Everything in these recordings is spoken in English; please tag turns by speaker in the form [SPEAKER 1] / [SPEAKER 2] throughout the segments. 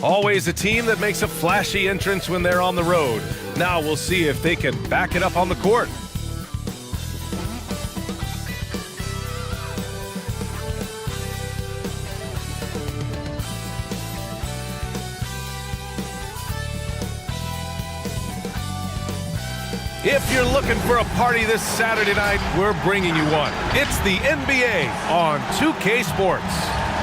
[SPEAKER 1] Always a team that makes a flashy entrance when they're on the road. Now we'll see if they can back it up on the court. If you're looking for a party this Saturday night, we're bringing you one. It's the NBA on 2K Sports.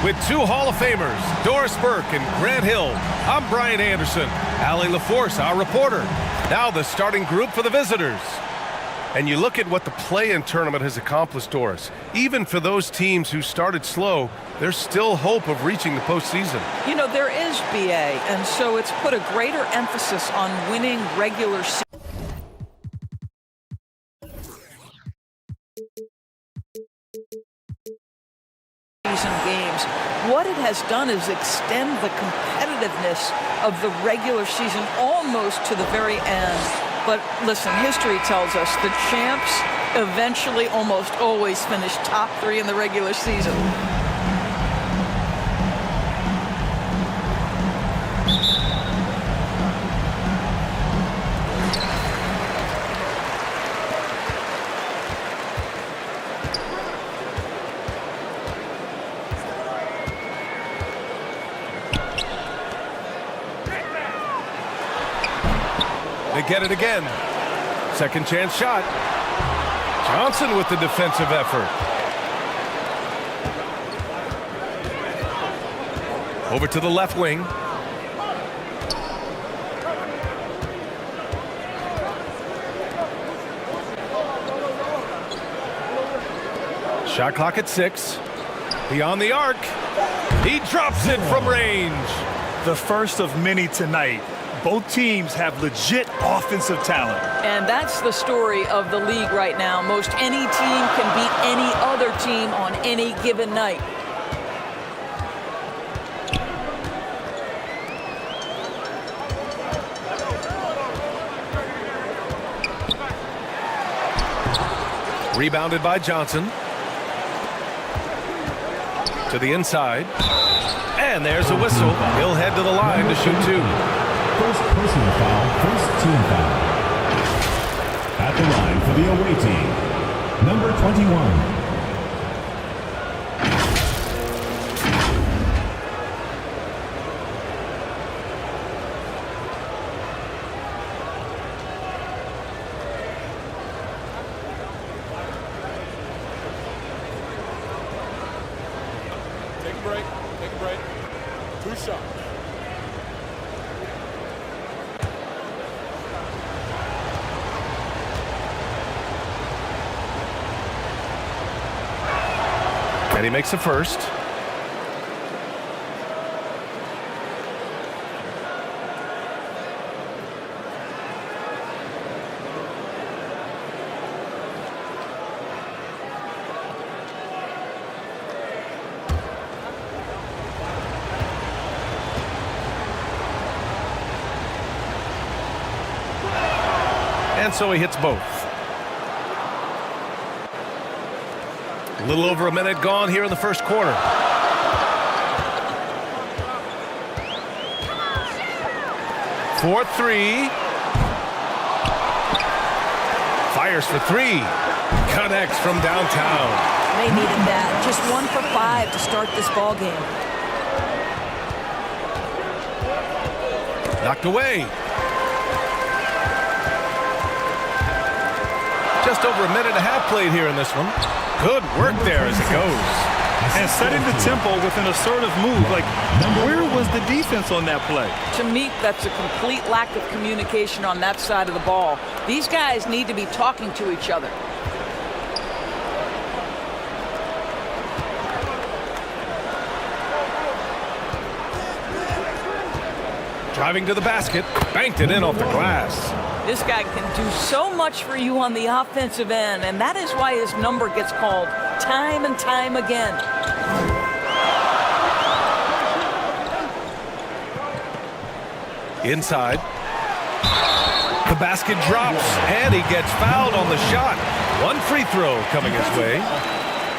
[SPEAKER 1] With two Hall of Famers, Doris Burke and Grant Hill, I'm Brian Anderson. Allie LaForce, our reporter. Now the starting group for the visitors. And you look at what the play-in tournament has accomplished, Doris. Even for those teams who started slow, there's still hope of reaching the postseason.
[SPEAKER 2] You know, there is BA, and so it's put a greater emphasis on winning regular season games. What it has done is extend the competitiveness of the regular season almost to the very end. But listen, history tells us the champs eventually almost always finish top 3 in the regular season.
[SPEAKER 1] They get it again. Second chance shot. Johnson with the defensive effort. Over to the left wing. Shot clock at 6. Beyond the arc. He drops it from range.
[SPEAKER 3] The first of many tonight. Both teams have legit offensive talent.
[SPEAKER 2] And that's the story of the league right now. Most any team can beat any other team on any given night.
[SPEAKER 1] Rebounded by Johnson. To the inside. And there's a whistle. He'll head to the line to shoot 2.
[SPEAKER 4] First personal foul, first team foul. At the line for the away team, number 21.
[SPEAKER 5] Take a break. 2 shots.
[SPEAKER 1] And he makes the first. And so he hits both. A little over a minute gone here in the first quarter. For 3. Fires for 3. Connects from downtown.
[SPEAKER 2] They needed that. Just 1 for 5 to start this ball game.
[SPEAKER 1] Knocked away. Just over a minute and a half played here in this one. Good work there as it goes.
[SPEAKER 3] And setting the tempo with an assertive move. Like, where was the defense on that play?
[SPEAKER 2] To me, that's a complete lack of communication on that side of the ball. These guys need to be talking to each other.
[SPEAKER 1] Driving to the basket, banked it in off the glass.
[SPEAKER 2] This guy can do so much for you on the offensive end, and that is why his number gets called time and time again.
[SPEAKER 1] Inside. The basket drops, and he gets fouled on the shot. 1 free throw coming his way.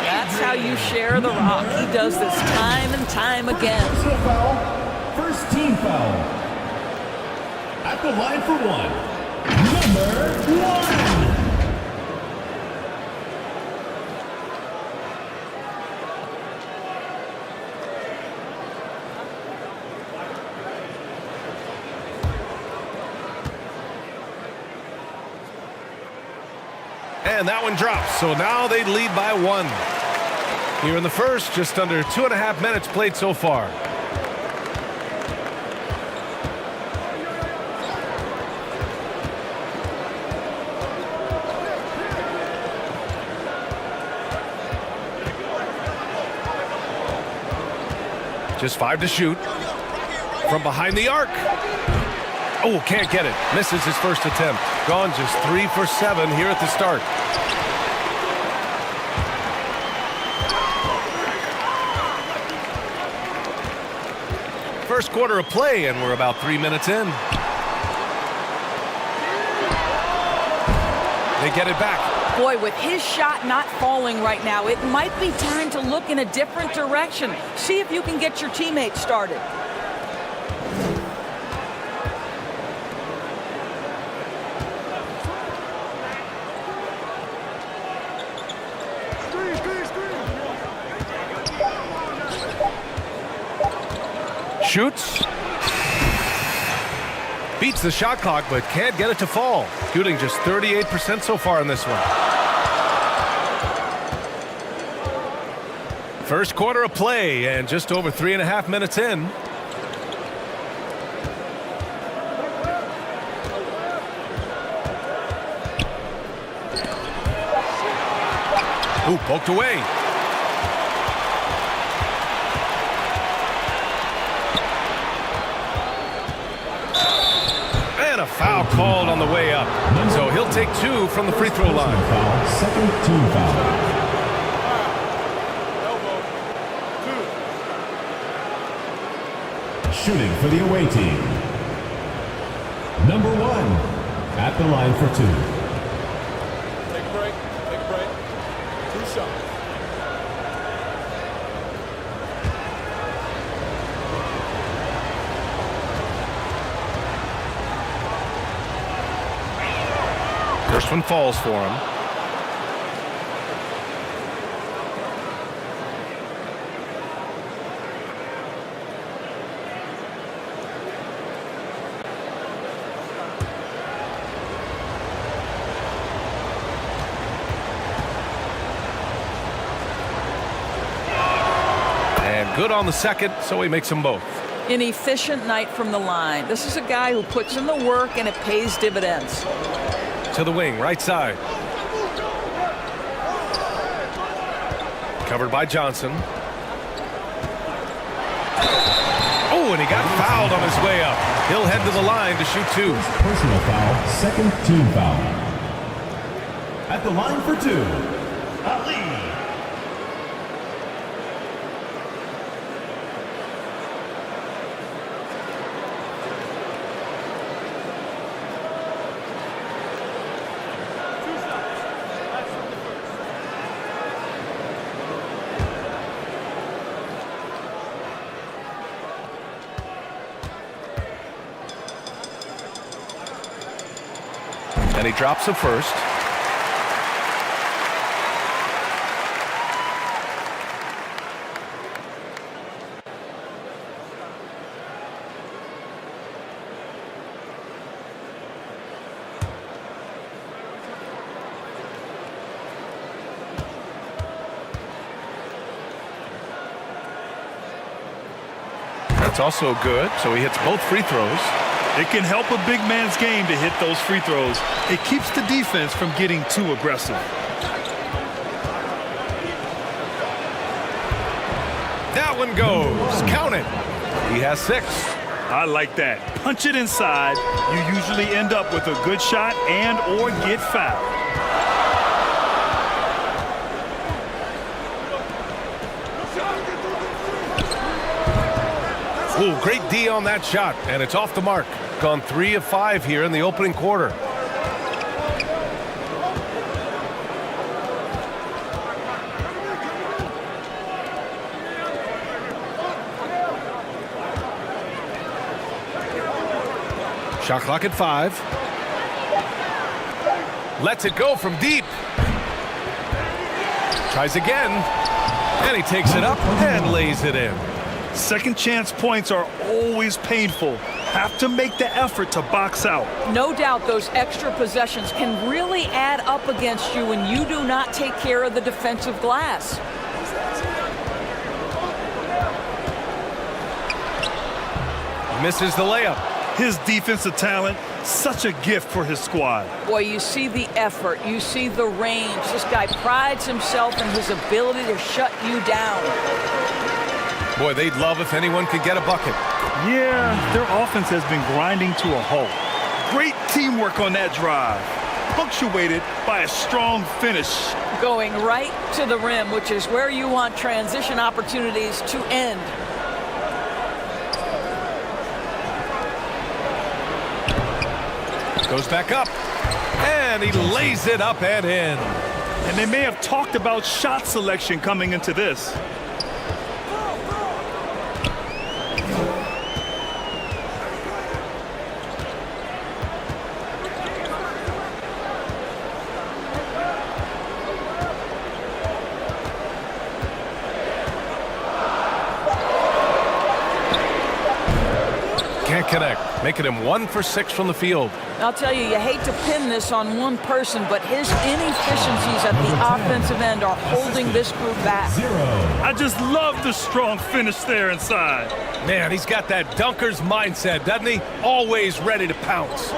[SPEAKER 2] That's how you share the rock. He does this time and time again.
[SPEAKER 4] First team foul. At the line for one, number 1.
[SPEAKER 1] And that one drops, so now they lead by 1. Here in the first, just under 2.5 minutes played so far. Just 5 to shoot. From behind the arc. Oh, can't get it. Misses his first attempt. Gone just 3 for 7 here at the start. First quarter of play, and we're about 3 minutes in. They get it back.
[SPEAKER 2] Boy, with his shot not falling right now, it might be time to look in a different direction. See if you can get your teammates started.
[SPEAKER 1] Shoots. Beats the shot clock, but can't get it to fall. Shooting just 38% so far in this one. First quarter of play, and just over 3.5 minutes in. Ooh, poked away. And a foul called on the way up. So he'll take 2 from the free throw line.
[SPEAKER 4] Foul, second team foul. Shooting for the away team, number 1 at the line for 2.
[SPEAKER 5] Take a break. Take a break. 2 shots.
[SPEAKER 1] First one falls for him. Good on the second, so he makes them both.
[SPEAKER 2] An efficient night from the line. This is a guy who puts in the work and it pays dividends.
[SPEAKER 1] To the wing, right side. Covered by Johnson. Oh, and he got fouled on his way up. He'll head to the line to shoot 2.
[SPEAKER 4] Personal foul, second team foul. At the line for 2, Ali.
[SPEAKER 1] And he drops the first. That's also good, so he hits both free throws.
[SPEAKER 3] It can help a big man's game to hit those free throws. It keeps the defense from getting too aggressive.
[SPEAKER 1] That one goes. Count it. He has 6.
[SPEAKER 3] I like that. Punch it inside. You usually end up with a good shot and or get fouled.
[SPEAKER 1] Ooh, great D on that shot, and it's off the mark. Gone 3 of 5 here in the opening quarter. Shot clock at 5. Lets it go from deep. Tries again. And he takes it up and lays it in.
[SPEAKER 3] Second chance points are always painful. Have to make the effort to box out.
[SPEAKER 2] No doubt those extra possessions can really add up against you when you do not take care of the defensive glass.
[SPEAKER 1] Misses the layup.
[SPEAKER 3] His defensive talent, such a gift for his squad.
[SPEAKER 2] Boy, you see the effort, you see the range. This guy prides himself in his ability to shut you down.
[SPEAKER 1] Boy, they'd love if anyone could get a bucket.
[SPEAKER 3] Yeah, their offense has been grinding to a halt. Great teamwork on that drive, punctuated by a strong finish.
[SPEAKER 2] Going right to the rim, which is where you want transition opportunities to end.
[SPEAKER 1] Goes back up, and he lays it up and in.
[SPEAKER 3] And they may have talked about shot selection coming into this.
[SPEAKER 1] Can't connect, making him 1 for 6 from the field.
[SPEAKER 2] I'll tell you, you hate to pin this on one person, but his inefficiencies at the offensive end are holding this group back.
[SPEAKER 3] I just love the strong finish there inside.
[SPEAKER 1] Man, he's got that dunker's mindset, doesn't he? Always ready to pounce.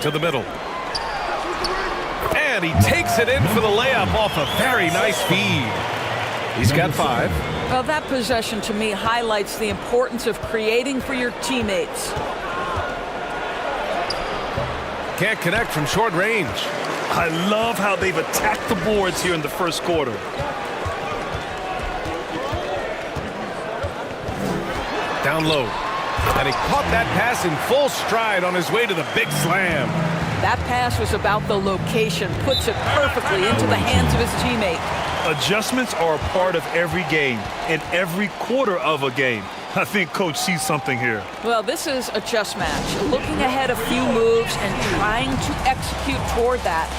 [SPEAKER 1] To the middle. And he takes it in for the layup off a very nice feed. He's got 5.
[SPEAKER 2] Well, that possession to me highlights the importance of creating for your teammates.
[SPEAKER 1] Can't connect from short range.
[SPEAKER 3] I love how they've attacked the boards here in the first quarter.
[SPEAKER 1] Down low. And he caught that pass in full stride on his way to the big slam.
[SPEAKER 2] That pass was about the location, puts it perfectly into the hands of his teammate.
[SPEAKER 3] Adjustments are a part of every game, and every quarter of a game. I think Coach sees something here.
[SPEAKER 2] Well, this is a chess match, looking ahead a few moves and trying to execute toward that.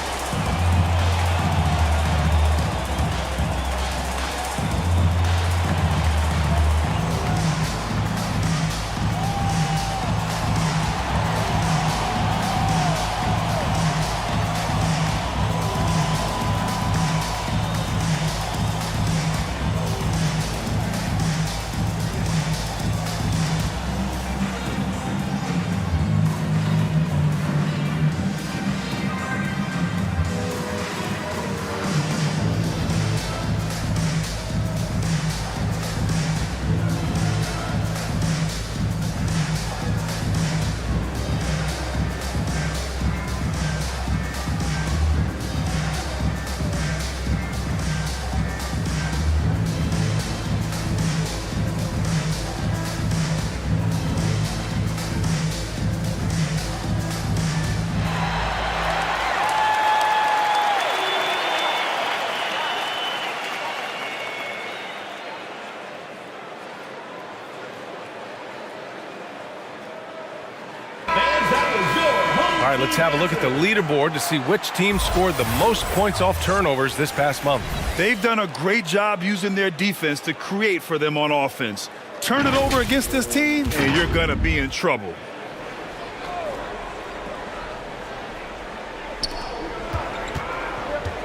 [SPEAKER 1] All right, let's have a look at the leaderboard to see which team scored the most points off turnovers this past month.
[SPEAKER 3] They've done a great job using their defense to create for them on offense. Turn it over against this team, and you're going to be in trouble.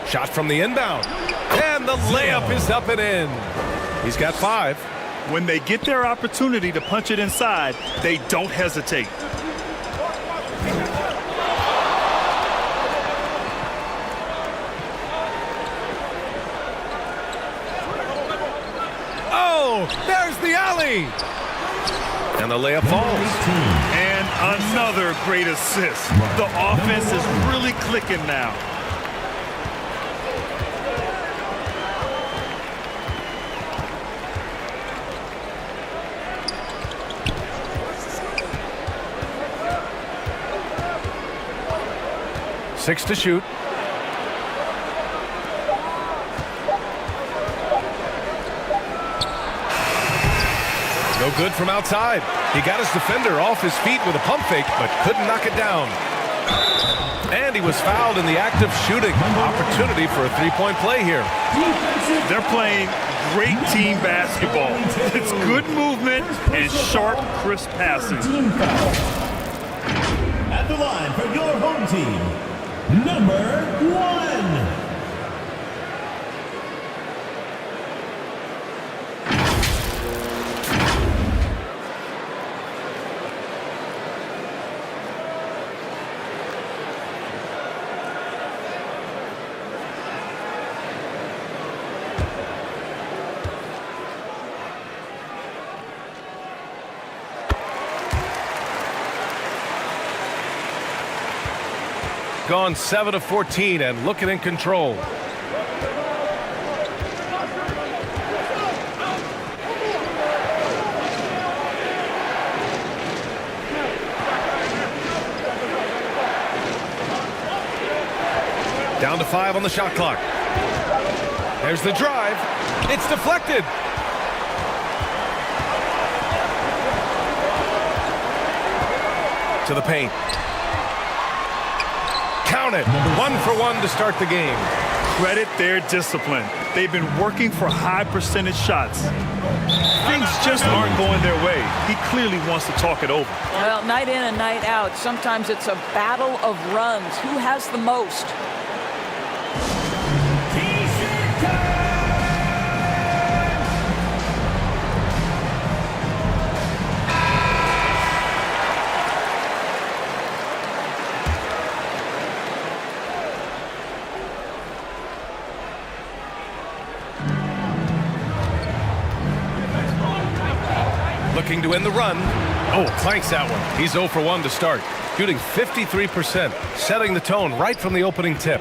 [SPEAKER 1] Shot from the inbound. And the layup is up and in. He's got 5.
[SPEAKER 3] When they get their opportunity to punch it inside, they don't hesitate.
[SPEAKER 1] Oh, there's the alley. And the layup falls.
[SPEAKER 3] And another great assist. The offense is really clicking now.
[SPEAKER 1] Six to shoot. No good from outside. He got his defender off his feet with a pump fake, but couldn't knock it down. And he was fouled in the act of shooting. Opportunity for a three-point play here.
[SPEAKER 3] They're playing great team basketball. It's good movement and sharp, crisp passing.
[SPEAKER 4] At the line for your home team, number 1.
[SPEAKER 1] Gone 7 of 14 and looking in control. Down to 5 on the shot clock. There's the drive. It's deflected. To the paint. Count it. 1 for 1 to start the game.
[SPEAKER 3] Credit their discipline. They've been working for high percentage shots. Things just aren't going their way. He clearly wants to talk it over.
[SPEAKER 2] Well, night in and night out, sometimes it's a battle of runs. Who has the most?
[SPEAKER 1] Looking to win the run. Oh, clanks that one. He's 0 for 1 to start. Shooting 53%, setting the tone right from the opening tip.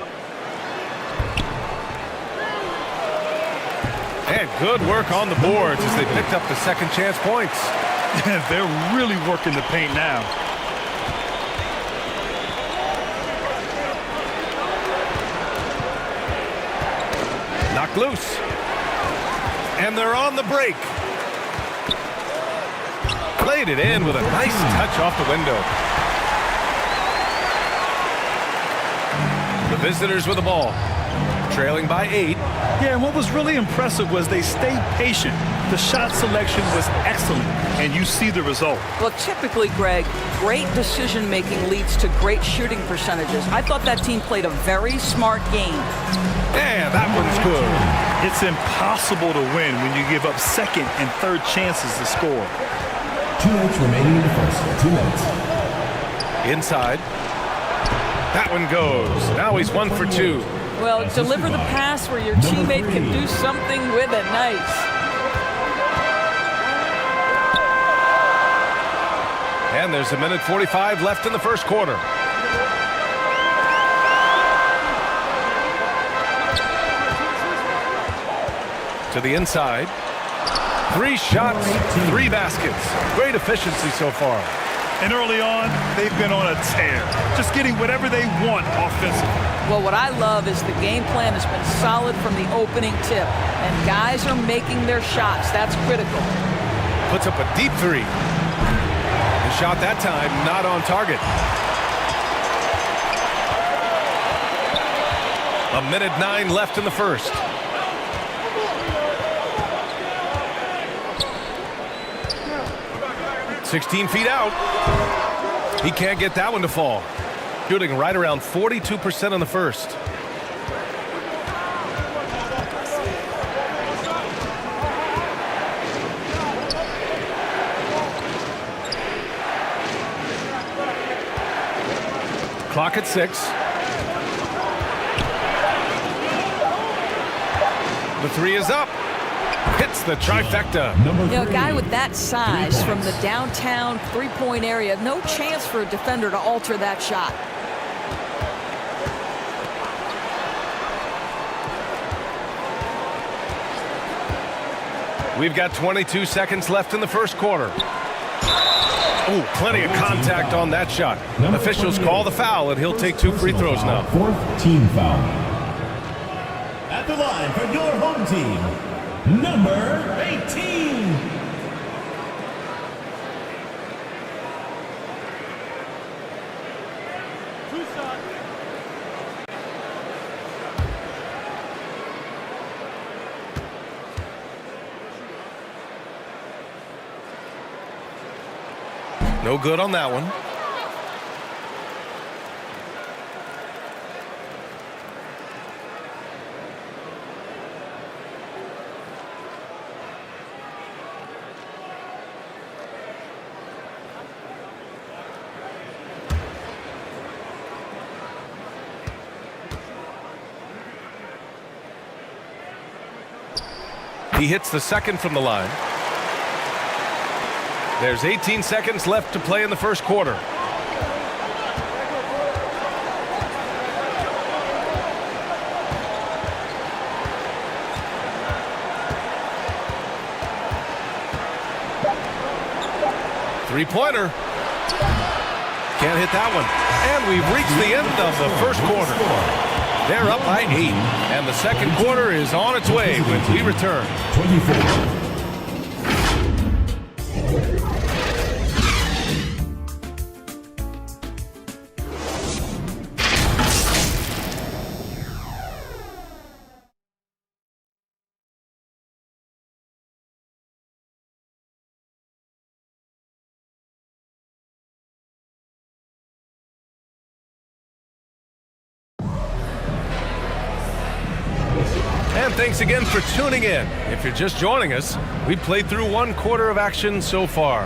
[SPEAKER 1] And good work on the boards as they picked up the second chance points.
[SPEAKER 3] They're really working the paint now.
[SPEAKER 1] Knocked loose. And they're on the break. Played it in with a nice touch off the window. The visitors with the ball. Trailing by 8.
[SPEAKER 3] Yeah, and what was really impressive was they stayed patient. The shot selection was excellent, and you see the result.
[SPEAKER 2] Well, typically, Greg, great decision-making leads to great shooting percentages. I thought that team played a very smart game.
[SPEAKER 1] And that one's good.
[SPEAKER 3] It's impossible to win when you give up second and third chances to score.
[SPEAKER 4] 2 minutes remaining in the first. 2 minutes.
[SPEAKER 1] Inside. That one goes. Now he's 1 for 2.
[SPEAKER 2] Well, deliver the pass where your teammate can do something with it. Nice.
[SPEAKER 1] And there's 1:45 left in the first quarter. To the inside. 3 shots, 3 baskets. Great efficiency so far.
[SPEAKER 3] And early on, they've been on a tear, just getting whatever they want offensively.
[SPEAKER 2] Well, what I love is the game plan has been solid from the opening tip, and guys are making their shots. That's critical.
[SPEAKER 1] Puts up a deep 3. The shot that time not on target. 1:09 left in the first. "16 feet out. He can't get that one to fall. Shooting right around 42% in the first. Clock at 6. The 3 is up. Hits the trifecta.
[SPEAKER 2] You know, a guy with that size from the downtown three-point area, no chance for a defender to alter that shot.
[SPEAKER 1] We've got 22 seconds left in the first quarter. Oh, plenty of contact on that shot. Officials call the foul, and he'll take 2 free throws now.
[SPEAKER 4] 4th team foul. At the line for your home team, number 18.
[SPEAKER 1] No good on that one. He hits the second from the line. There's 18 seconds left to play in the first quarter. Three-pointer. Can't hit that one. And we've reached the end of the first quarter. They're up by 8. And the second quarter is on its way when we return.
[SPEAKER 4] 24.
[SPEAKER 1] And thanks again for tuning in. If you're just joining us, we played through one quarter of action so far.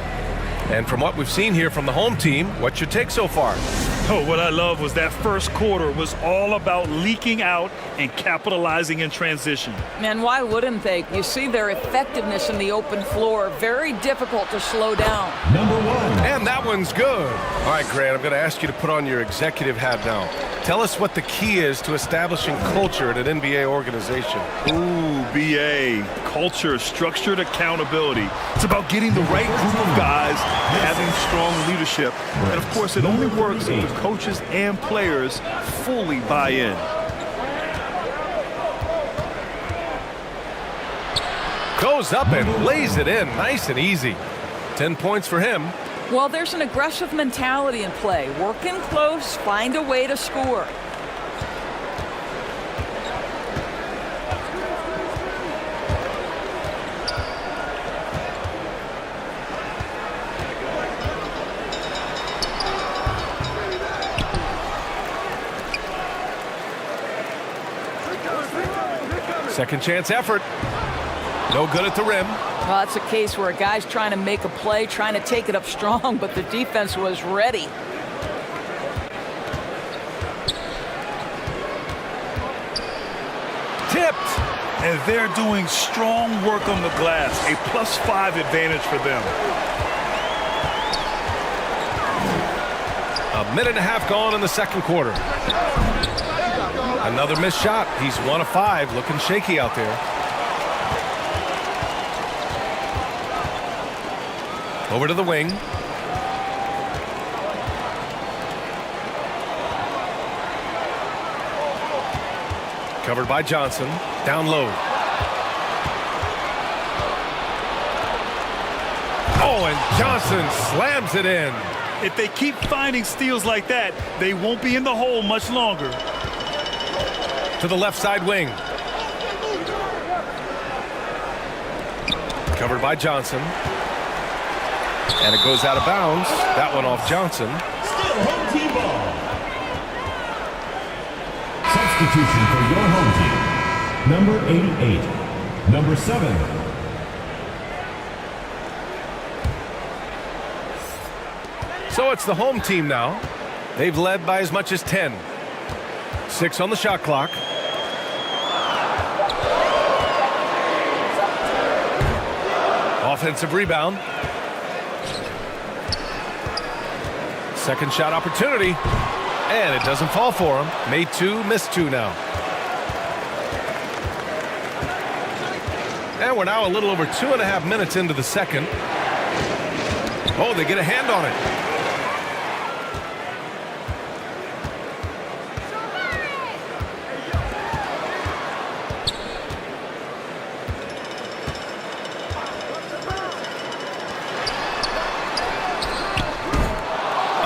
[SPEAKER 1] And from what we've seen here from the home team, what's your take so far?
[SPEAKER 3] Oh, what I love was that first quarter was all about leaking out and capitalizing in transition.
[SPEAKER 2] Man, why wouldn't they? You see their effectiveness in the open floor. Very difficult to slow down.
[SPEAKER 4] Number 1.
[SPEAKER 1] And that one's good. All right, Grant, I'm going to ask you to put on your executive hat now. Tell us what the key is to establishing culture at an NBA organization.
[SPEAKER 3] Ooh, BA. Culture, structured accountability. It's about getting the right group of guys, having strong leadership. And, of course, it only works if the coaches and players fully buy in.
[SPEAKER 1] Goes up and lays it in. Nice and easy. 10 points for him.
[SPEAKER 2] Well, there's an aggressive mentality in play. Work in close, find a way to score.
[SPEAKER 1] Second chance effort. No good at the rim.
[SPEAKER 2] Well, that's a case where a guy's trying to make a play, trying to take it up strong, but the defense was ready.
[SPEAKER 1] Tipped.
[SPEAKER 3] And they're doing strong work on the glass. A +5 advantage for them.
[SPEAKER 1] A minute and a half gone in the second quarter. Another missed shot. He's 1 of 5, looking shaky out there. Over to the wing. Covered by Johnson. Down low. Oh, and Johnson slams it in.
[SPEAKER 3] If they keep finding steals like that, they won't be in the hole much longer.
[SPEAKER 1] To the left side wing. Covered by Johnson. And it goes out of bounds. That one off Johnson.
[SPEAKER 4] Still home team ball. Substitution for your home team. Number 88. Number 7.
[SPEAKER 1] So it's the home team now. They've led by as much as 10. 6 on the shot clock. Offensive rebound. Second shot opportunity. And it doesn't fall for him. Made 2, missed 2 now. And we're now a little over 2.5 minutes into the second. Oh, they get a hand on it.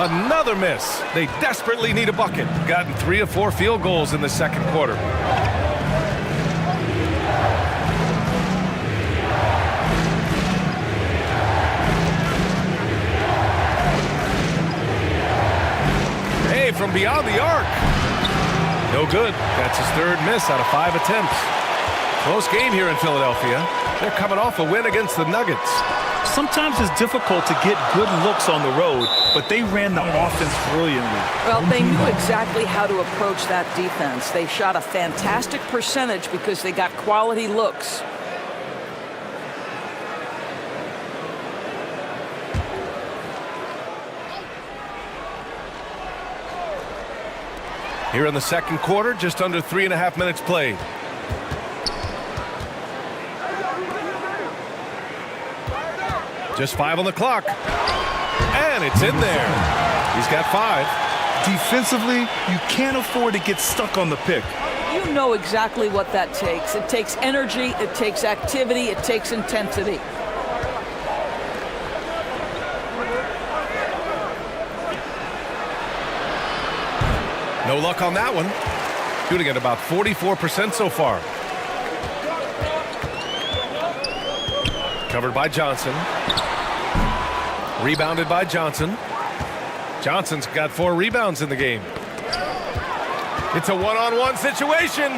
[SPEAKER 1] Another miss. They desperately need a bucket. Gotten 3 of 4 field goals in the second quarter. Hey, from beyond the arc. No good. That's his 3rd miss out of 5 attempts. Close game here in Philadelphia. They're coming off a win against the Nuggets.
[SPEAKER 3] Sometimes it's difficult to get good looks on the road, but they ran the offense brilliantly.
[SPEAKER 2] Well, they knew exactly how to approach that defense. They shot a fantastic percentage because they got quality looks.
[SPEAKER 1] Here in the second quarter, just under 3.5 minutes played. Just 5 on the clock. And it's in there. He's got 5.
[SPEAKER 3] Defensively, you can't afford to get stuck on the pick.
[SPEAKER 2] You know exactly what that takes. It takes energy, it takes activity, it takes intensity.
[SPEAKER 1] No luck on that one. Shooting at about 44% so far. Covered by Johnson. Rebounded by Johnson. Johnson's got 4 rebounds in the game. It's a one-on-one situation.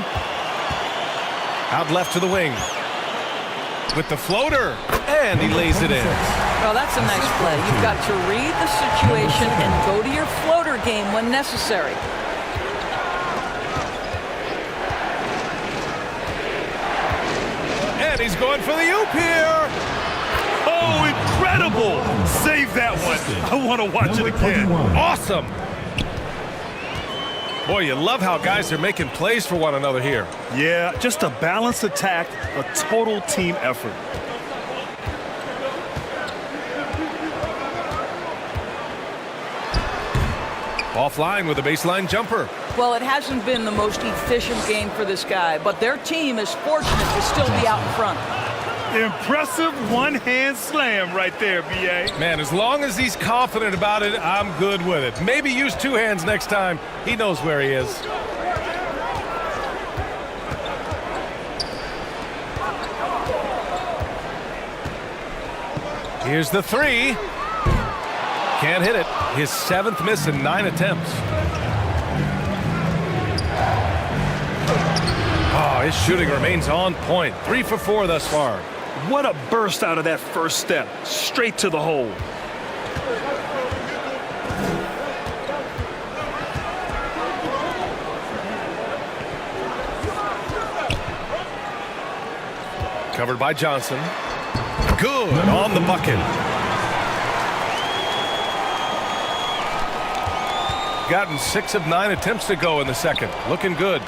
[SPEAKER 1] Out left to the wing. With the floater. And he lays it in.
[SPEAKER 2] Well, that's a nice play. You've got to read the situation and go to your floater game when necessary.
[SPEAKER 1] And he's going for the oop here.
[SPEAKER 3] Oh, incredible! Save that one. I want to watch it again.
[SPEAKER 1] Awesome. Boy, you love how guys are making plays for one another here.
[SPEAKER 3] Yeah, just a balanced attack, a total team effort.
[SPEAKER 1] Offline with a baseline jumper.
[SPEAKER 2] Well, it hasn't been the most efficient game for this guy, but their team is fortunate to still be out in front.
[SPEAKER 3] Impressive one-hand slam right there, BA.
[SPEAKER 1] Man, as long as he's confident about it, I'm good with it. Maybe use 2 hands next time. He knows where he is. Here's the 3. Can't hit it. His 7th miss in 9 attempts. Oh, his shooting remains on point. 3 for 4 thus far.
[SPEAKER 3] What a burst out of that first step. Straight to the hole.
[SPEAKER 1] Covered by Johnson. Good on the bucket. Gotten 6 of 9 attempts to go in the second. Looking good.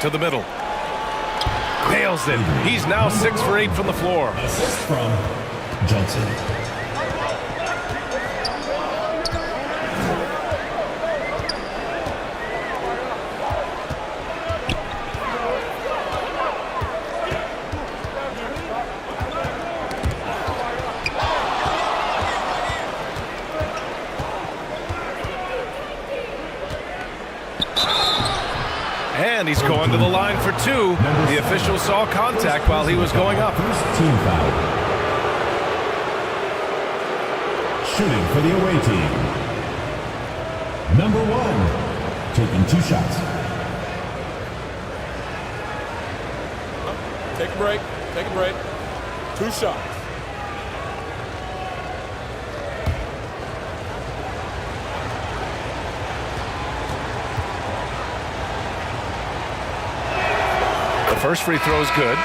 [SPEAKER 1] To the middle. Nails it. He's now 6 for 8 from the floor.
[SPEAKER 4] Assist from Johnson.
[SPEAKER 1] And he's going to the line for 2. The official saw contact while he was going up.
[SPEAKER 4] First team foul. Shooting for the away team. Number 1, taking 2 shots.
[SPEAKER 5] Take a break. Take a break. 2 shots.
[SPEAKER 1] The first free throw is good.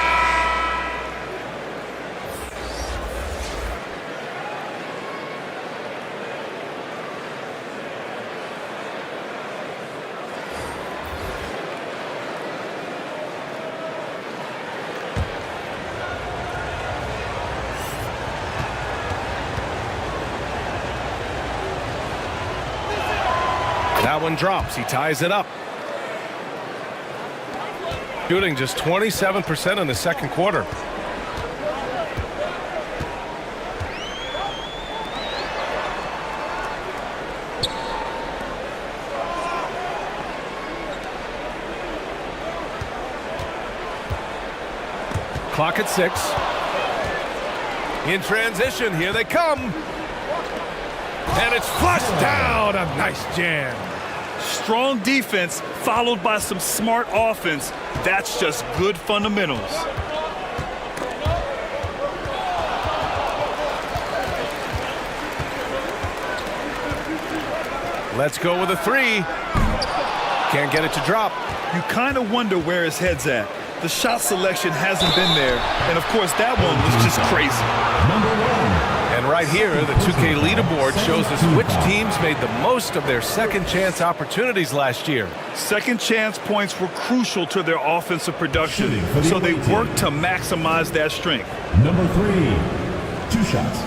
[SPEAKER 1] That one drops. He ties it up. Shooting just 27% in the second quarter. Clock at 6. In transition, here they come. And it's flushed down. A nice jam.
[SPEAKER 3] Strong defense followed by some smart offense. That's just good fundamentals.
[SPEAKER 1] Let's go with a 3. Can't get it to drop.
[SPEAKER 3] You kind of wonder where his head's at. The shot selection hasn't been there. And, of course, that one was just crazy.
[SPEAKER 1] And right here, the 2K leaderboard shows us which teams made the most of their second chance opportunities last year.
[SPEAKER 3] Second chance points were crucial to their offensive production, so they worked to maximize that strength.
[SPEAKER 4] Number 3, 2 shots.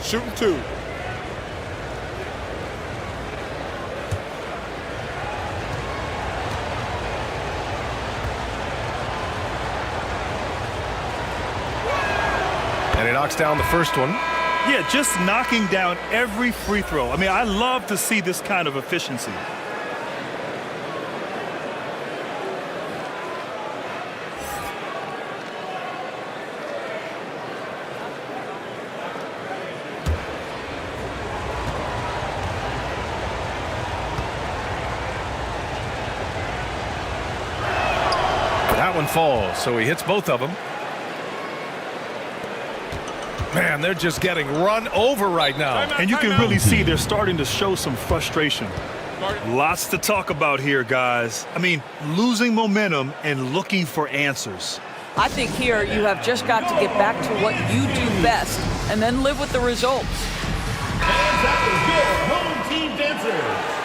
[SPEAKER 5] Shooting 2.
[SPEAKER 1] And he knocks down the first one.
[SPEAKER 3] Yeah, just knocking down every free throw. I mean, I love to see this kind of efficiency.
[SPEAKER 1] That one falls, so he hits both of them. Man, they're just getting run over right now.
[SPEAKER 3] And you can really see they're starting to show some frustration. Lots to talk about here, guys. I mean, losing momentum and looking for answers.
[SPEAKER 2] I think here you have just got to get back to what you do best and then live with the results.
[SPEAKER 4] And that is your home team dancers.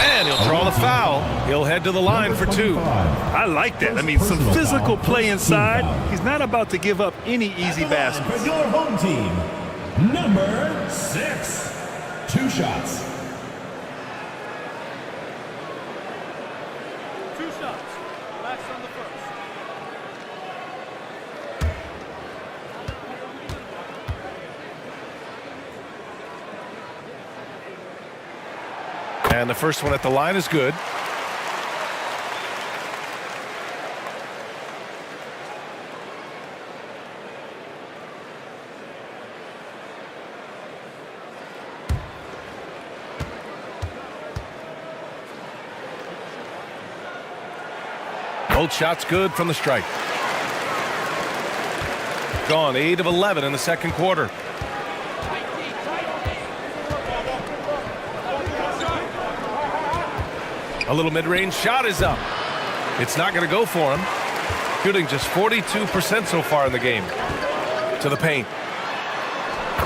[SPEAKER 1] And he'll draw the foul. He'll head to the line for 2.
[SPEAKER 3] I like that. I mean, some physical play inside. He's not about to give up any easy baskets.
[SPEAKER 4] For your home team, number 6, 2 shots.
[SPEAKER 5] 2 shots. Last on the first.
[SPEAKER 1] And the first one at the line is good. Both shots good from the stripe. Gone 8 of 11 in the second quarter. A little mid-range shot is up. It's not going to go for him. Shooting just 42% so far in the game. To the paint.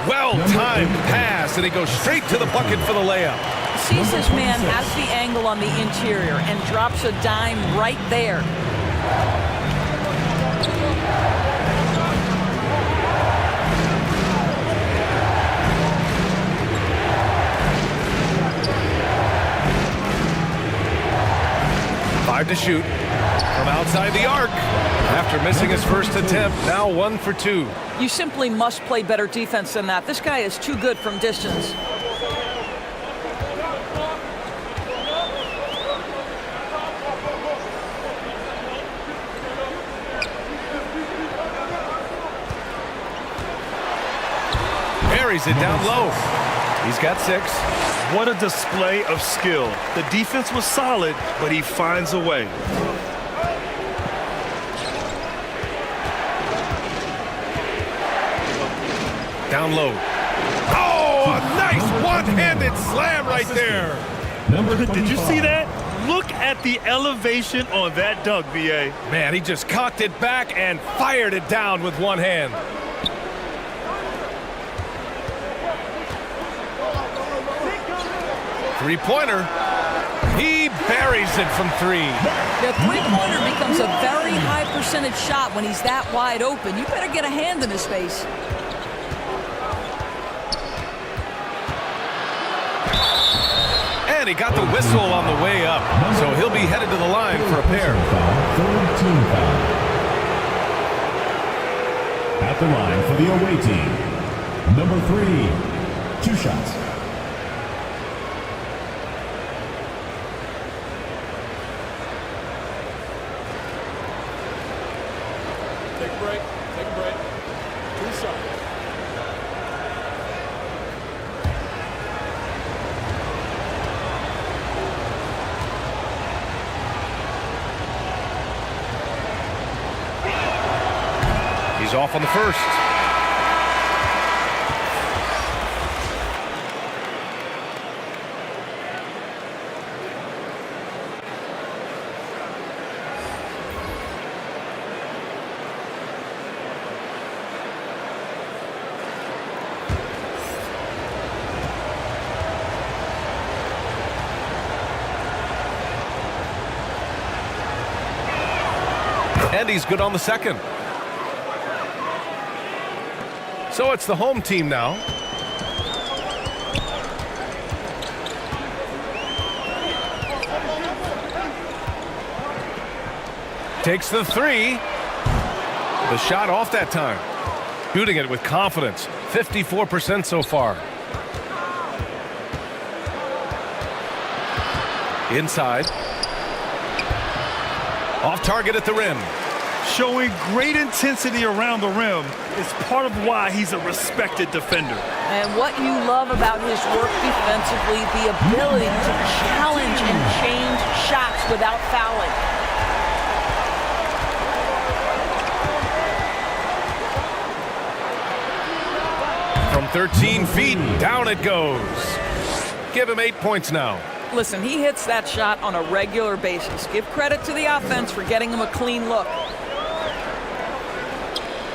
[SPEAKER 1] Well-timed pass, and he goes straight to the bucket for the layup.
[SPEAKER 2] Sees his man has the angle on the interior and drops a dime right there.
[SPEAKER 1] To shoot from outside the arc after missing his first attempt. Now 1 for 2.
[SPEAKER 2] You simply must play better defense than that. This guy is too good from distance.
[SPEAKER 1] Buries it down low. He's got 6.
[SPEAKER 3] What a display of skill. The defense was solid, but he finds a way.
[SPEAKER 1] Down low. Oh, a nice one-handed slam right there.
[SPEAKER 3] Did you see that? Look at the elevation on that dunk, BA.
[SPEAKER 1] Man, he just cocked it back and fired it down with one hand. Three-pointer. He buries it from three.
[SPEAKER 2] The three-pointer becomes a very high percentage shot when he's that wide open. You better get a hand in his face.
[SPEAKER 1] And he got the whistle on the way up, so he'll be headed to the line for a pair.
[SPEAKER 4] Third team foul. At the line for the away team, number 3, 2 shots.
[SPEAKER 5] Take a break. Take a break. 2 shots.
[SPEAKER 1] He's off on the first. And he's good on the second. So it's the home team now. Takes the three. The shot off that time. Shooting it with confidence. 54% so far. Inside. Off target at the rim.
[SPEAKER 3] Showing great intensity around the rim is part of why he's a respected defender.
[SPEAKER 2] And what you love about his work defensively, the ability to challenge and change shots without fouling.
[SPEAKER 1] From 13 feet, down it goes. Give him 8 points now.
[SPEAKER 2] Listen, he hits that shot on a regular basis. Give credit to the offense for getting him a clean look.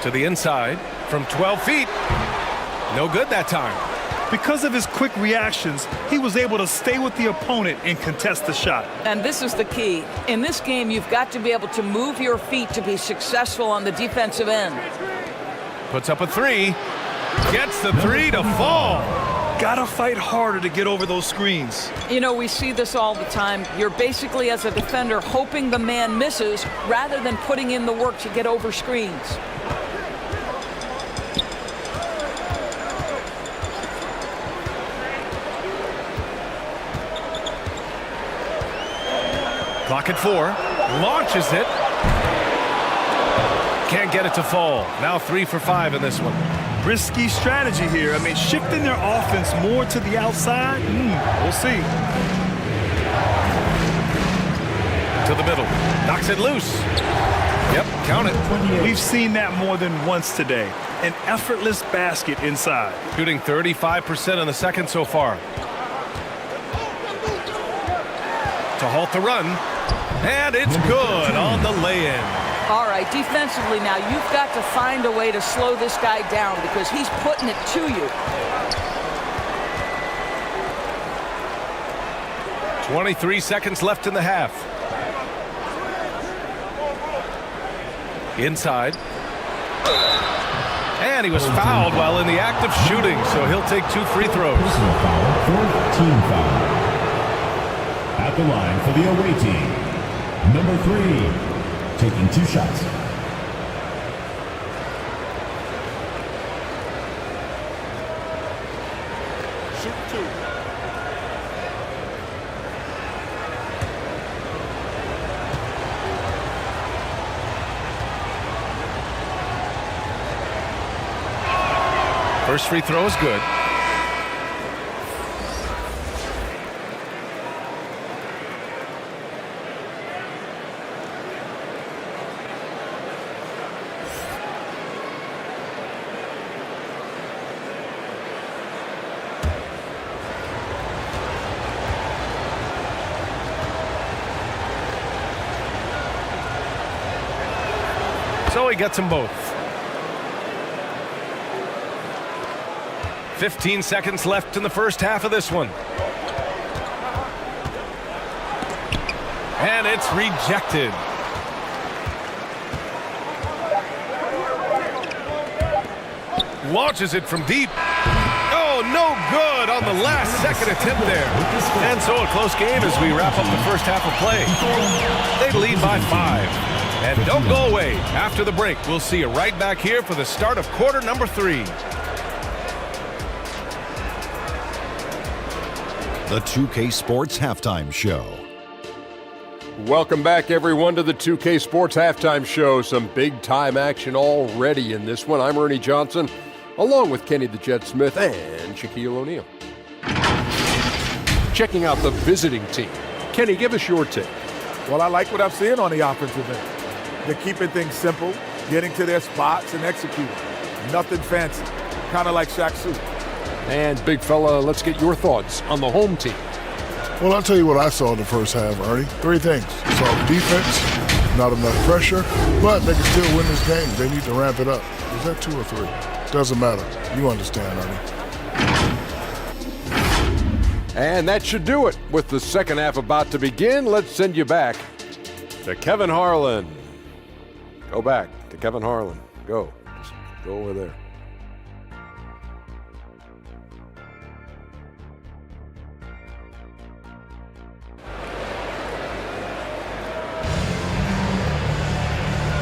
[SPEAKER 1] To the inside from 12 feet. No good that time.
[SPEAKER 3] Because of his quick reactions, he was able to stay with the opponent and contest the shot.
[SPEAKER 2] And this is the key. In this game, you've got to be able to move your feet to be successful on the defensive end.
[SPEAKER 1] Puts up a three. Gets the three to fall.
[SPEAKER 3] Gotta fight harder to get over those screens.
[SPEAKER 2] You know, we see this all the time. You're basically, as a defender, hoping the man misses rather than putting in the work to get over screens.
[SPEAKER 1] Clock at 4. Launches it. Can't get it to fall. Now 3 for 5 in this one.
[SPEAKER 3] Risky strategy here. I mean, shifting their offense more to the outside. We'll see.
[SPEAKER 1] To the middle. Knocks it loose. Yep, count it.
[SPEAKER 3] We've seen that more than once today. An effortless basket inside.
[SPEAKER 1] Shooting 35% in the second so far. To halt the run. And it's good on the lay-in.
[SPEAKER 2] All right, defensively now, you've got to find a way to slow this guy down because he's putting it to you.
[SPEAKER 1] 23 seconds left in the half. Inside. And he was fouled while in the act of shooting, so he'll take 2 free throws.
[SPEAKER 4] Personal foul, fourth team foul. At the line for the away team, number 3, taking 2 shots.
[SPEAKER 5] Shoot 2.
[SPEAKER 1] First free throw is good. So he gets them both. 15 seconds left in the first half of this one. And it's rejected. Launches it from deep. Oh, no good on the last second attempt there. And so a close game as we wrap up the first half of play. They lead by 5. And don't go away. After the break, we'll see you right back here for the start of quarter number 3.
[SPEAKER 6] The 2K Sports Halftime Show.
[SPEAKER 7] Welcome back, everyone, to the 2K Sports Halftime Show. Some big-time action already in this one. I'm Ernie Johnson, along with Kenny the Jet Smith and Shaquille O'Neal. Checking out the visiting team. Kenny, give us your take.
[SPEAKER 5] Well, I like what I'm seeing on the offensive end. They're keeping things simple, getting to their spots and executing. Nothing fancy, kind of like Shaq Su.
[SPEAKER 7] And, big fella, let's get your thoughts on the home team.
[SPEAKER 8] Well, I'll tell you what I saw in the first half, Ernie. 3 things. Soft defense, not enough pressure, but they can still win this game. They need to ramp it up. Is that 2 or 3? Doesn't matter. You understand, Ernie.
[SPEAKER 7] And that should do it. With the second half about to begin, let's send you back to Kevin Harlan. Go back to Kevin Harlan. Go. Just go over there.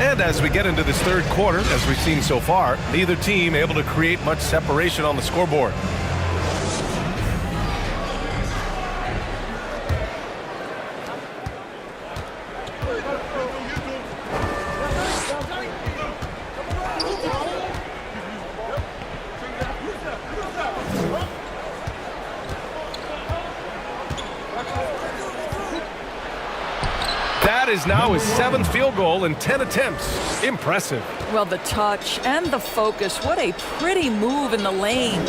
[SPEAKER 1] And as we get into this third quarter, as we've seen so far, neither team able to create much separation on the scoreboard. That is now his 7th field goal in 10 attempts. Impressive.
[SPEAKER 2] Well, the touch and the focus. What a pretty move in the lane.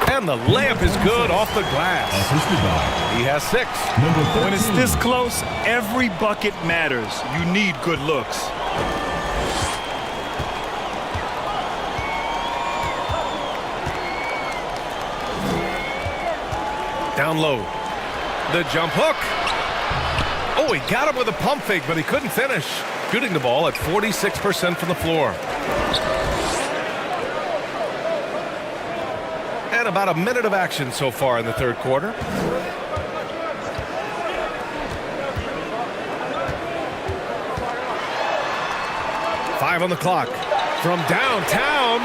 [SPEAKER 1] And the layup is good off the glass. He has 6.
[SPEAKER 3] When it's this close, every bucket matters. You need good looks.
[SPEAKER 1] Down low. The jump hook. Oh, he got him with a pump fake, but he couldn't finish. Shooting the ball at 46% from the floor. And about a minute of action so far in the third quarter. Five on the clock. From downtown.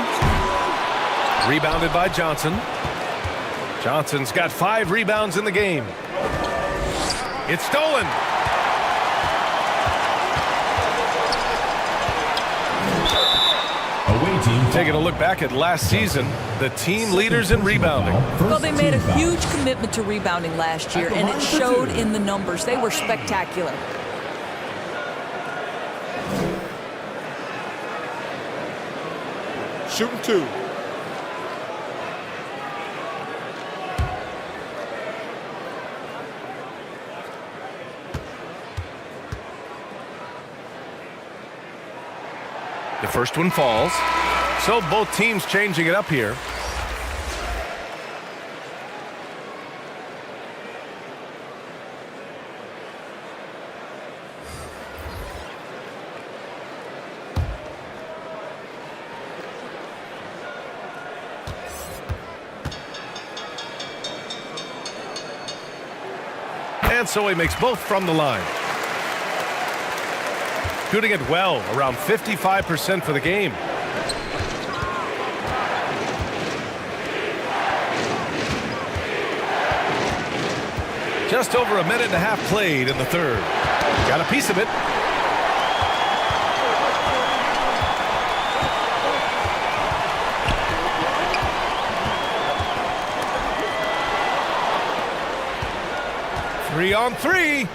[SPEAKER 1] Rebounded by Johnson. Johnson's got 5 rebounds in the game. It's stolen.
[SPEAKER 4] Away team.
[SPEAKER 1] Taking a look back at last season, the team leaders in rebounding.
[SPEAKER 2] Well, they made a huge commitment to rebounding last year, and it showed in the numbers. They were spectacular.
[SPEAKER 5] Shooting 2.
[SPEAKER 1] The first one falls. So both teams changing it up here. And so he makes both from the line. Shooting it well, around 55% for the game. Just over a minute and a half played in the third. Got a piece of it. Three on 3.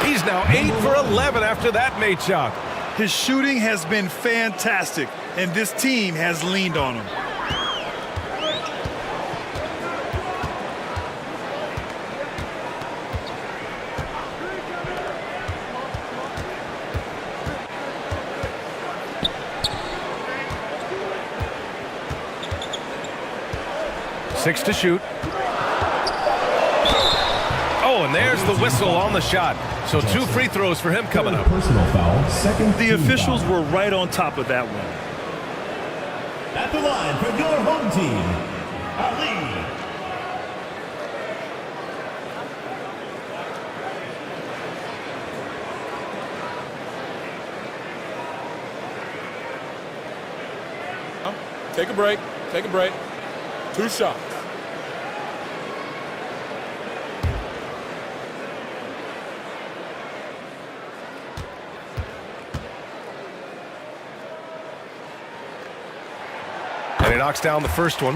[SPEAKER 1] He's now 8 for 11 after that made shot.
[SPEAKER 3] His shooting has been fantastic, and this team has leaned on him.
[SPEAKER 1] 6 to shoot. Oh, and there's the whistle on the shot. So 2 free throws for him coming up.
[SPEAKER 4] Personal foul, second
[SPEAKER 3] The
[SPEAKER 4] team
[SPEAKER 3] officials
[SPEAKER 4] foul.
[SPEAKER 3] were right on top of that one.
[SPEAKER 4] At the line for your home team, Ali.
[SPEAKER 5] Take a break. Take a break. 2 shots.
[SPEAKER 1] And he knocks down the first one.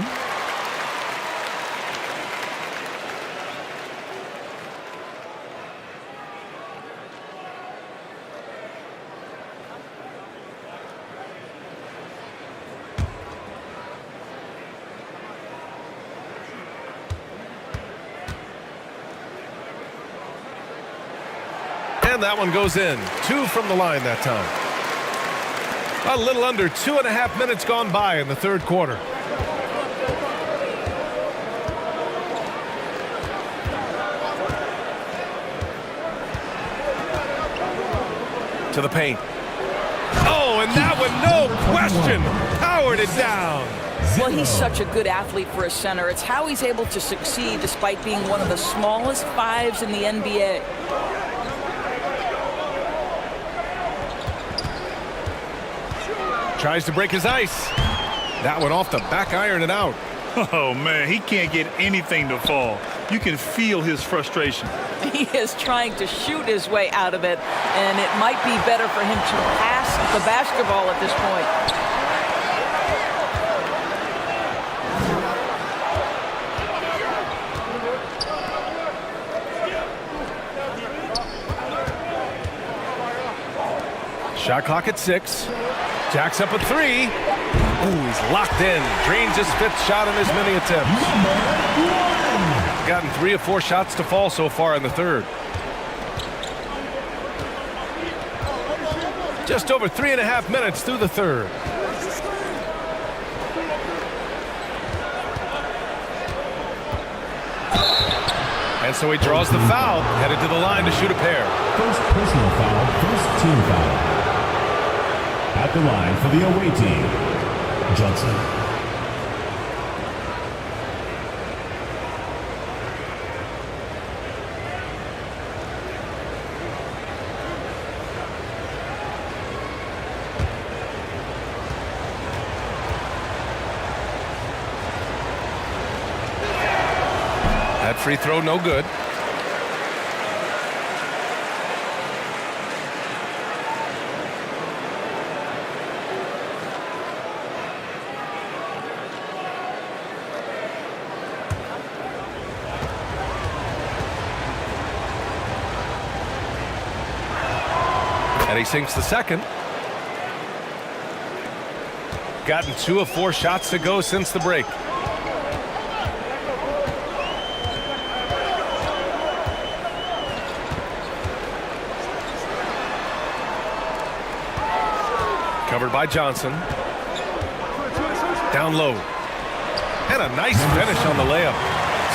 [SPEAKER 1] And that one goes in. 2 from the line that time. A little under 2.5 minutes gone by in the third quarter. To the paint. Oh, and that one, no question, powered it down.
[SPEAKER 2] Well, he's such a good athlete for a center. It's how he's able to succeed despite being one of the smallest 5s in the NBA.
[SPEAKER 1] Tries to break his ice. That one off the back iron and out.
[SPEAKER 3] Oh, man, he can't get anything to fall. You can feel his frustration.
[SPEAKER 2] He is trying to shoot his way out of it, and it might be better for him to pass the basketball at this point.
[SPEAKER 1] Shot clock at 6. Jacks up a 3. Ooh, he's locked in. Drains his 5th shot in his many attempts. Gotten 3 of 4 shots to fall so far in the third. Just over 3.5 minutes through the third. And so he draws the foul, headed to the line to shoot a pair.
[SPEAKER 4] First personal foul, first team foul. At the line for the away team, Johnson.
[SPEAKER 1] That free throw no good. And he sinks the second. Gotten 2 of 4 shots to go since the break. Covered by Johnson. Down low. And a nice finish on the layup.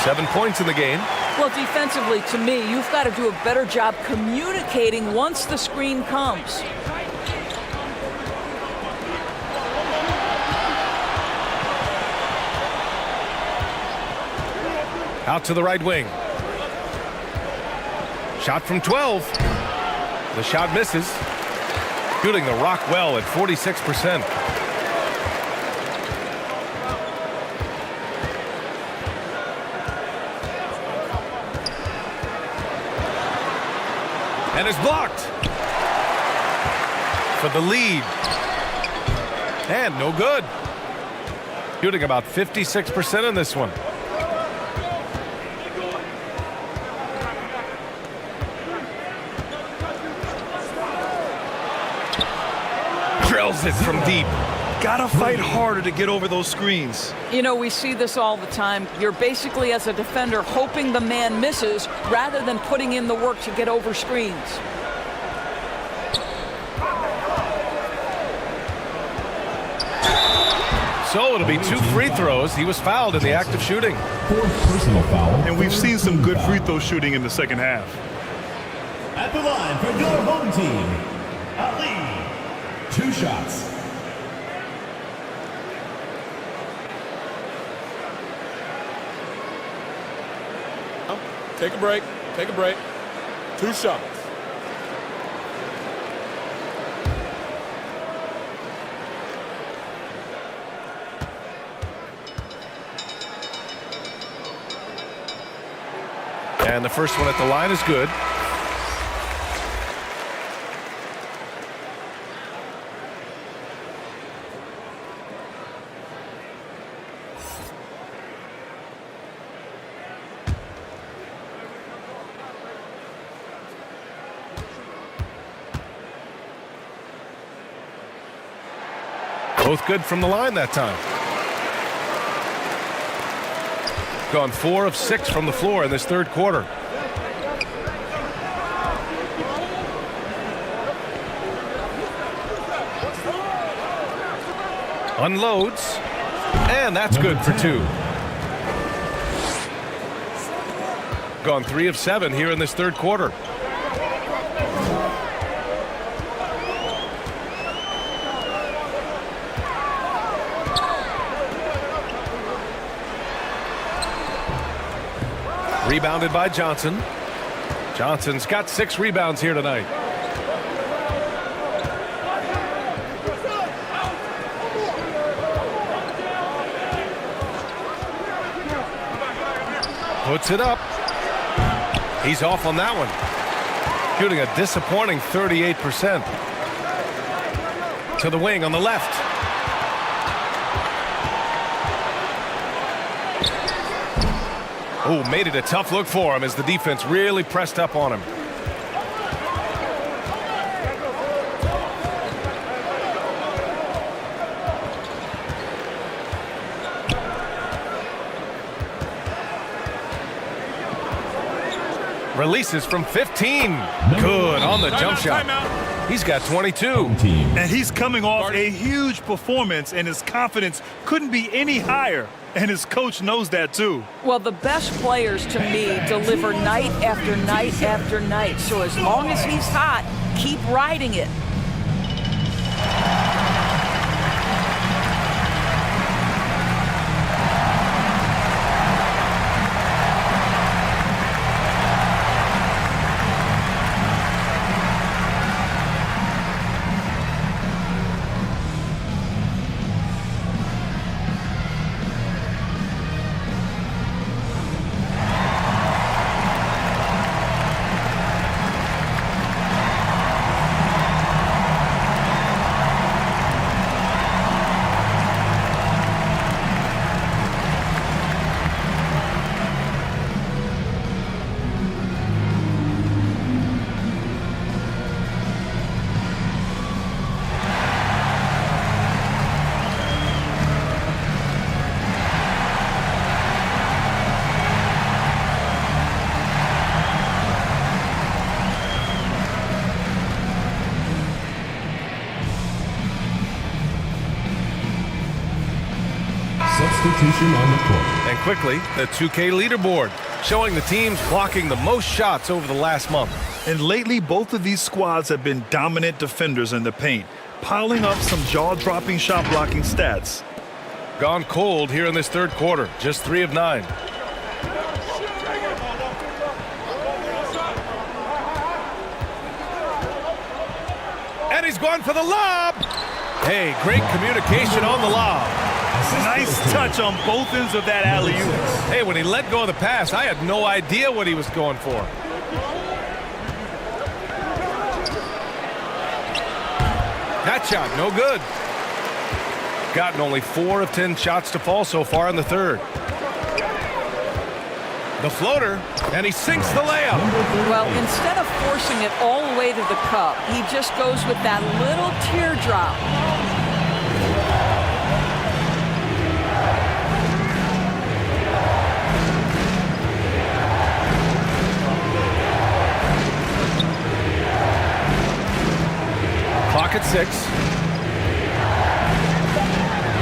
[SPEAKER 1] 7 points in the game.
[SPEAKER 2] Well, defensively, to me, you've got to do a better job communicating once the screen comes.
[SPEAKER 1] Out to the right wing. Shot from 12. The shot misses. Shooting the rock well at 46%. And is blocked for the lead. And no good. Shooting about 56% in this one. Drills it from deep.
[SPEAKER 3] Gotta fight harder to get over those screens.
[SPEAKER 2] You know, we see this all the time. You're basically, as a defender, hoping the man misses rather than putting in the work to get over screens.
[SPEAKER 1] So it'll be 2 free throws. He was fouled in the act of shooting.
[SPEAKER 4] 4th personal foul.
[SPEAKER 3] And we've seen some good free throw shooting in the second half.
[SPEAKER 4] At the line for your home team, Ali. 2 shots.
[SPEAKER 5] Take a break. Take a break. 2 shots.
[SPEAKER 1] And the first one at the line is good. Both good from the line that time. Gone 4 of 6 from the floor in this third quarter. Unloads. And that's good for 2. Gone 3 of 7 here in this third quarter. Rebounded by Johnson. Johnson's got 6 rebounds here tonight. Puts it up. He's off on that one. Shooting a disappointing 38%. To the wing on the left. Oh, made it a tough look for him as the defense really pressed up on him. Releases from 15. Good on the jump shot. He's got 22.
[SPEAKER 3] And he's coming off a huge performance, and his confidence couldn't be any higher. And his coach knows that too.
[SPEAKER 2] Well, the best players to me deliver night after night after night. So as long as he's hot, keep riding it.
[SPEAKER 4] Substitution on the court.
[SPEAKER 1] And quickly, the 2K leaderboard, showing the teams blocking the most shots over the last month.
[SPEAKER 3] And lately, both of these squads have been dominant defenders in the paint, piling up some jaw-dropping shot blocking stats.
[SPEAKER 1] Gone cold here in this third quarter, just 3 of 9. And he's going for the lob. Hey, great communication on the lob.
[SPEAKER 3] Nice touch on both ends of that alley-oop.
[SPEAKER 1] Hey, when he let go of the pass, I had no idea what he was going for. That shot, no good. Gotten only 4 of 10 shots to fall so far in the third. The floater, and he sinks the layup.
[SPEAKER 2] Well, instead of forcing it all the way to the cup, he just goes with that little teardrop.
[SPEAKER 1] Clock at 6.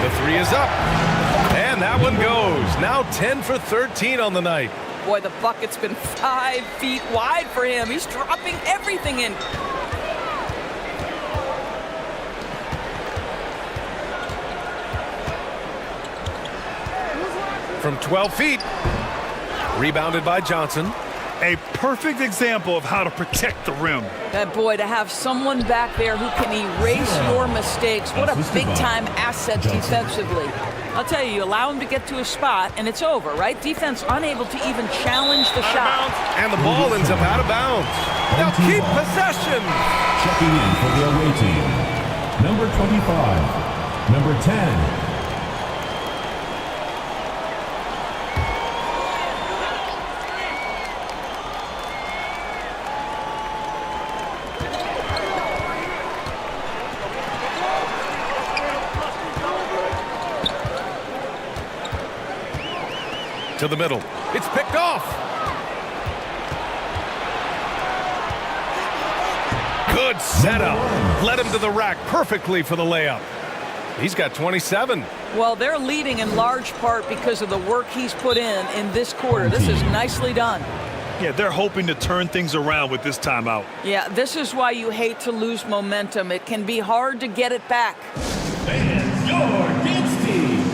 [SPEAKER 1] The 3 is is up. And that one goes. Now 10 for 13 on the night.
[SPEAKER 2] Boy, the bucket's been 5 feet wide for him. He's dropping everything in.
[SPEAKER 1] From 12 feet. Rebounded by Johnson.
[SPEAKER 3] A perfect example of how to protect the rim.
[SPEAKER 2] That boy, to have someone back there who can erase your mistakes. What a big-time asset defensively. I'll tell you, you allow him to get to a spot, and it's over, right? Defense unable to even challenge the shot.
[SPEAKER 1] And the ball ends up out of bounds. Now keep possession.
[SPEAKER 4] Checking in for the away team. Number 25. Number 10.
[SPEAKER 1] To the middle. It's picked off. Good setup. Led him to the rack perfectly for the layup. He's got 27.
[SPEAKER 2] Well, they're leading in large part because of the work he's put in this quarter. This is nicely done.
[SPEAKER 3] Yeah, they're hoping to turn things around with this timeout.
[SPEAKER 2] Yeah, this is why you hate to lose momentum. It can be hard to get it back.
[SPEAKER 4] And your dance team.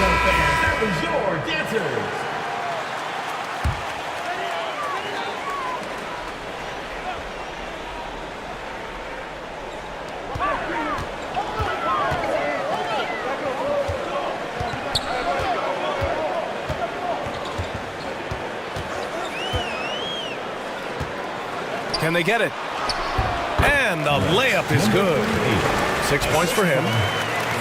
[SPEAKER 4] That was your dancers.
[SPEAKER 1] Can they get it? And the layup is good. 6 points for him.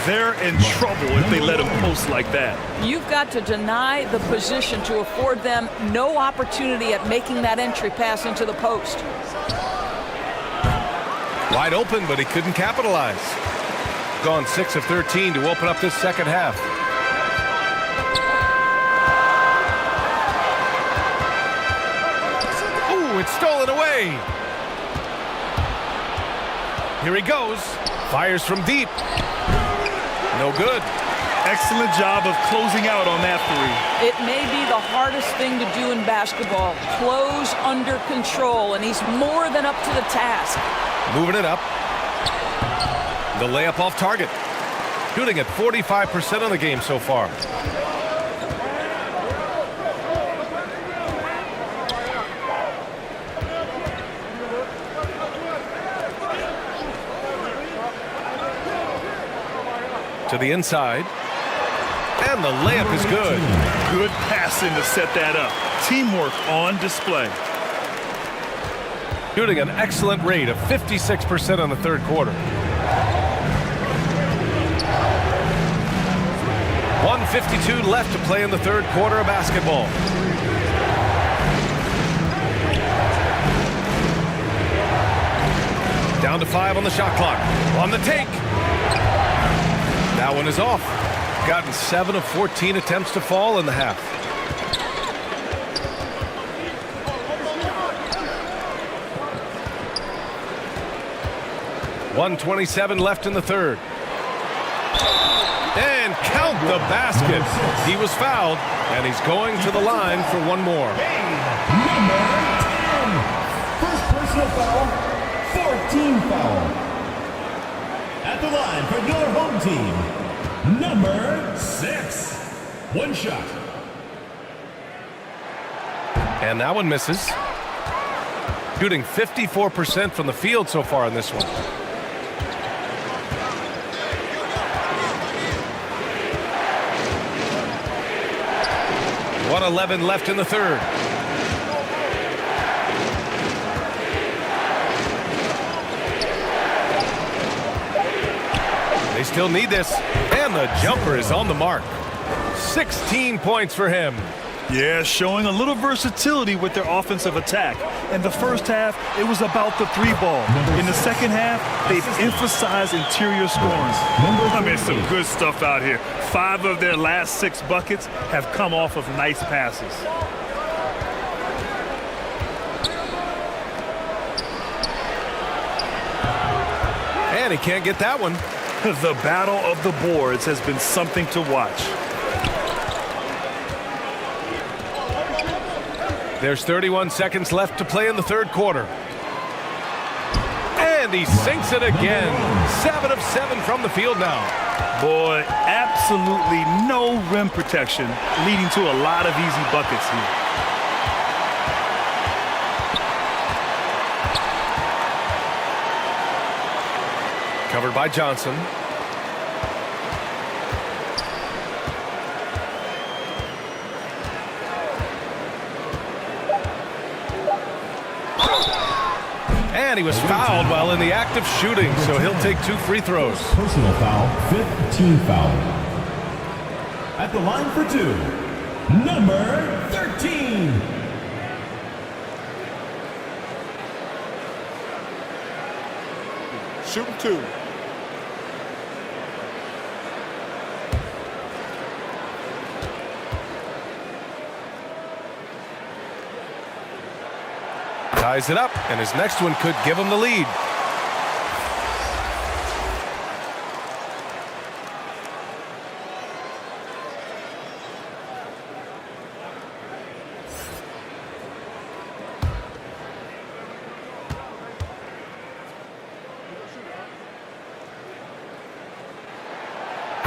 [SPEAKER 3] They're in trouble if they let him post like that.
[SPEAKER 2] You've got to deny the position to afford them no opportunity at making that entry pass into the post.
[SPEAKER 1] Wide open, but he couldn't capitalize. Gone 6 of 13 to open up this second half. Ooh, it's stolen away. Here he goes. Fires from deep. No good.
[SPEAKER 3] Excellent job of closing out on that three.
[SPEAKER 2] It may be the hardest thing to do in basketball. Close under control, and he's more than up to the task.
[SPEAKER 1] Moving it up. The layup off target. Shooting at 45% on the game so far. To the inside. And the layup is good.
[SPEAKER 3] Good passing to set that up. Teamwork on display.
[SPEAKER 1] Shooting an excellent rate of 56% on the third quarter. 1:52 left to play in the third quarter of basketball. Down to 5 on the shot clock. On the take. That one is off. Gotten 7 of 14 attempts to fall in the half. .127 left in the third. And count the basket. He was fouled, and he's going to the line for one more.
[SPEAKER 4] Number 10. First personal foul, 14 foul. At the line for your home team, number 6. One shot.
[SPEAKER 1] And that one misses. Shooting 54% from the field so far in this one. .111 left in the third. They still need this, and the jumper is on the mark. 16 points for him.
[SPEAKER 3] Yeah, showing a little versatility with their offensive attack. In the first half, it was about the three ball. In the second half, they've emphasized interior scoring. I mean, some good stuff out here. 5 of their last 6 buckets have come off of nice passes.
[SPEAKER 1] And he can't get that one.
[SPEAKER 3] The battle of the boards has been something to watch.
[SPEAKER 1] There's 31 seconds left to play in the third quarter. And he sinks it again. 7 of 7 from the field now.
[SPEAKER 3] Boy, absolutely no rim protection, leading to a lot of easy buckets here.
[SPEAKER 1] Covered by Johnson. And he was fouled while in the act of shooting, so he'll take 2 free throws.
[SPEAKER 4] Personal foul, 5th team foul. At the line for 2, number 13.
[SPEAKER 5] Shooting 2.
[SPEAKER 1] Ties it up, and his next one could give him the lead.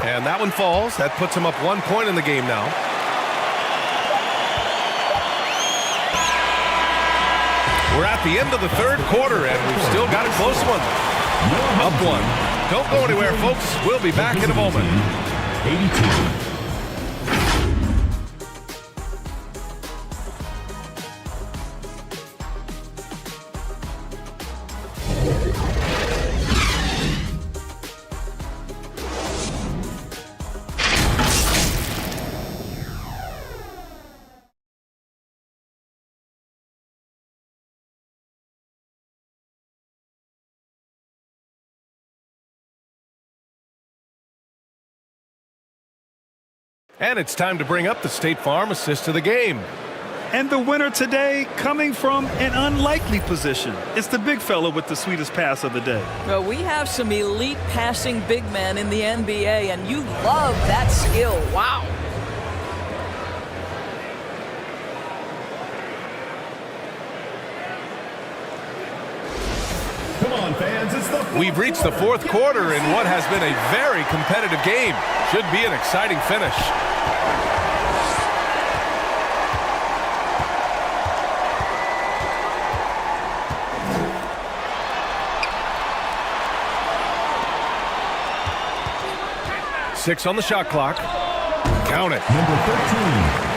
[SPEAKER 1] And that one falls. That puts him up 1 point in the game now. We're at the end of the third quarter, and we've still got a close one. Up 1. Don't go anywhere, folks. We'll be back in a moment.
[SPEAKER 4] 82.
[SPEAKER 1] And it's time to bring up the State Farm assist of the game.
[SPEAKER 3] And the winner today coming from an unlikely position. It's the big fella with the sweetest pass of the day.
[SPEAKER 2] Well, we have some elite passing big men in the NBA, and you love that skill. Wow.
[SPEAKER 4] Come on, fans, it's the
[SPEAKER 1] We've reached the fourth quarter in what has been a very competitive game. Should be an exciting finish. Six on the shot clock. Count it.
[SPEAKER 4] number 13.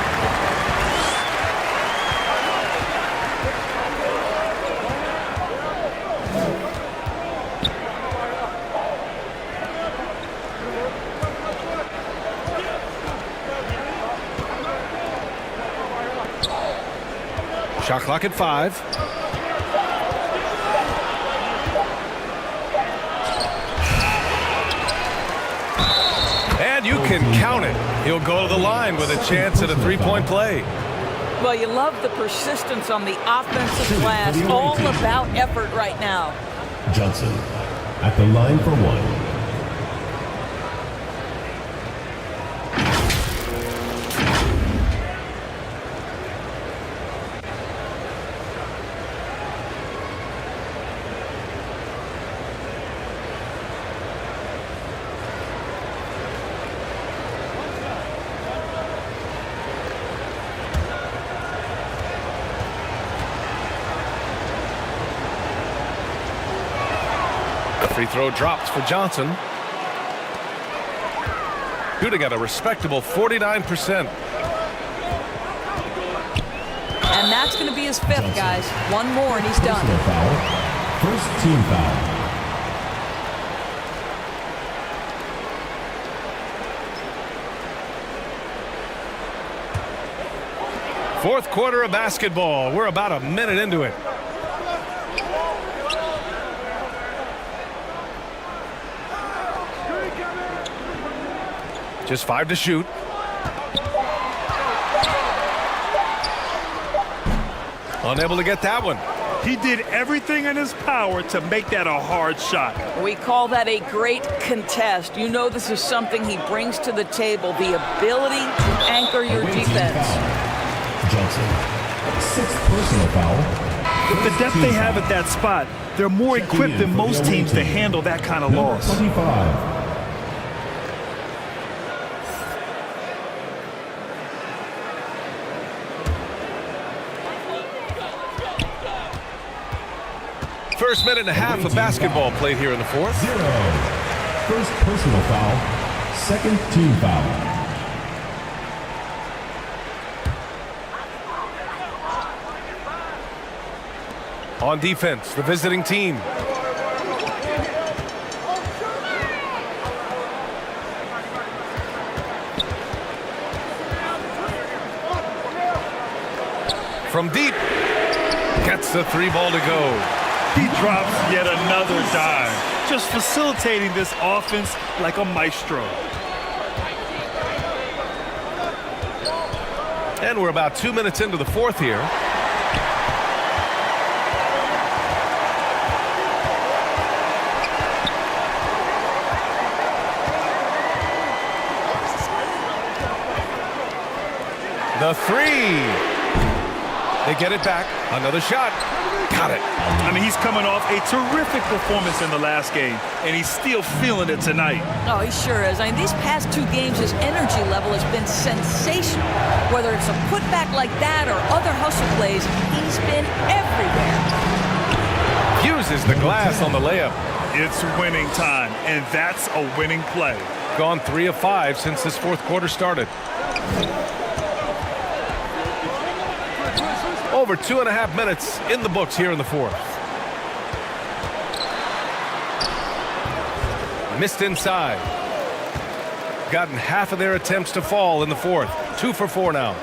[SPEAKER 1] Shot clock at 5. And you can count it. He'll go to the line with a chance at a three-point play.
[SPEAKER 2] Well, you love the persistence on the offensive glass. All about effort right now.
[SPEAKER 4] Johnson at the line for 1.
[SPEAKER 1] Free throw drops for Johnson. Shooting at a respectable 49%.
[SPEAKER 2] And that's going to be his 5th, guys. One more and he's done.
[SPEAKER 4] Foul. First team foul.
[SPEAKER 1] Fourth quarter of basketball. We're about a minute into it. Just 5 to shoot. Unable to get that one.
[SPEAKER 3] He did everything in his power to make that a hard shot.
[SPEAKER 2] We call that a great contest. You know this is something he brings to the table, the ability to anchor your defense.
[SPEAKER 4] Johnson, 6th personal foul.
[SPEAKER 3] With the depth they have at that spot, they're more equipped than most teams to handle that kind of loss.
[SPEAKER 4] 25.
[SPEAKER 1] First minute and a half of basketball played here in the fourth.
[SPEAKER 4] 0. First personal foul. 2nd team foul.
[SPEAKER 1] On defense, the visiting team. From deep, gets the 3 ball to go.
[SPEAKER 3] He drops yet another dime, just facilitating this offense like a maestro.
[SPEAKER 1] And we're about 2 minutes into the fourth here. The 3. They get it back. Another shot. Got it.
[SPEAKER 3] I mean, he's coming off a terrific performance in the last game, and he's still feeling it tonight.
[SPEAKER 2] Oh, he sure is. I mean, these past 2 games, his energy level has been sensational. Whether it's a putback like that or other hustle plays, he's been everywhere.
[SPEAKER 1] Uses the glass on the layup.
[SPEAKER 3] It's winning time, and that's a winning play.
[SPEAKER 1] Gone 3 of 5 since this fourth quarter started. Over 2.5 minutes in the books here in the fourth. Missed inside. Gotten half of their attempts to fall in the fourth. 2 for 4 now.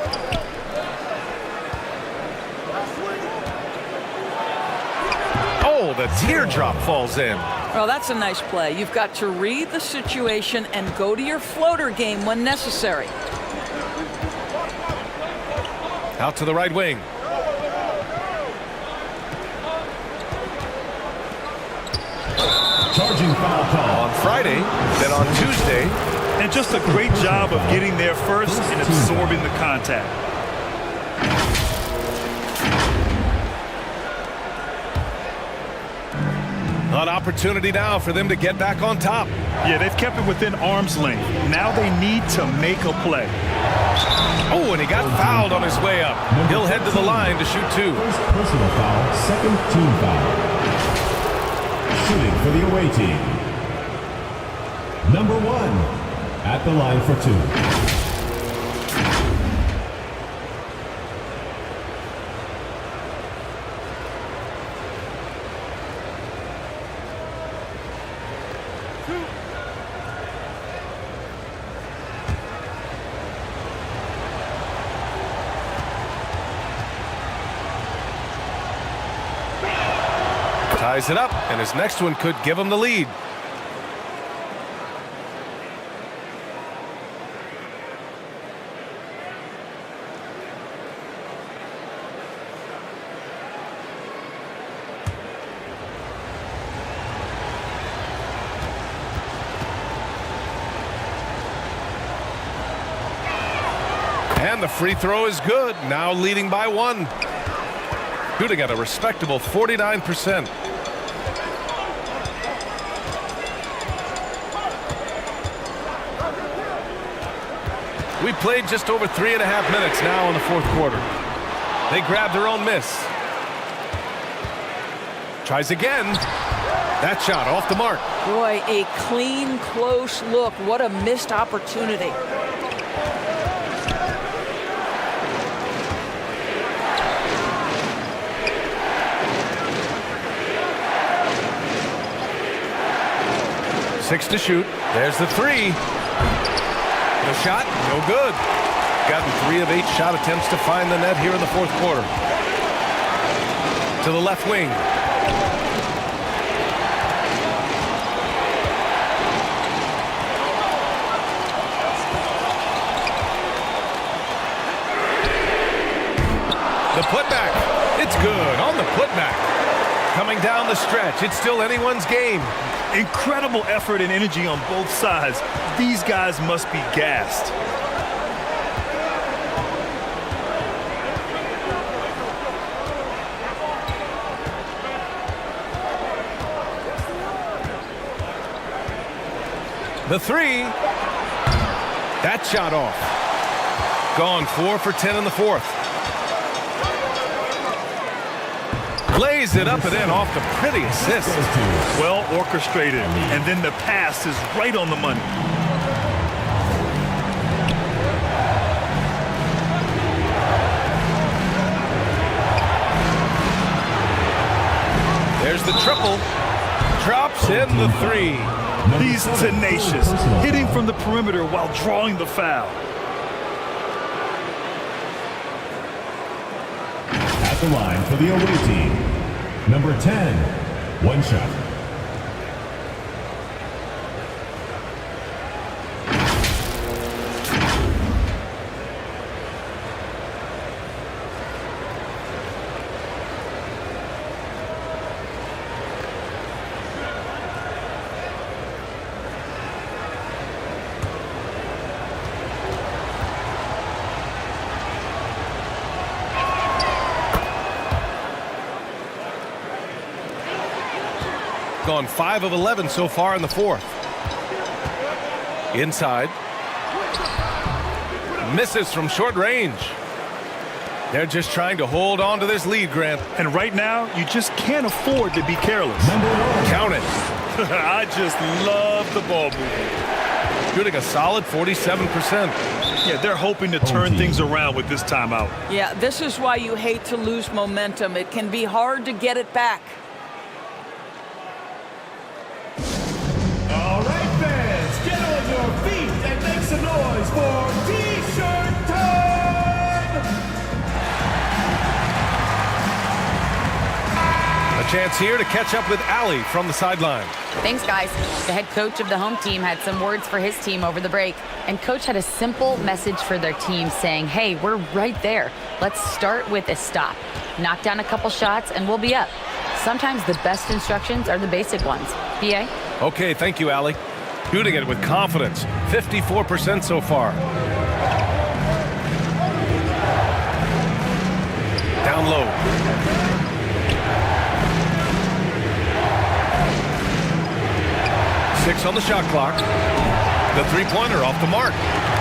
[SPEAKER 1] Oh, the teardrop falls in.
[SPEAKER 2] Well, that's a nice play. You've got to read the situation and go to your floater game when necessary.
[SPEAKER 1] Out to the right wing.
[SPEAKER 4] Charging foul call.
[SPEAKER 1] On Friday, then on Tuesday.
[SPEAKER 3] And just a great job of getting there first and absorbing the contact.
[SPEAKER 1] An opportunity now for them to get back on top.
[SPEAKER 3] Yeah, they've kept it within arm's length. Now they need to make a play.
[SPEAKER 1] Oh, and he got fouled on his way up. He'll head to the line to shoot 2.
[SPEAKER 4] First personal foul. 2nd team foul. Shooting for the away team. Number 1 at the line for 2.
[SPEAKER 1] Ties it up, and his next one could give him the lead. And the free throw is good, now leading by 1. Shooting at a respectable 49%. We played just over 3.5 minutes now in the fourth quarter. They grabbed their own miss. Tries again. That shot off the mark.
[SPEAKER 2] Boy, a clean, close look. What a missed opportunity.
[SPEAKER 1] Six to shoot. There's the 3. The shot, no good. Gotten 3 of 8 shot attempts to find the net here in the fourth quarter. To the left wing. The putback. It It's good on the putback. Coming down the stretch, it's still anyone's game.
[SPEAKER 3] Incredible effort and energy on both sides. These guys must be gassed.
[SPEAKER 1] The three. That shot off. Gone 4 for 10 in the fourth. Lays it up and in off the pretty assist.
[SPEAKER 3] Well orchestrated. And then the pass is right on the money.
[SPEAKER 1] There's the triple. Drops in the three.
[SPEAKER 3] He's tenacious, hitting from the perimeter while drawing the foul.
[SPEAKER 4] At the line for the away team, number 10, one shot.
[SPEAKER 1] Gone 5 of 11 so far in the fourth. Inside. Misses from short range. They're just trying to hold on to this lead, Grant.
[SPEAKER 3] And right now, you just can't afford to be careless.
[SPEAKER 1] Count it.
[SPEAKER 3] I just love the ball movement.
[SPEAKER 1] Shooting a solid 47%.
[SPEAKER 3] Yeah, they're hoping to turn things around with this timeout.
[SPEAKER 2] Yeah, this is why you hate to lose momentum. It can be hard to get it back.
[SPEAKER 4] All right, fans, get on your feet and make some noise for T-shirt time!
[SPEAKER 1] A chance here to catch up with Allie from the sideline.
[SPEAKER 9] Thanks, guys. The head coach of the home team had some words for his team over the break, and coach had a simple message for their team saying, hey, we're right there. Let's start with a stop. Knock down a couple shots, and we'll be up. Sometimes the best instructions are the basic ones. BA?
[SPEAKER 1] Okay, thank you, Allie. Shooting it with confidence. 54% so far. Down low. Six on the shot clock. The three-pointer off the mark.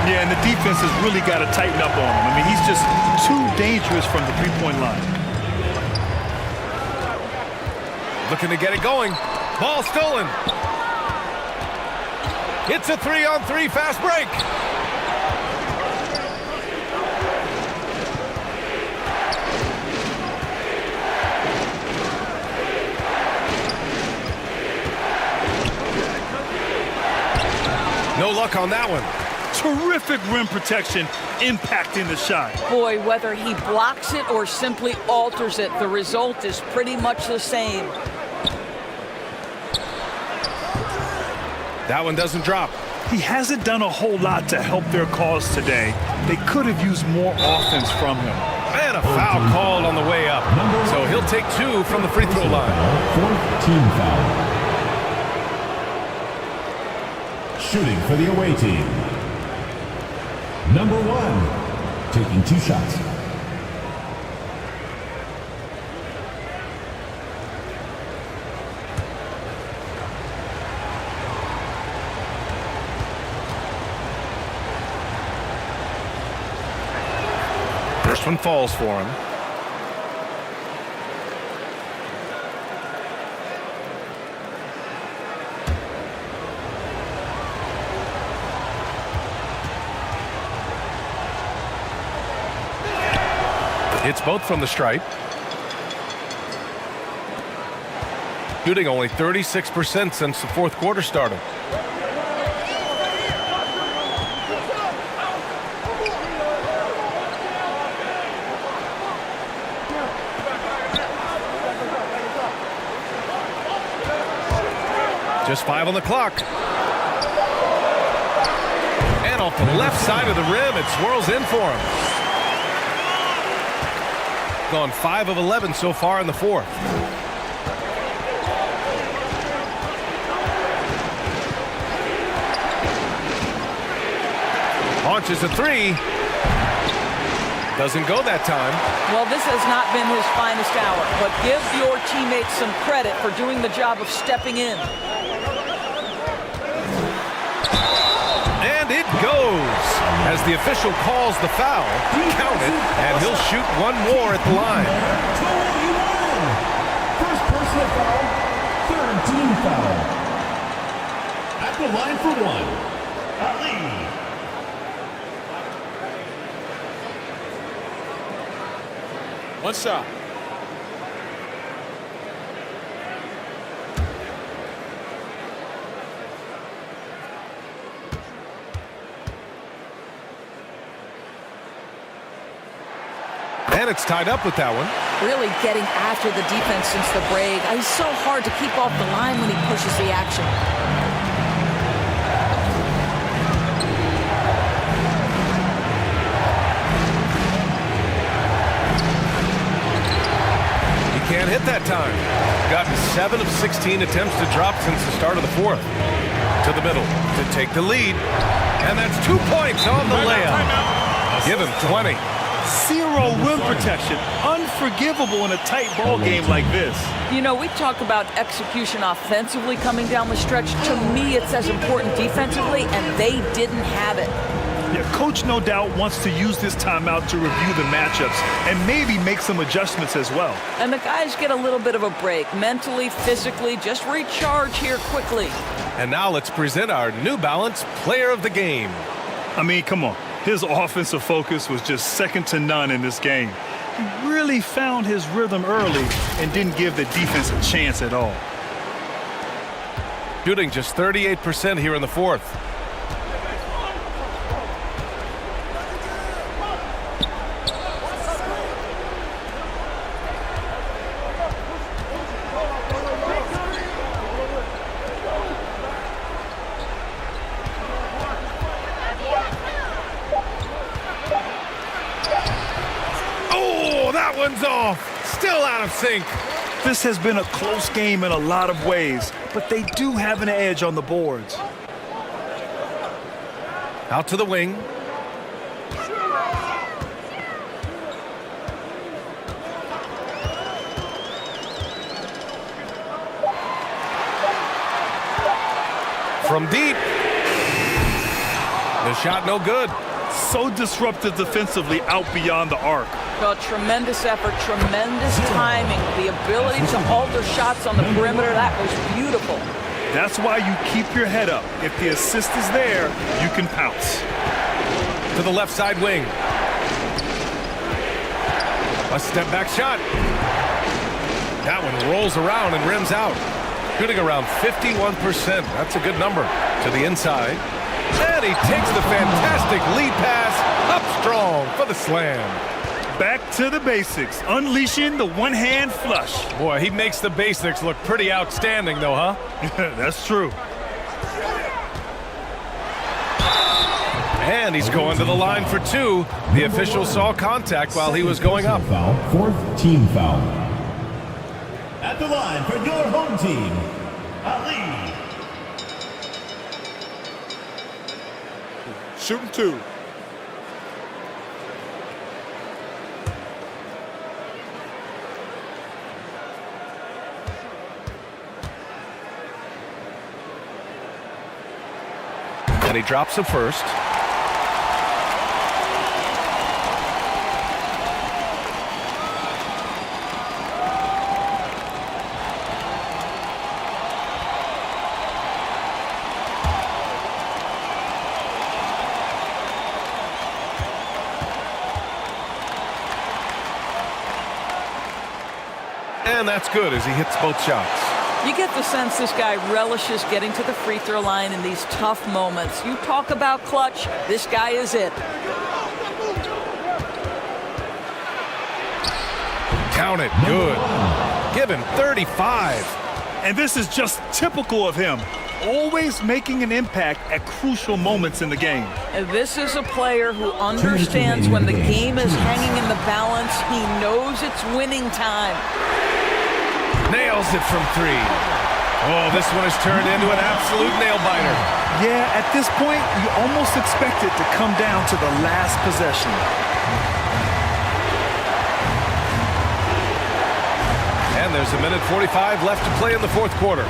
[SPEAKER 3] Yeah, and the defense has really got to tighten up on him. I mean, he's just too dangerous from the three-point line.
[SPEAKER 1] Looking to get it going. Ball stolen. It's a 3-on-3 fast break. No luck on that one.
[SPEAKER 3] Terrific rim protection impacting the shot.
[SPEAKER 2] Boy, whether he blocks it or simply alters it, the result is pretty much the same.
[SPEAKER 1] That one doesn't drop.
[SPEAKER 3] He hasn't done a whole lot to help their cause today. They could have used more offense from him.
[SPEAKER 1] And a foul called on the way up. So he'll take 2 from the free throw line.
[SPEAKER 4] 4th team foul. Shooting for the away team, number 1, taking 2 shots.
[SPEAKER 1] First one falls for him. It's both from the stripe. Shooting only 36% since the fourth quarter started. Just 5 on the clock. And off the left side of the rim, it swirls in for him. gone 5 of 11 so far in the fourth. Launches a three. Doesn't go that time.
[SPEAKER 2] Well, this has not been his finest hour, but give your teammates some credit for doing the job of stepping in.
[SPEAKER 1] And it goes. As the official calls the foul, count it, and he'll shoot one more at the line.
[SPEAKER 4] First personal foul, third team foul. At the line for one, Ali.
[SPEAKER 5] One shot.
[SPEAKER 1] And it's tied up with that one.
[SPEAKER 2] Really getting after the defense since the break. He's so hard to keep off the line when he pushes the action.
[SPEAKER 1] Can't hit that time. Gotten 7 of 16 attempts to drop since the start of the fourth. To the middle to take the lead. And that's 2 points on the layup. Give him 20.
[SPEAKER 3] Zero rim protection. Unforgivable in a tight ball game like this.
[SPEAKER 2] You know, we talk about execution offensively coming down the stretch. To me, it's as important defensively, and they didn't have it.
[SPEAKER 3] Yeah, coach no doubt wants to use this timeout to review the matchups and maybe make some adjustments as well.
[SPEAKER 2] And the guys get a little bit of a break, mentally, physically, just recharge here quickly.
[SPEAKER 1] And now let's present our New Balance Player of the Game.
[SPEAKER 3] I mean, come on. His offensive focus was just second to none in this game. He really found his rhythm early and didn't give the defense a chance at all.
[SPEAKER 1] Shooting just 38% here in the fourth. That one's off. Still out of sync.
[SPEAKER 3] This has been a close game in a lot of ways, but they do have an edge on the boards.
[SPEAKER 1] Out to the wing. From deep. The shot no good.
[SPEAKER 3] So disruptive defensively out beyond the arc.
[SPEAKER 2] Well, tremendous effort, tremendous timing, the ability to alter shots on the perimeter. That was beautiful.
[SPEAKER 3] That's why you keep your head up. If the assist is there, you can pounce.
[SPEAKER 1] To the left side wing. A step back shot. That one rolls around and rims out. Shooting around 51%. That's a good number. To the inside. And he takes the fantastic lead pass up strong for the slam.
[SPEAKER 3] Back to the basics, unleashing the one-hand flush.
[SPEAKER 1] Boy, he makes the basics look pretty outstanding, though, huh?
[SPEAKER 3] That's true.
[SPEAKER 1] And he's going to the line for two. The official saw contact while he was going up.
[SPEAKER 4] Foul, fourth team foul. At the line for your home team, Ali.
[SPEAKER 5] Shooting two.
[SPEAKER 1] And he drops the first. And that's good as he hits both shots.
[SPEAKER 2] You get the sense this guy relishes getting to the free throw line in these tough moments. You talk about clutch, this guy is it.
[SPEAKER 1] Count it, good. Give him 35.
[SPEAKER 3] And this is just typical of him. always making an impact at crucial moments in the game.
[SPEAKER 2] And this is a player who understands when the game is hanging in the balance. He knows it's winning time.
[SPEAKER 1] Nails it from 3. Oh, this one has turned into an absolute nail-biter.
[SPEAKER 3] Yeah, at this point, you almost expect it to come down to the last possession.
[SPEAKER 1] And there's a minute 45 left to play in the fourth quarter.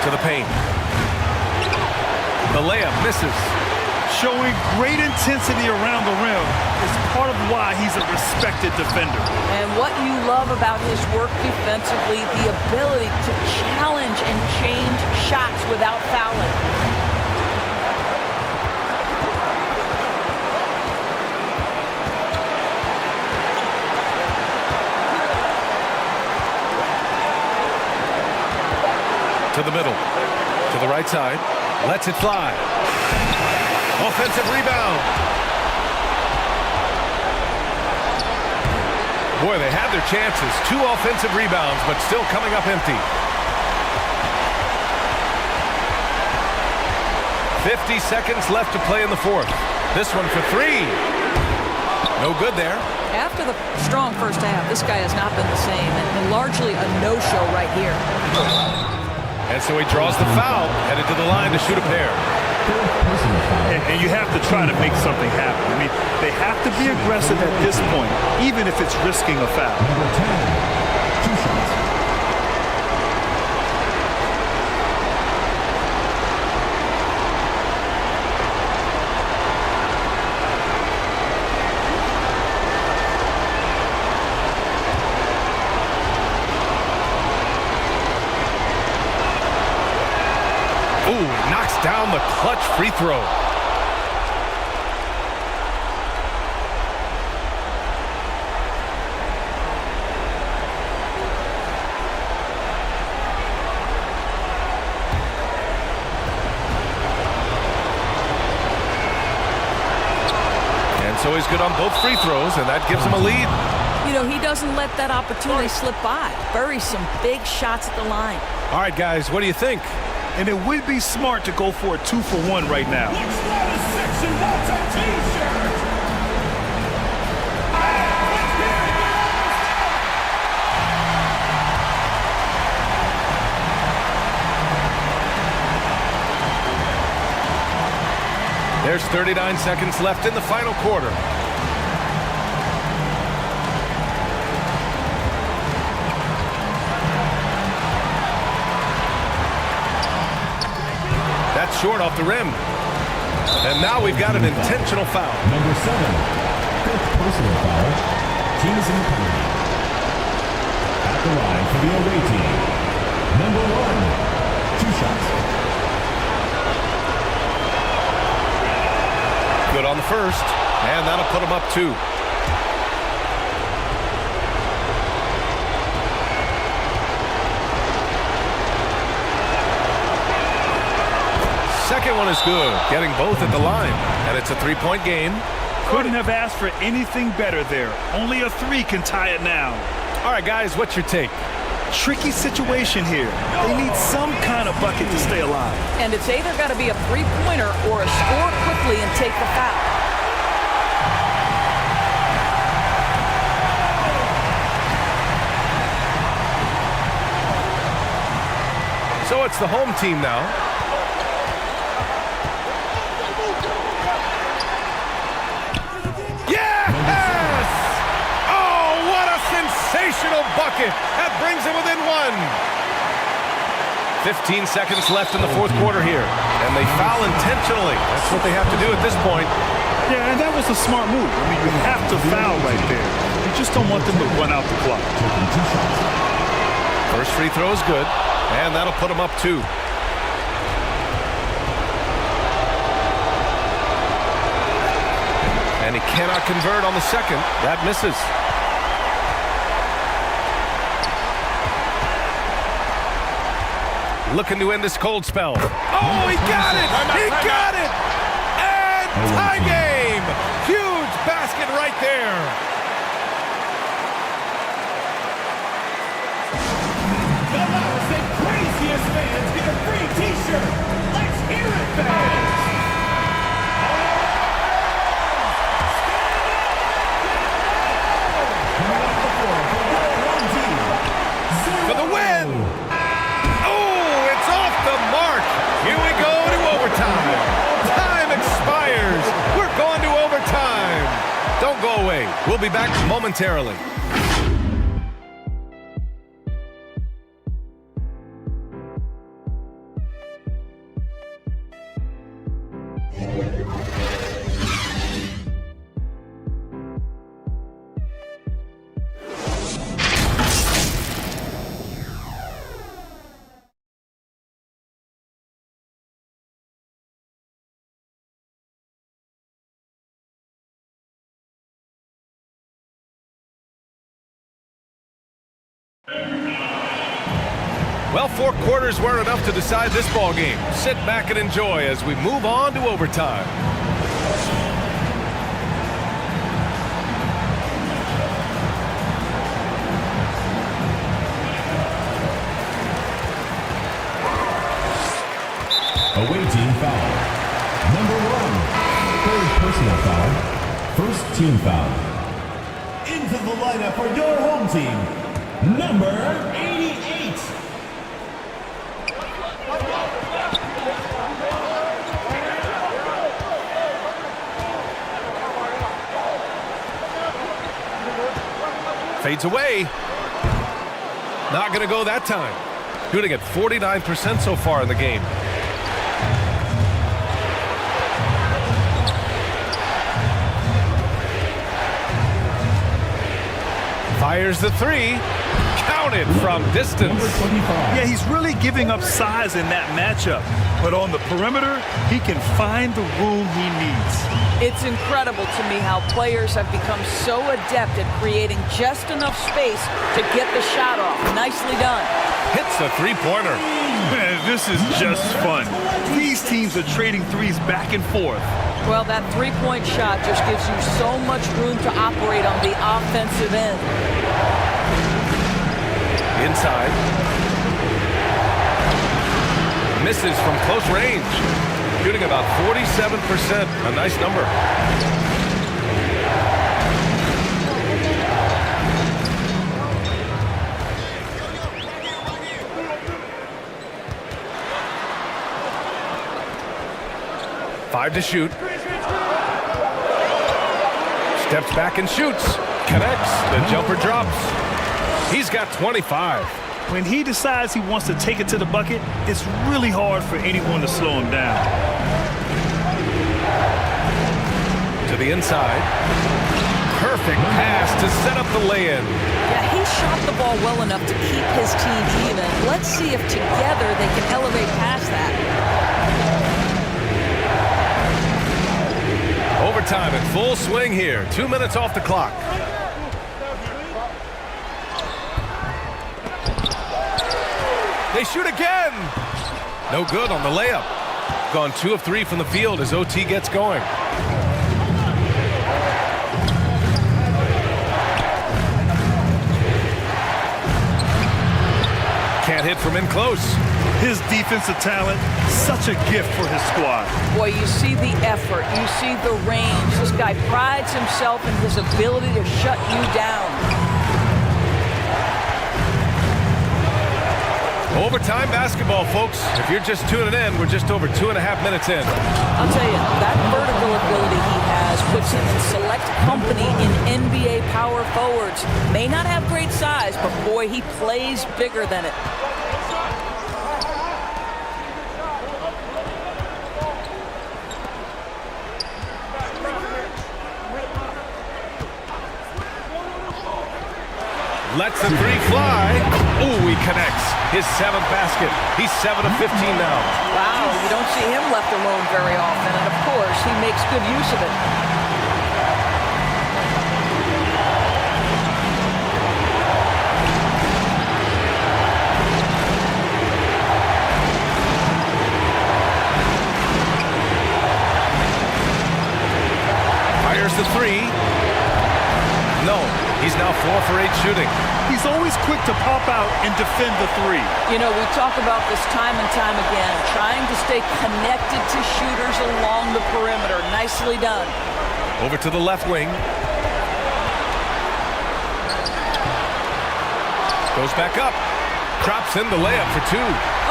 [SPEAKER 1] To the paint. The layup misses.
[SPEAKER 3] Showing great intensity around the rim is part of why he's a respected defender.
[SPEAKER 2] And what you love about his work defensively, the ability to challenge and change shots without fouling.
[SPEAKER 1] To the middle, to the right side, lets it fly. Offensive rebound. Boy, they had their chances. 2 offensive rebounds, but still coming up empty. 50 seconds left to play in the fourth. This one for 3. No good there.
[SPEAKER 2] After the strong first half, this guy has not been the same, and largely a no-show right here.
[SPEAKER 1] And so he draws the foul, headed to the line to shoot a pair.
[SPEAKER 3] And you have to try to make something happen. I mean, they have to be aggressive at this point, even if it's risking a foul.
[SPEAKER 4] Number 10, 2 shots.
[SPEAKER 1] Ooh, knocks down the clutch free throw. And so he's good on both free throws, and that gives him a lead.
[SPEAKER 2] You know, he doesn't let that opportunity slip by. Buries some big shots at the line.
[SPEAKER 1] All right, guys, what do you think?
[SPEAKER 3] And it would be smart to go for a 2-for-1 right now.
[SPEAKER 1] There's 39 seconds left in the final quarter. That's short off the rim. And now we've got an intentional foul.
[SPEAKER 4] Number 7, 5th personal foul. Teams in the penalty. At the line for the away team. Number 1, 2 shots.
[SPEAKER 1] Good on the first, and that'll put him up 2. Second one is good, getting both at the line, and it's a 3-point game.
[SPEAKER 3] Couldn't have asked for anything better there. Only a 3 can tie it now.
[SPEAKER 1] All right, guys, what's your take?
[SPEAKER 3] Tricky situation here. They need some kind of bucket to stay alive.
[SPEAKER 2] And it's either got to be a 3-pointer or a score quickly and take the foul.
[SPEAKER 1] So it's the home team now. Sensational bucket. That brings him within 1. 15 seconds left in the fourth quarter here. And they foul intentionally. That's what they have to do at this point.
[SPEAKER 3] Yeah, and that was a smart move. I mean, you have to foul right there. You just don't want them to run out the clock.
[SPEAKER 1] First free throw is good. And that'll put him up 2. And he cannot convert on the second. That misses. Looking to end this cold spell. Oh, he got it! He got it! And tie game! Huge basket right there. underway. We'll be back momentarily. Well, 4 quarters weren't enough to decide this ball game. Sit back and enjoy as we move on to overtime.
[SPEAKER 4] Away team foul. Number 1. Third personal foul. First team foul. Into the lineup for your home team. Number 88.
[SPEAKER 1] Fades away. Not going to go that time. Shooting at 49% so far in the game. Fires the 3. Counted from distance.
[SPEAKER 3] Yeah, he's really giving up size in that matchup. But on the perimeter, he can find the room he needs.
[SPEAKER 2] It's incredible to me how players have become so adept at creating just enough space to get the shot off. Nicely done.
[SPEAKER 1] Hits the 3-pointer.
[SPEAKER 3] Man, this is just fun. These teams are trading threes back and forth.
[SPEAKER 2] Well, that 3-point shot just gives you so much room to operate on the offensive end.
[SPEAKER 1] Inside. Misses from close range. Shooting about 47%. A nice number. Five to shoot. Steps back and shoots. Connects. The jumper drops. He's got 25.
[SPEAKER 3] When he decides he wants to take it to the bucket, it's really hard for anyone to slow him down.
[SPEAKER 1] To the inside. Perfect pass to set up the lay-in.
[SPEAKER 2] Yeah, he shot the ball well enough to keep his team even. Let's see if together they can elevate past that.
[SPEAKER 1] Overtime in full swing here. 2 minutes off the clock. They shoot again. No good on the layup. Gone 2 of 3 from the field as OT gets going. Can't hit from in close.
[SPEAKER 3] His defensive talent, such a gift for his squad.
[SPEAKER 2] Boy, you see the effort. You see the range. This guy prides himself in his ability to shut you down.
[SPEAKER 1] Overtime basketball, folks. If you're just tuning in, we're just over 2.5 minutes in.
[SPEAKER 2] I'll tell you, that vertical ability he has puts him in select company in NBA power forwards. May not have great size, but boy, he plays bigger than it.
[SPEAKER 1] Lets the 3 fly. Ooh, he connects. His 7th basket. He's 7 of 15 now.
[SPEAKER 2] Wow, you don't see him left alone very often, and of course, he makes good use of it.
[SPEAKER 1] Fires the 3. No, he's now 4 for 8 shooting.
[SPEAKER 3] He's always quick to pop out and defend the 3.
[SPEAKER 2] You know, we talk about this time and time again, trying to stay connected to shooters along the perimeter. Nicely done.
[SPEAKER 1] Over to the left wing. Goes back up. Drops in the layup for 2.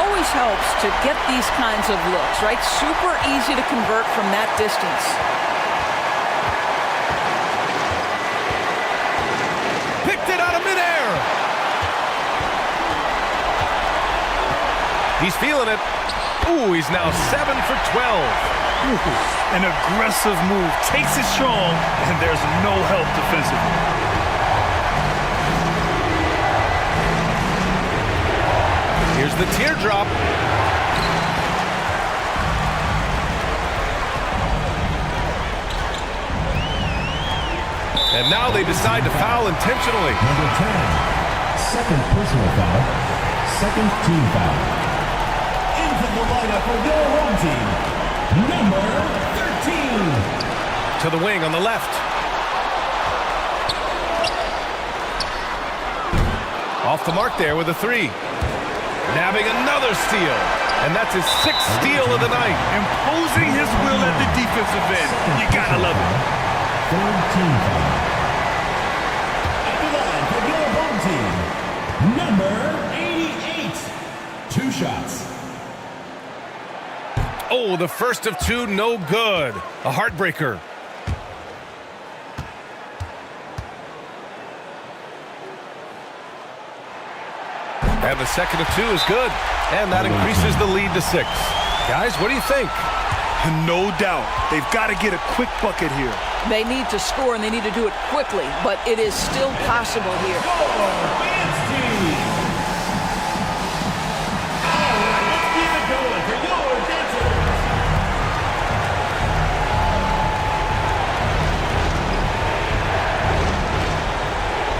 [SPEAKER 2] Always helps to get these kinds of looks, right? Super easy to convert from that distance.
[SPEAKER 1] He's feeling it. Ooh, he's now 7 for 12.
[SPEAKER 3] Ooh, an aggressive move. Takes it strong, and there's no help defensively.
[SPEAKER 1] Here's the teardrop. And now they decide to foul intentionally.
[SPEAKER 4] Number 10, second personal foul, second team foul. Into the lineup for your home team, number 13.
[SPEAKER 1] To the wing on the left. Off the mark there with a 3. Nabbing another steal. And that's his 6th steal of the night.
[SPEAKER 3] Imposing his will at the defensive end. You gotta love it.
[SPEAKER 4] Third team foul. At the line for your home team, number 88. 2 shots.
[SPEAKER 1] Oh, the first of 2, no good. A heartbreaker. And the second of 2 is good. And that increases the lead to 6. Guys, what do you think?
[SPEAKER 3] No doubt. They've got to get a quick bucket here.
[SPEAKER 2] They need to score, and they need to do it quickly, but it is still possible here.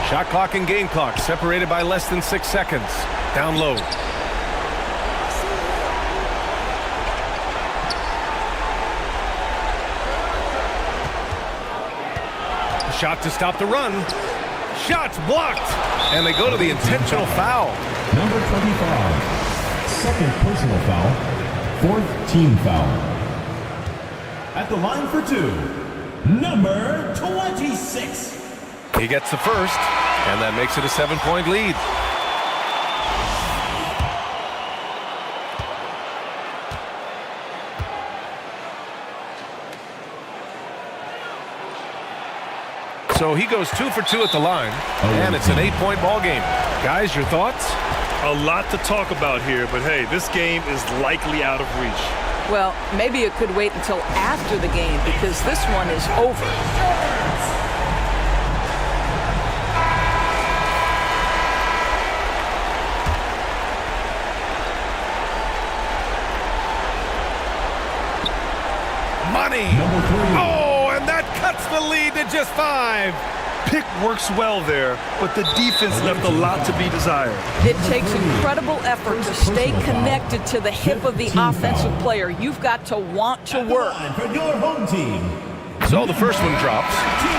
[SPEAKER 1] Shot clock and game clock separated by less than 6 seconds. Down low. Shot to stop the run. Shots blocked. And they go to the intentional foul.
[SPEAKER 4] Number 25, second personal foul, fourth team foul. At the line for 2, number 26.
[SPEAKER 1] He gets the first, and that makes it a 7-point lead. So he goes 2 for 2 at the line, and it's an 8-point ball game. Guys, your thoughts?
[SPEAKER 3] A lot to talk about here, but hey, this game is likely out of reach.
[SPEAKER 2] Well, maybe it could wait until after the game because this one is over.
[SPEAKER 1] Money. Oh, and that cuts the lead to just 5.
[SPEAKER 3] Pick works well there, but the defense left a lot to be desired.
[SPEAKER 2] It takes incredible effort to stay connected to the hip of the offensive player. You've got to want to work.
[SPEAKER 4] For your home team.
[SPEAKER 1] So the first one drops,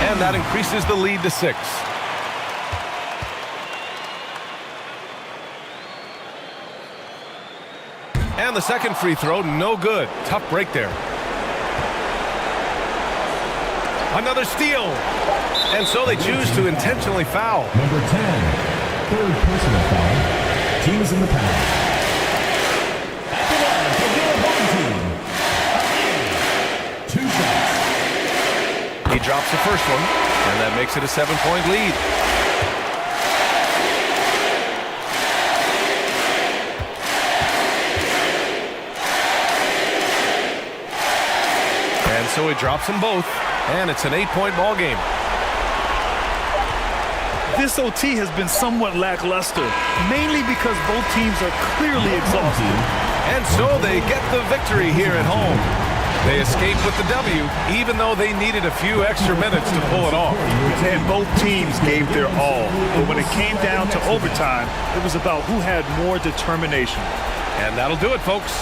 [SPEAKER 1] and that increases the lead to 6. And the second free throw, no good. Tough break there. Another steal. And so they choose to intentionally foul.
[SPEAKER 4] Number 10, third personal foul. Teams in the pass. At the line for your home team, 2 shots.
[SPEAKER 1] He drops the first one, and that makes it a 7-point lead. And so he drops them both, and it's an 8-point ball game.
[SPEAKER 3] This OT has been somewhat lackluster, mainly because both teams are clearly exhausted.
[SPEAKER 1] And so they get the victory here at home. They escaped with the W, even though they needed a few extra minutes to pull it off.
[SPEAKER 3] And both teams gave their all, but when it came down to overtime, it was about who had more determination.
[SPEAKER 1] And that'll do it, folks.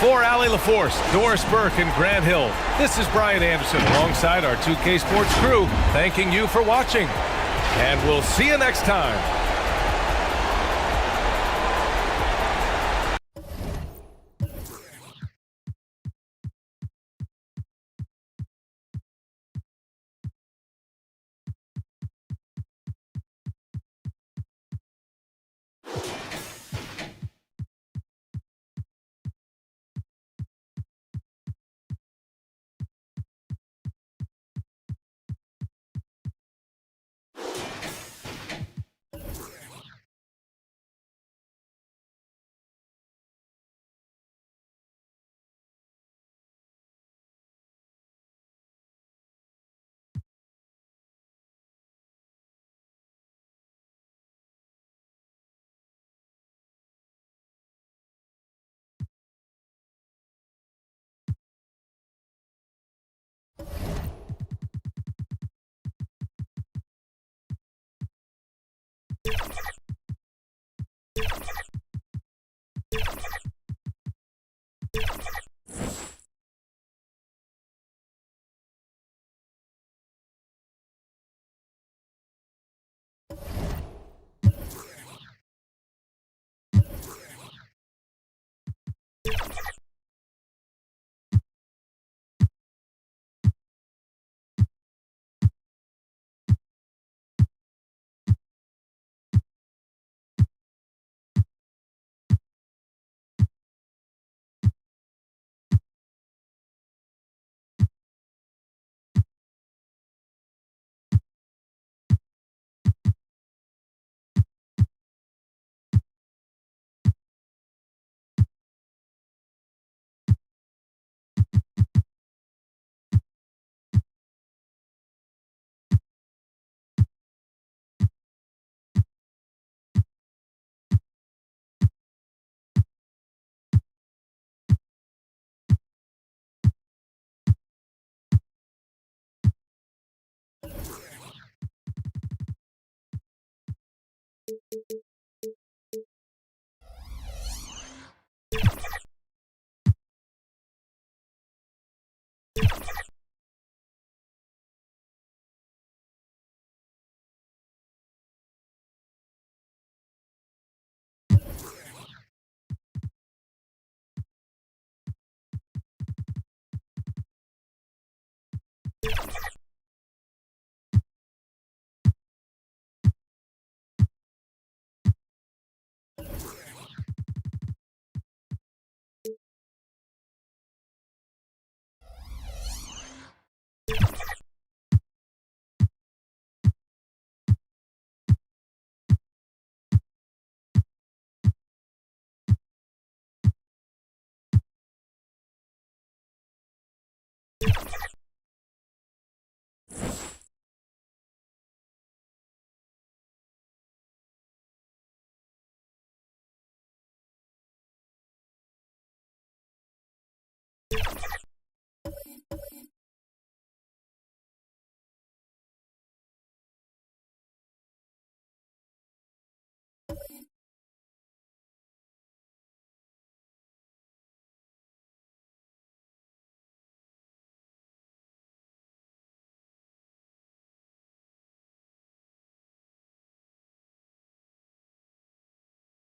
[SPEAKER 1] For Allie LaForce, Doris Burke, and Grant Hill, this is Brian Anderson alongside our 2K Sports crew, thanking you for watching. And we'll see you next time.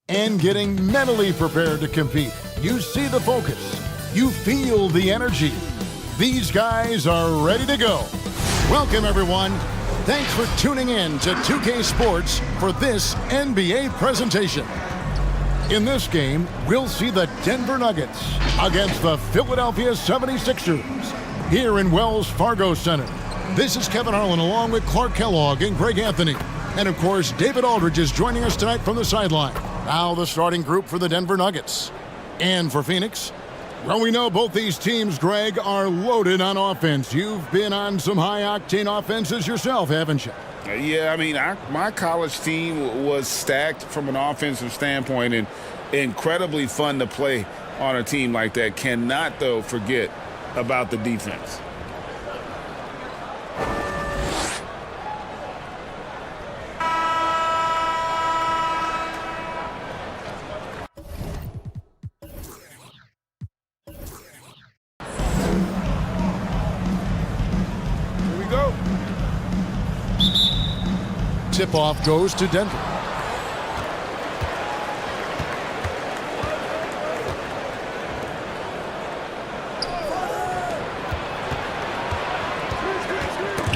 [SPEAKER 6] And getting mentally prepared to compete. You see the focus. You feel the energy. These guys are ready to go. Welcome, everyone. Thanks for tuning in to 2K Sports for this NBA presentation. In this game, we'll see the Denver Nuggets against the Philadelphia 76ers here in Wells Fargo Center. This is Kevin Harlan along with Clark Kellogg and Greg Anthony. And of course, David Aldridge is joining us tonight from the sideline. Now the starting group for the Denver Nuggets. And for Phoenix, well, we know both these teams, Greg, are loaded on offense. You've been on some high-octane offenses yourself, haven't you?
[SPEAKER 10] Yeah, I mean, my college team was stacked from an offensive standpoint and incredibly fun to play on a team like that. Cannot, though, forget about the defense.
[SPEAKER 6] Tip-off goes to Denver.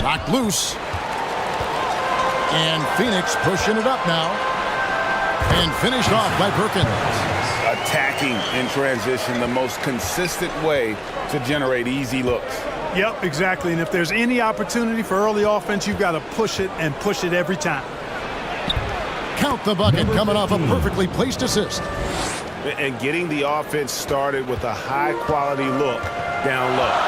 [SPEAKER 6] Knocked loose. And Phoenix pushing it up now. And finished off by Perkins.
[SPEAKER 10] Attacking in transition, the most consistent way to generate easy looks.
[SPEAKER 11] Yep, exactly. And if there's any opportunity for early offense, you've got to push it and push it every time.
[SPEAKER 6] Count the bucket coming off a perfectly placed assist.
[SPEAKER 10] And getting the offense started with a high-quality look down low.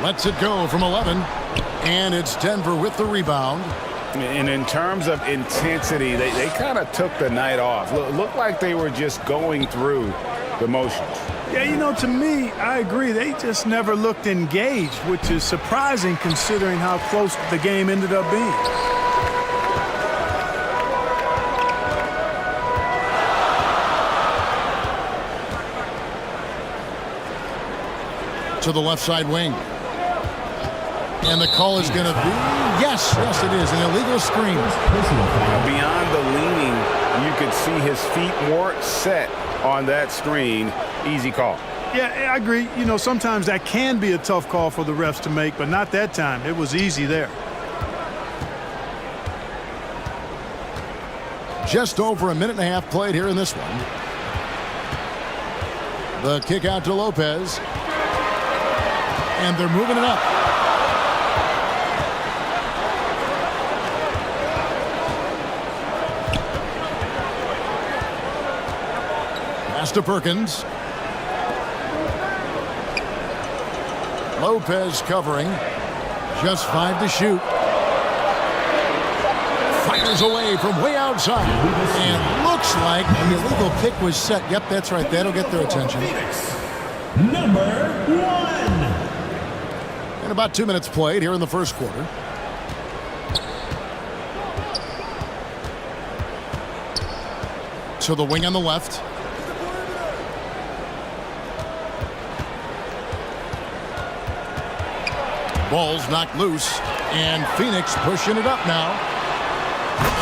[SPEAKER 6] Lets it go from 11. And it's Denver with the rebound.
[SPEAKER 10] And in terms of intensity, they kind of took the night off. Looked like they were just going through the motions.
[SPEAKER 11] Yeah, to me, I agree. They just never looked engaged, which is surprising considering how close the game ended up being.
[SPEAKER 6] To the left side wing. And the call is going to be, yes, it is, an illegal screen.
[SPEAKER 10] Beyond the leaning, you could see his feet more set on that screen. Easy call.
[SPEAKER 11] Yeah, I agree. Sometimes that can be a tough call for the refs to make, but not that time. It was easy there.
[SPEAKER 6] Just over a minute and a half played here in this one. The kick out to Lopez. And they're moving it up. Pass to Perkins. Lopez covering. Just 5 to shoot. Fires away from way outside. And looks like the illegal pick was set. Yep, that's right. That'll get their attention.
[SPEAKER 4] Number 1.
[SPEAKER 6] And about 2 minutes played here in the first quarter. To the wing on the left. Ball's knocked loose. And Phoenix pushing it up now.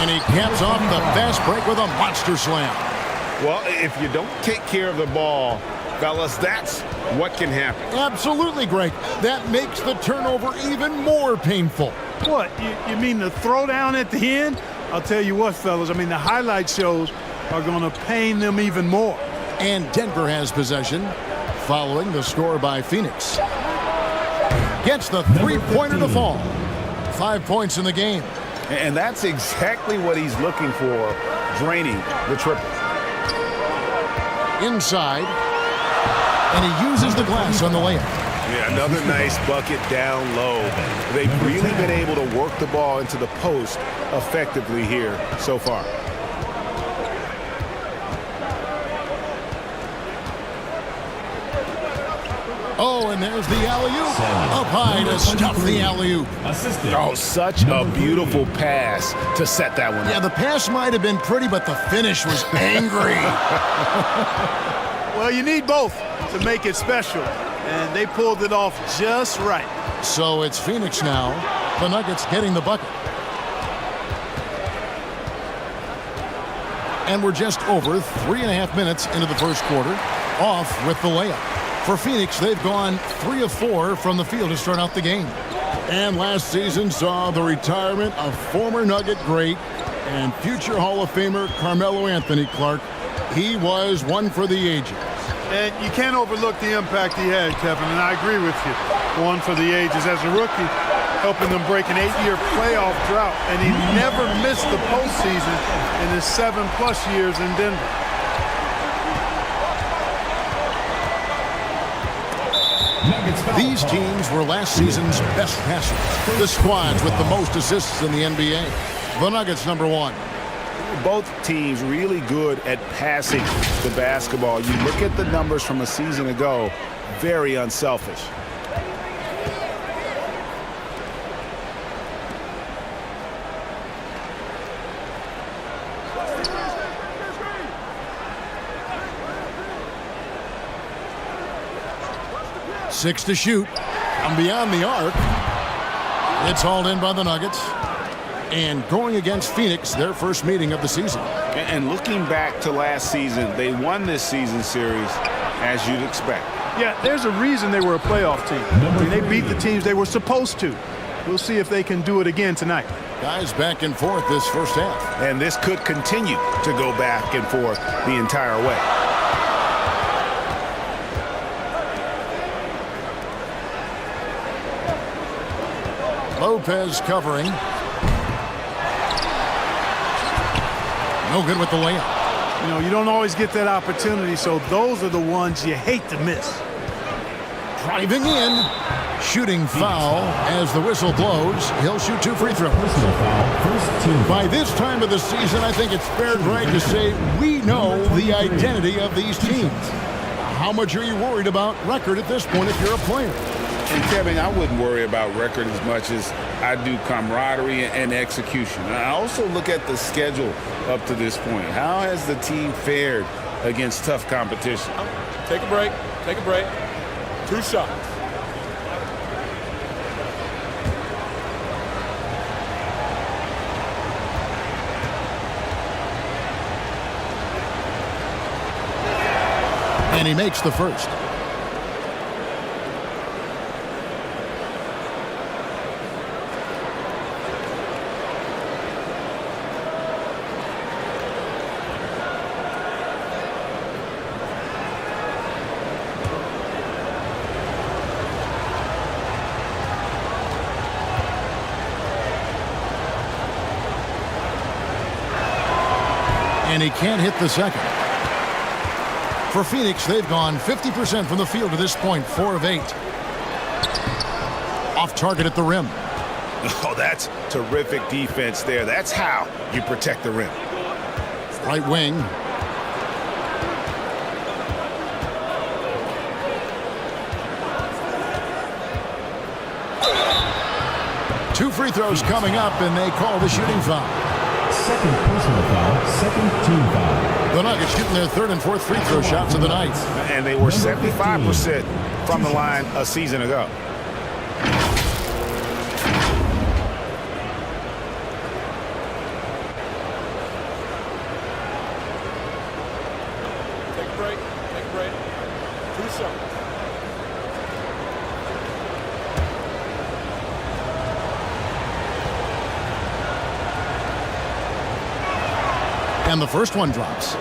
[SPEAKER 6] And he caps off the fast break with a monster slam.
[SPEAKER 10] Well, if you don't take care of the ball, fellas, that's what can happen.
[SPEAKER 6] Absolutely, Greg. That makes the turnover even more painful.
[SPEAKER 11] What? You mean the throwdown at the end? I'll tell you what, fellas. I mean, the highlight shows are going to pain them even more.
[SPEAKER 6] And Denver has possession following the score by Phoenix. Gets the three-pointer to fall. 5 points in the game.
[SPEAKER 10] And that's exactly what he's looking for, draining the triple.
[SPEAKER 6] Inside. And he uses the glass on the layup.
[SPEAKER 10] Yeah, another nice bucket down low. They've really been able to work the ball into the post effectively here so far.
[SPEAKER 6] Oh, and there's the alley-oop. Up high to stuff the alley-oop.
[SPEAKER 10] Oh, such a beautiful pass to set that one up.
[SPEAKER 6] Yeah, the pass might have been pretty, but the finish was angry.
[SPEAKER 11] Well, you need both to make it special, and they pulled it off just right.
[SPEAKER 6] So it's Phoenix now. The Nuggets getting the bucket. And we're just over 3.5 minutes into the first quarter. Off with the layup. For Phoenix, they've gone 3 of 4 from the field to start out the game. And last season saw the retirement of former Nugget great and future Hall of Famer Carmelo Anthony Clark. He was one for the ages.
[SPEAKER 11] And you can't overlook the impact he had, Kevin, and I agree with you. One for the ages as a rookie, helping them break an 8-year playoff drought, and he never missed the postseason in his 7+ years in Denver.
[SPEAKER 6] These teams were last season's best passers. The squads with the most assists in the NBA. The Nuggets number 1.
[SPEAKER 10] Both teams really good at passing the basketball. You look at the numbers from a season ago, very unselfish.
[SPEAKER 6] Six to shoot. And beyond the arc. It's hauled in by the Nuggets. And going against Phoenix, their first meeting of the season.
[SPEAKER 10] And looking back to last season, they won this season series as you'd expect.
[SPEAKER 11] Yeah, there's a reason they were a playoff team. I mean, they beat the teams they were supposed to. We'll see if they can do it again tonight.
[SPEAKER 6] Guys back and forth this first half.
[SPEAKER 10] And this could continue to go back and forth the entire way.
[SPEAKER 6] Lopez covering. No good with the layup.
[SPEAKER 11] You don't always get that opportunity, so those are the ones you hate to miss.
[SPEAKER 6] Driving in. Shooting foul as the whistle blows. He'll shoot 2 free throws.
[SPEAKER 4] Personal foul, first team.
[SPEAKER 6] By this time of the season, I think it's fair and right to say we know the identity of these teams. How much are you worried about record at this point if you're a player?
[SPEAKER 10] And Kevin, I wouldn't worry about record as much as I do camaraderie and execution. And I also look at the schedule up to this point. How has the team fared against tough competition?
[SPEAKER 5] Take a break. Take a break. 2 shots.
[SPEAKER 6] And he makes the first. And he can't hit the second. For Phoenix, they've gone 50% from the field to this point, 4 of 8. Off target at the rim.
[SPEAKER 3] Oh, that's terrific defense there. That's how you protect the rim.
[SPEAKER 6] Right wing. Two free throws coming up, and they call the shooting foul.
[SPEAKER 4] Second personal foul, second team foul.
[SPEAKER 6] The Nuggets shooting their 3rd and 4th free throw shots of the night.
[SPEAKER 3] And they were 75% from the line a season ago.
[SPEAKER 5] Take a break. Take a break. 2 shots.
[SPEAKER 6] And the first one drops.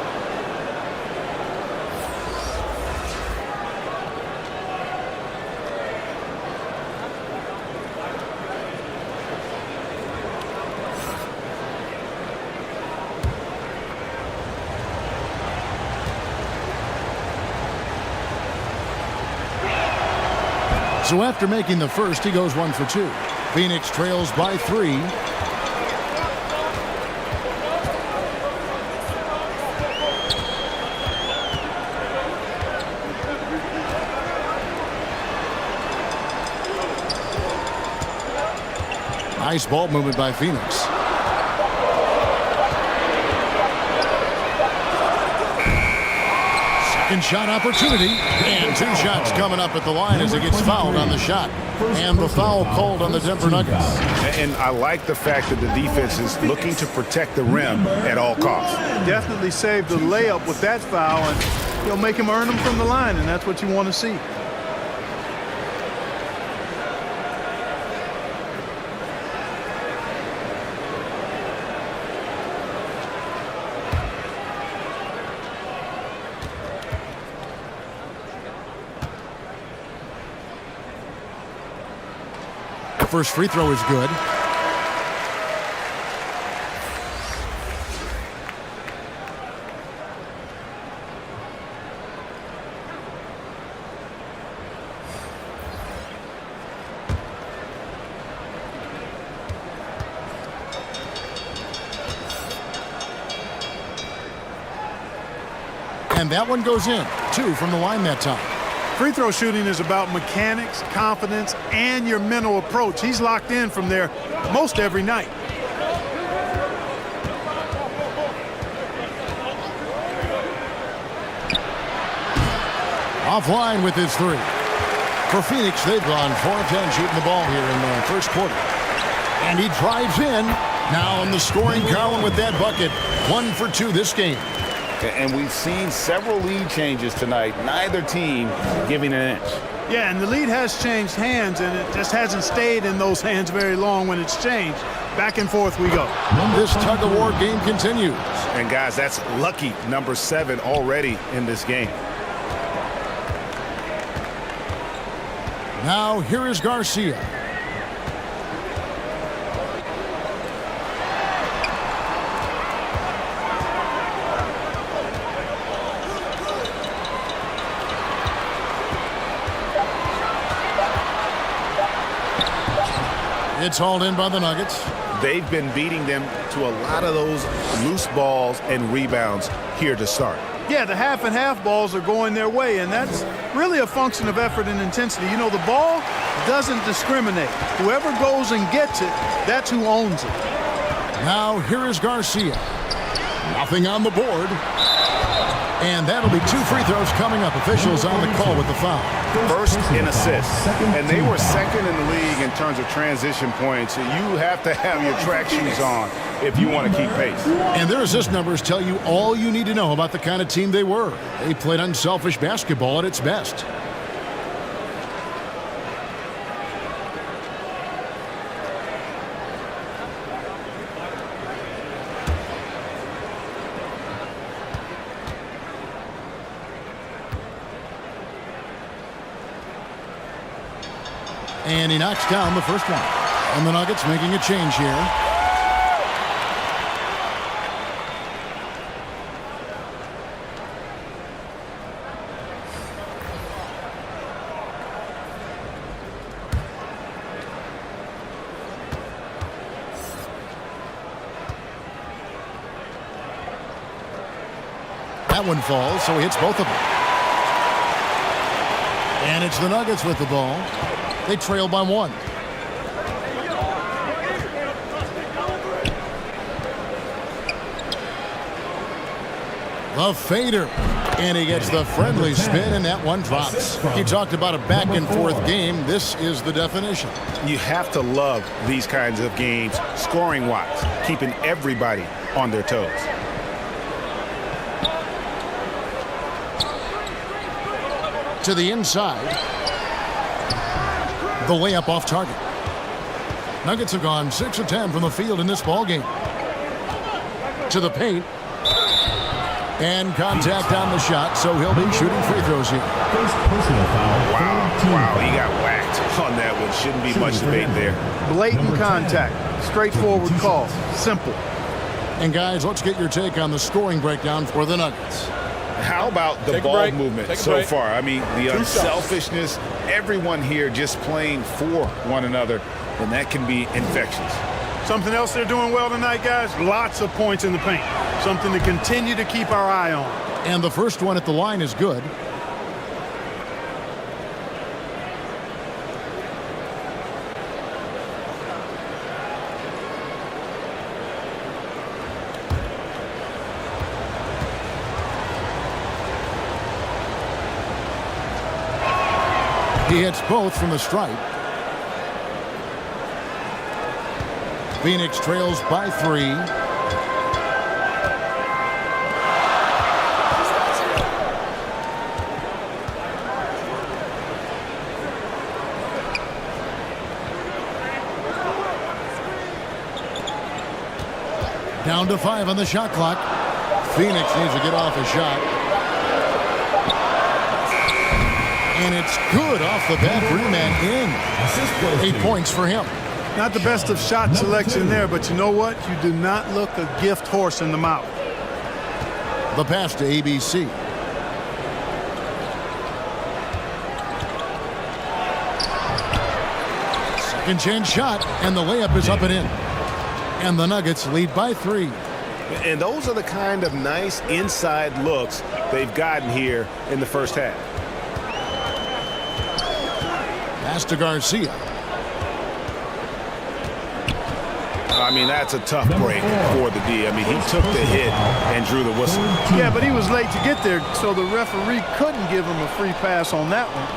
[SPEAKER 6] So after making the first, he goes 1 for 2. Phoenix trails by 3. Nice ball movement by Phoenix. Second shot opportunity. And 2 shots coming up at the line as he gets fouled on the shot. And the foul called on the Denver Nuggets.
[SPEAKER 3] And I like the fact that the defense is looking to protect the rim at all costs.
[SPEAKER 11] Definitely saved the layup with that foul, and you'll make him earn them from the line, and that's what you want to see.
[SPEAKER 6] First free throw is good. And that one goes in. 2 from the line that time.
[SPEAKER 11] Free throw shooting is about mechanics, confidence, and your mental approach. He's locked in from there most every night.
[SPEAKER 6] Offline with his 3. For Phoenix, they've gone 4 of 10 shooting the ball here in the first quarter. And he drives in. Now in the scoring column with that bucket. 1 for 2 this game.
[SPEAKER 10] And we've seen several lead changes tonight, neither team giving an inch.
[SPEAKER 11] Yeah, and the lead has changed hands, and it just hasn't stayed in those hands very long when it's changed. Back and forth we go.
[SPEAKER 6] This tug-of-war game continues.
[SPEAKER 3] And guys, that's lucky number 7 already in this game.
[SPEAKER 6] Now here is Garcia. It's hauled in by the Nuggets.
[SPEAKER 3] They've been beating them to a lot of those loose balls and rebounds here to start.
[SPEAKER 11] Yeah, the half and half balls are going their way, and that's really a function of effort and intensity. You know, the ball doesn't discriminate. Whoever goes and gets it, that's who owns it.
[SPEAKER 6] Now here is Garcia. Nothing on the board. And that'll be 2 free throws coming up. Officials on the call with the foul.
[SPEAKER 3] First in assists, and they were second in the league in terms of transition points. You have to have your track shoes on if you want to keep pace.
[SPEAKER 6] And their assist numbers tell you all you need to know about the kind of team they were. They played unselfish basketball at its best. And he knocks down the first one. And the Nuggets making a change here. That one falls, so he hits both of them. And it's the Nuggets with the ball. They trail by 1. The fader. And he gets the friendly spin, and that one drops. He talked about a back-and-forth game. This is the definition.
[SPEAKER 3] You have to love these kinds of games, scoring-wise, keeping everybody on their toes.
[SPEAKER 6] To the inside. The layup off target. Nuggets have gone 6 of 10 from the field in this ball game. To the paint. And contact on the shot, so he'll be shooting free throws here.
[SPEAKER 3] Wow, he got whacked on that one. Shouldn't be much debate there.
[SPEAKER 11] Blatant contact. Straightforward call. Simple.
[SPEAKER 6] And guys, let's get your take on the scoring breakdown for the Nuggets.
[SPEAKER 3] How about the ball movement so far? I mean, the unselfishness, everyone here just playing for one another, and that can be infectious.
[SPEAKER 11] Something else they're doing well tonight, guys? Lots of points in the paint. Something to continue to keep our eye on.
[SPEAKER 6] And the first one at the line is good. He hits both from the stripe. Phoenix trails by 3. Down to 5 on the shot clock. Phoenix needs to get off a shot. And it's good off the bat. Freeman in. 8 points for him.
[SPEAKER 11] Not the best of shot selection there, but you know what? You do not look a gift horse in the mouth.
[SPEAKER 6] The pass to ABC. Second chance shot, and the layup is up and in. And the Nuggets lead by 3.
[SPEAKER 3] And those are the kind of nice inside looks they've gotten here in the first half.
[SPEAKER 6] Pass to Garcia.
[SPEAKER 3] I mean, that's a tough break for the D. I mean, he took the hit and drew the whistle.
[SPEAKER 11] Yeah, but he was late to get there, so the referee couldn't give him a free pass on that one.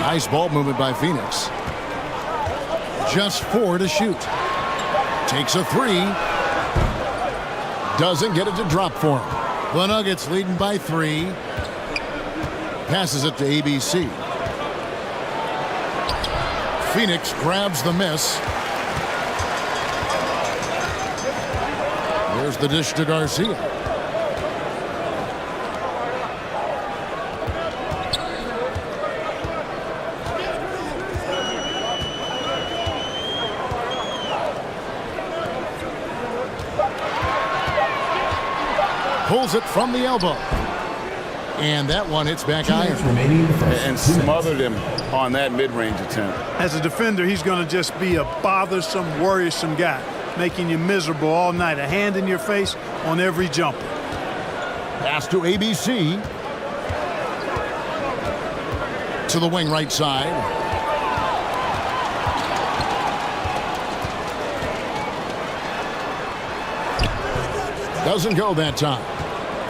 [SPEAKER 6] Nice ball movement by Phoenix. Just 4 to shoot. Takes a 3. Doesn't get it to drop for him. The Nuggets leading by 3. Passes it to ABC. Phoenix grabs the miss. Here's the dish to Garcia. Pulls it from the elbow. And that one hits back iron.
[SPEAKER 10] And smothered him on that mid-range attempt.
[SPEAKER 11] As a defender, he's going to just be a bothersome, worrisome guy, making you miserable all night. A hand in your face on every jumper.
[SPEAKER 6] Pass to ABC. To the wing right side. Doesn't go that time.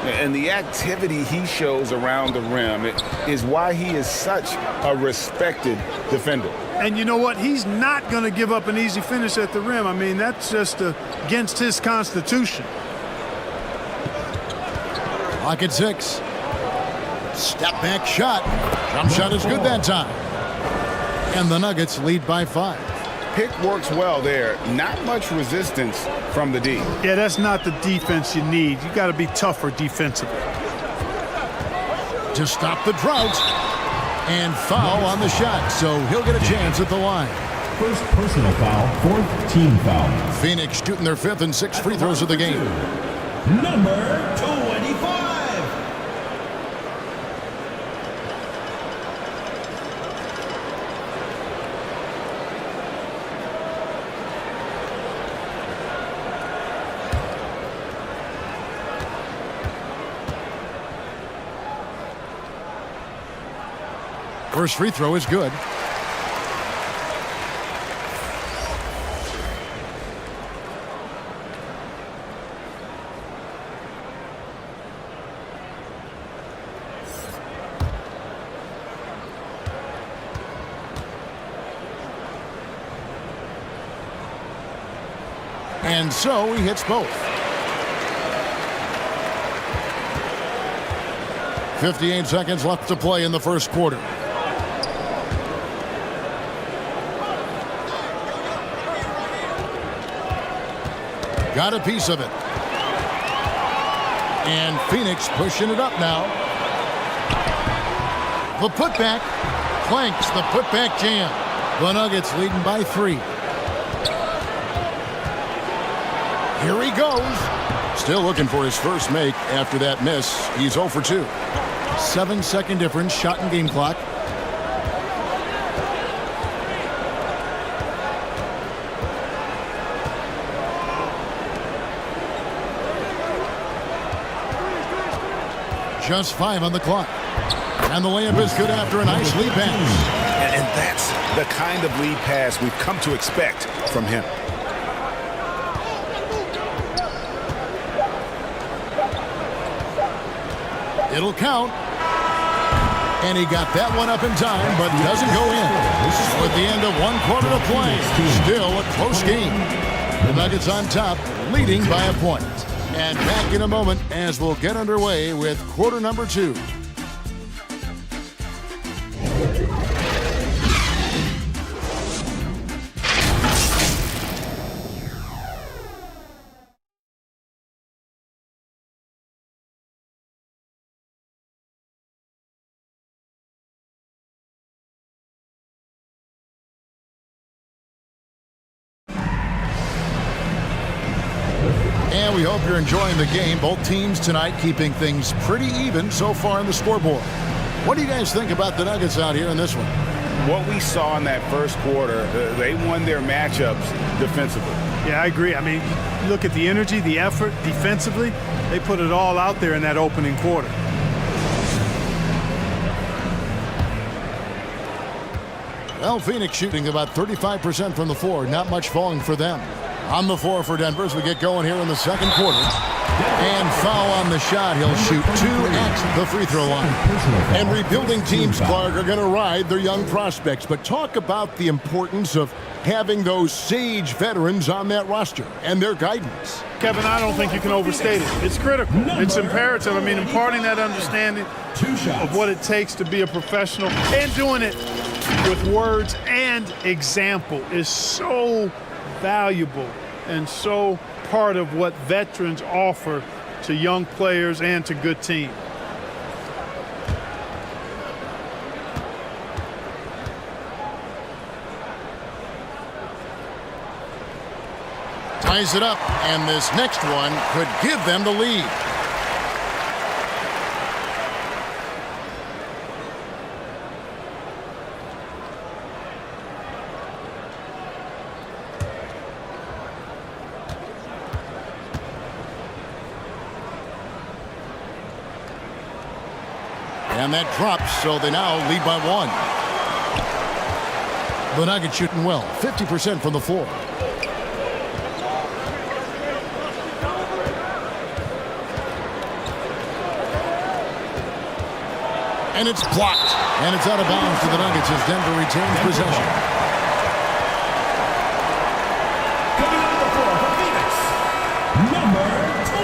[SPEAKER 10] And the activity he shows around the rim is why he is such a respected defender.
[SPEAKER 11] And you know what? He's not going to give up an easy finish at the rim. I mean, that's just against his constitution.
[SPEAKER 6] Clock at 6. Step back shot. Jump shot is good that time. And the Nuggets lead by 5.
[SPEAKER 10] Pick works well there. Not much resistance from the D.
[SPEAKER 11] Yeah, that's not the defense you need. You got to be tougher defensively.
[SPEAKER 6] To stop the drought. And foul on the shot, so he'll get a chance at the line.
[SPEAKER 4] First personal foul, 4th team foul.
[SPEAKER 6] Phoenix shooting their 5th and 6th free throws of the game.
[SPEAKER 4] Number 25.
[SPEAKER 6] First free throw is good. And so he hits both. 58 seconds left to play in the first quarter. Got a piece of it. And Phoenix pushing it up now. The putback. Clanks the putback jam. The Nuggets leading by 3. Here he goes. Still looking for his first make after that miss. He's 0 for 2. 7-second difference, shot and game clock. Just 5 on the clock. And the layup is good after a nice lead pass.
[SPEAKER 12] And that's the kind of lead pass we've come to expect from him.
[SPEAKER 6] It'll count. And he got that one up in time, but doesn't go in. So at the end of 1 quarter to play, still a close game. The Nuggets on top, leading by a point. And back in a moment as we'll get underway with quarter number 2. And we hope you're enjoying the game. Both teams tonight keeping things pretty even so far on the scoreboard. What do you guys think about the Nuggets out here in this one?
[SPEAKER 10] What we saw in that first quarter, they won their matchups defensively.
[SPEAKER 11] Yeah, I agree. I mean, look at the energy, the effort defensively. They put it all out there in that opening quarter.
[SPEAKER 6] Well, Phoenix shooting about 35% from the floor. Not much falling for them. On the floor for Denver as we get going here in the second quarter. And foul on the shot. He'll shoot 2 at the free throw line. And rebuilding teams, Clark, are going to ride their young prospects. But talk about the importance of having those sage veterans on that roster and their guidance.
[SPEAKER 11] Kevin, I don't think you can overstate it. It's critical. It's imperative. I mean, imparting that understanding of what it takes to be a professional and doing it with words and example is so valuable and so part of what veterans offer to young players and to good teams.
[SPEAKER 6] Ties it up, and this next one could give them the lead. And that drops, so they now lead by 1. The Nuggets shooting well, 50% from the floor. And it's blocked. And it's out of bounds to the Nuggets as Denver retains possession.
[SPEAKER 4] Coming on the floor for Phoenix, number 20.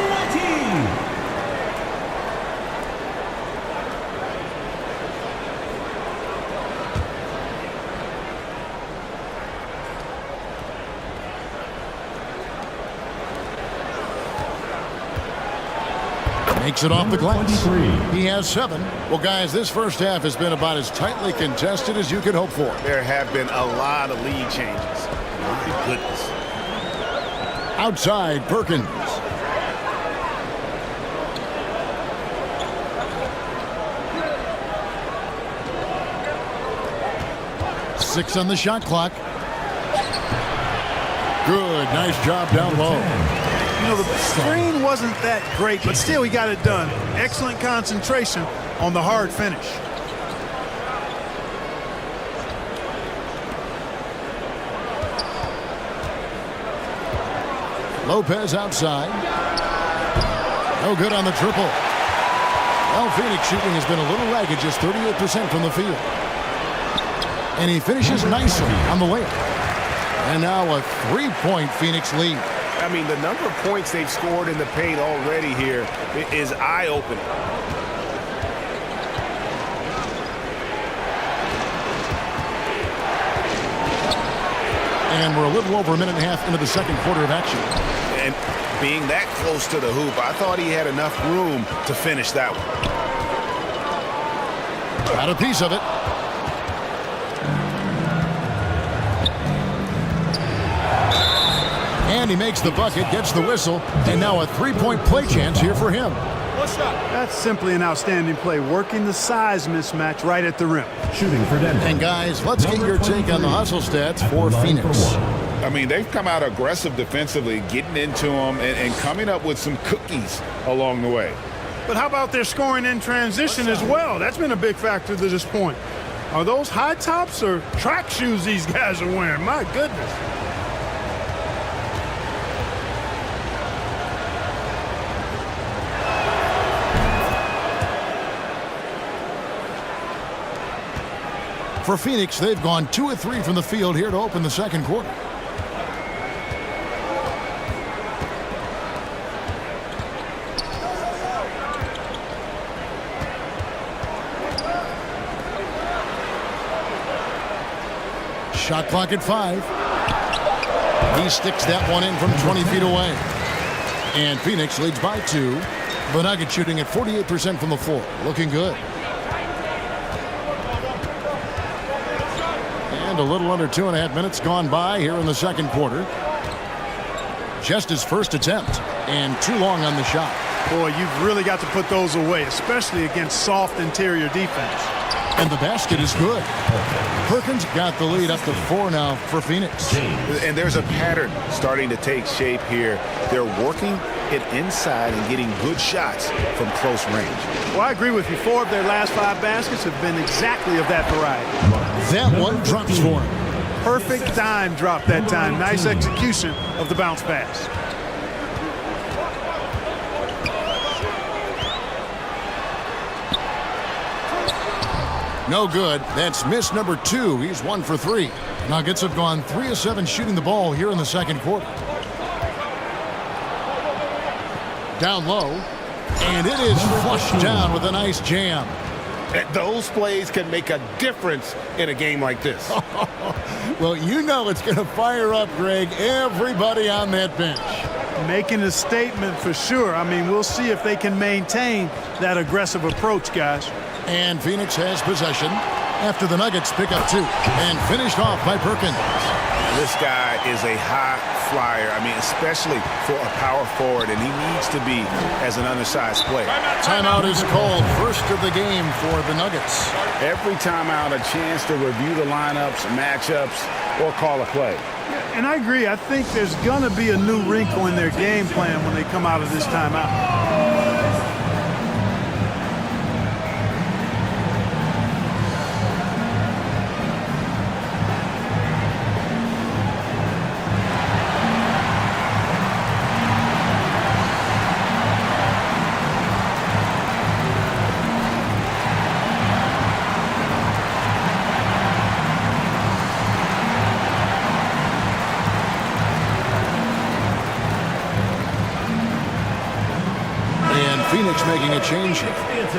[SPEAKER 6] Makes it off the glass. He has 7. Well, guys, this first half has been about as tightly contested as you could hope for.
[SPEAKER 12] There have been a lot of lead changes. My goodness.
[SPEAKER 6] Outside, Perkins. Six on the shot clock. Good, nice job down low.
[SPEAKER 11] You know, the screen wasn't that great, but still he got it done. Excellent concentration on the hard finish.
[SPEAKER 6] Lopez outside. No good on the triple. Well, Phoenix shooting has been a little ragged, just 38% from the field. And he finishes nicely on the layup. And now a 3-point Phoenix lead.
[SPEAKER 12] I mean, the number of points they've scored in the paint already here is eye-opening.
[SPEAKER 6] And we're a little over a minute and a half into the second quarter of action.
[SPEAKER 12] And being that close to the hoop, I thought he had enough room to finish that one.
[SPEAKER 6] Got a piece of it. And he makes the bucket, gets the whistle, and now a 3-point play chance here for him.
[SPEAKER 11] That's simply an outstanding play, working the size mismatch right at the rim.
[SPEAKER 4] Shooting for Denver.
[SPEAKER 6] And guys, let's get your take on the hustle stats for Phoenix.
[SPEAKER 10] I mean, they've come out aggressive defensively, getting into them and coming up with some cookies along the way.
[SPEAKER 11] But how about their scoring in transition as well? That's been a big factor to this point. Are those high tops or track shoes these guys are wearing? My goodness.
[SPEAKER 6] For Phoenix, they've gone 2 of 3 from the field here to open the second quarter. Shot clock at 5. He sticks that one in from 20 feet away. And Phoenix leads by 2. The Nuggets shooting at 48% from the floor. Looking good. A little under 2.5 minutes gone by here in the second quarter. Just his first attempt, and too long on the shot.
[SPEAKER 11] Boy, you've really got to put those away, especially against soft interior defense.
[SPEAKER 6] And the basket is good. Perkins got the lead up to 4 now for Phoenix.
[SPEAKER 12] And there's a pattern starting to take shape here. They're working it inside and getting good shots from close range.
[SPEAKER 11] Well, I agree with you. 4 of their last 5 baskets have been exactly of that variety.
[SPEAKER 6] That one drops for him.
[SPEAKER 11] Perfect dime drop that time. Nice execution of the bounce pass.
[SPEAKER 6] No good. That's miss number 2. He's 1 for 3. Nuggets have gone 3 of 7 shooting the ball here in the second quarter. Down low. And it is flushed down with a nice jam.
[SPEAKER 12] Those plays can make a difference in a game like this.
[SPEAKER 6] Well, you know it's going to fire up, Greg, everybody on that bench.
[SPEAKER 11] Making a statement for sure. I mean, we'll see if they can maintain that aggressive approach, guys.
[SPEAKER 6] And Phoenix has possession after the Nuggets pick up 2. And finished off by Perkins.
[SPEAKER 12] This guy is a high flyer. I mean, especially for a power forward, and he needs to be as an undersized player.
[SPEAKER 6] Timeout is called. First of the game for the Nuggets.
[SPEAKER 10] Every timeout, a chance to review the lineups, matchups, or call a play.
[SPEAKER 11] And I agree. I think there's going to be a new wrinkle in their game plan when they come out of this timeout.
[SPEAKER 6] Phoenix making a change here.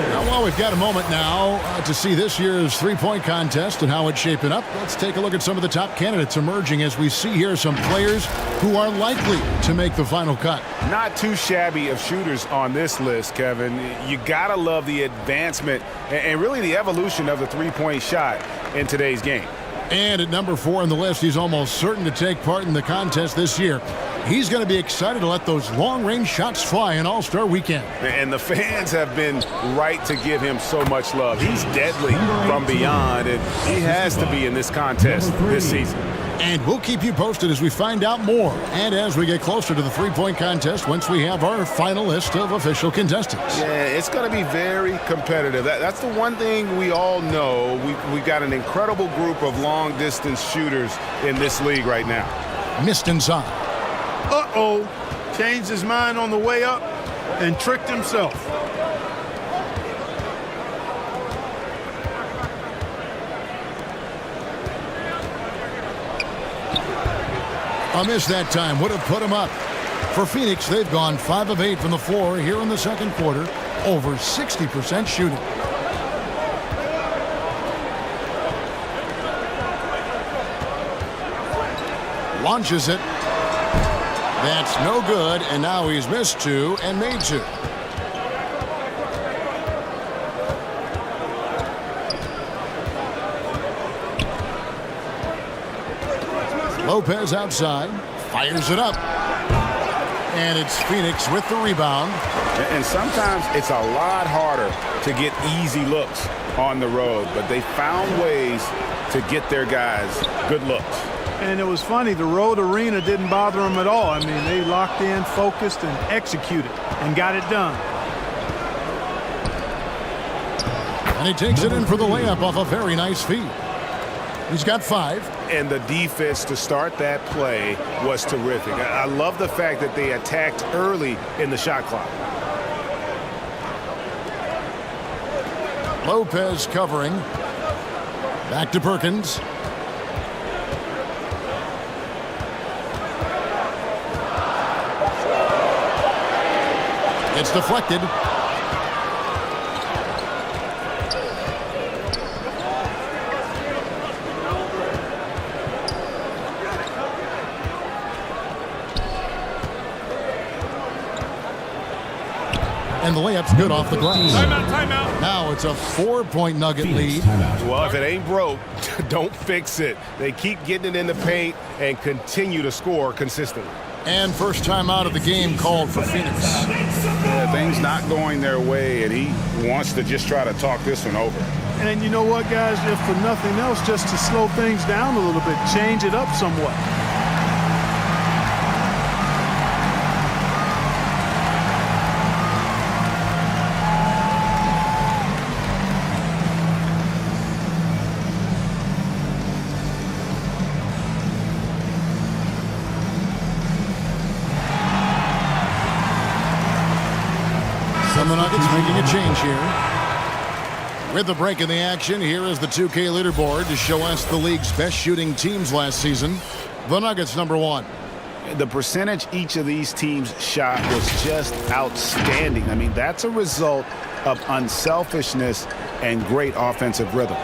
[SPEAKER 6] Now, well, we've got a moment now to see this year's three-point contest and how it's shaping up. Let's take a look at some of the top candidates emerging as we see here some players who are likely to make the final cut.
[SPEAKER 12] Not too shabby of shooters on this list, Kevin. You gotta love the advancement and really the evolution of the three-point shot in today's game.
[SPEAKER 6] And at number 4 on the list, he's almost certain to take part in the contest this year. He's going to be excited to let those long-range shots fly in All-Star Weekend.
[SPEAKER 12] And the fans have been right to give him so much love. He's deadly from beyond, and he has to be in this contest this season.
[SPEAKER 6] And we'll keep you posted as we find out more and as we get closer to the three-point contest once we have our final list of official contestants.
[SPEAKER 12] Yeah, it's going to be very competitive. That's the one thing we all know. We've got an incredible group of long-distance shooters in this league right now.
[SPEAKER 6] Missed inside.
[SPEAKER 11] Uh-oh. Changed his mind on the way up and tricked himself.
[SPEAKER 6] A miss that time would have put him up. For Phoenix, they've gone 5 of 8 from the floor here in the second quarter, over 60% shooting. Launches it. That's no good, and now he's missed 2 and made 2. Lopez outside, fires it up. And it's Phoenix with the rebound.
[SPEAKER 12] And sometimes it's a lot harder to get easy looks on the road, but they found ways to get their guys good looks.
[SPEAKER 11] And it was funny, the road arena didn't bother them at all. I mean, they locked in, focused, and executed, and got it done.
[SPEAKER 6] And he takes it in for the layup off a very nice feed. He's got 5.
[SPEAKER 12] And the defense to start that play was terrific. I love the fact that they attacked early in the shot clock.
[SPEAKER 6] Lopez covering. Back to Perkins. It's deflected. And the layup's good off the glass.
[SPEAKER 12] Timeout.
[SPEAKER 6] Now it's a 4-point Nugget lead.
[SPEAKER 12] Well, if it ain't broke, don't fix it. They keep getting it in the paint and continue to score consistently.
[SPEAKER 6] And first time out of the game called for Phoenix.
[SPEAKER 12] Yeah, things not going their way, and he wants to just try to talk this one over.
[SPEAKER 11] And you know what, guys? If for nothing else, just to slow things down a little bit, change it up somewhat.
[SPEAKER 6] And the Nuggets making a change here. With the break in the action, here is the 2K leaderboard to show us the league's best shooting teams last season. The Nuggets number 1.
[SPEAKER 12] The percentage each of these teams shot was just outstanding. I mean, that's a result of unselfishness and great offensive rhythm.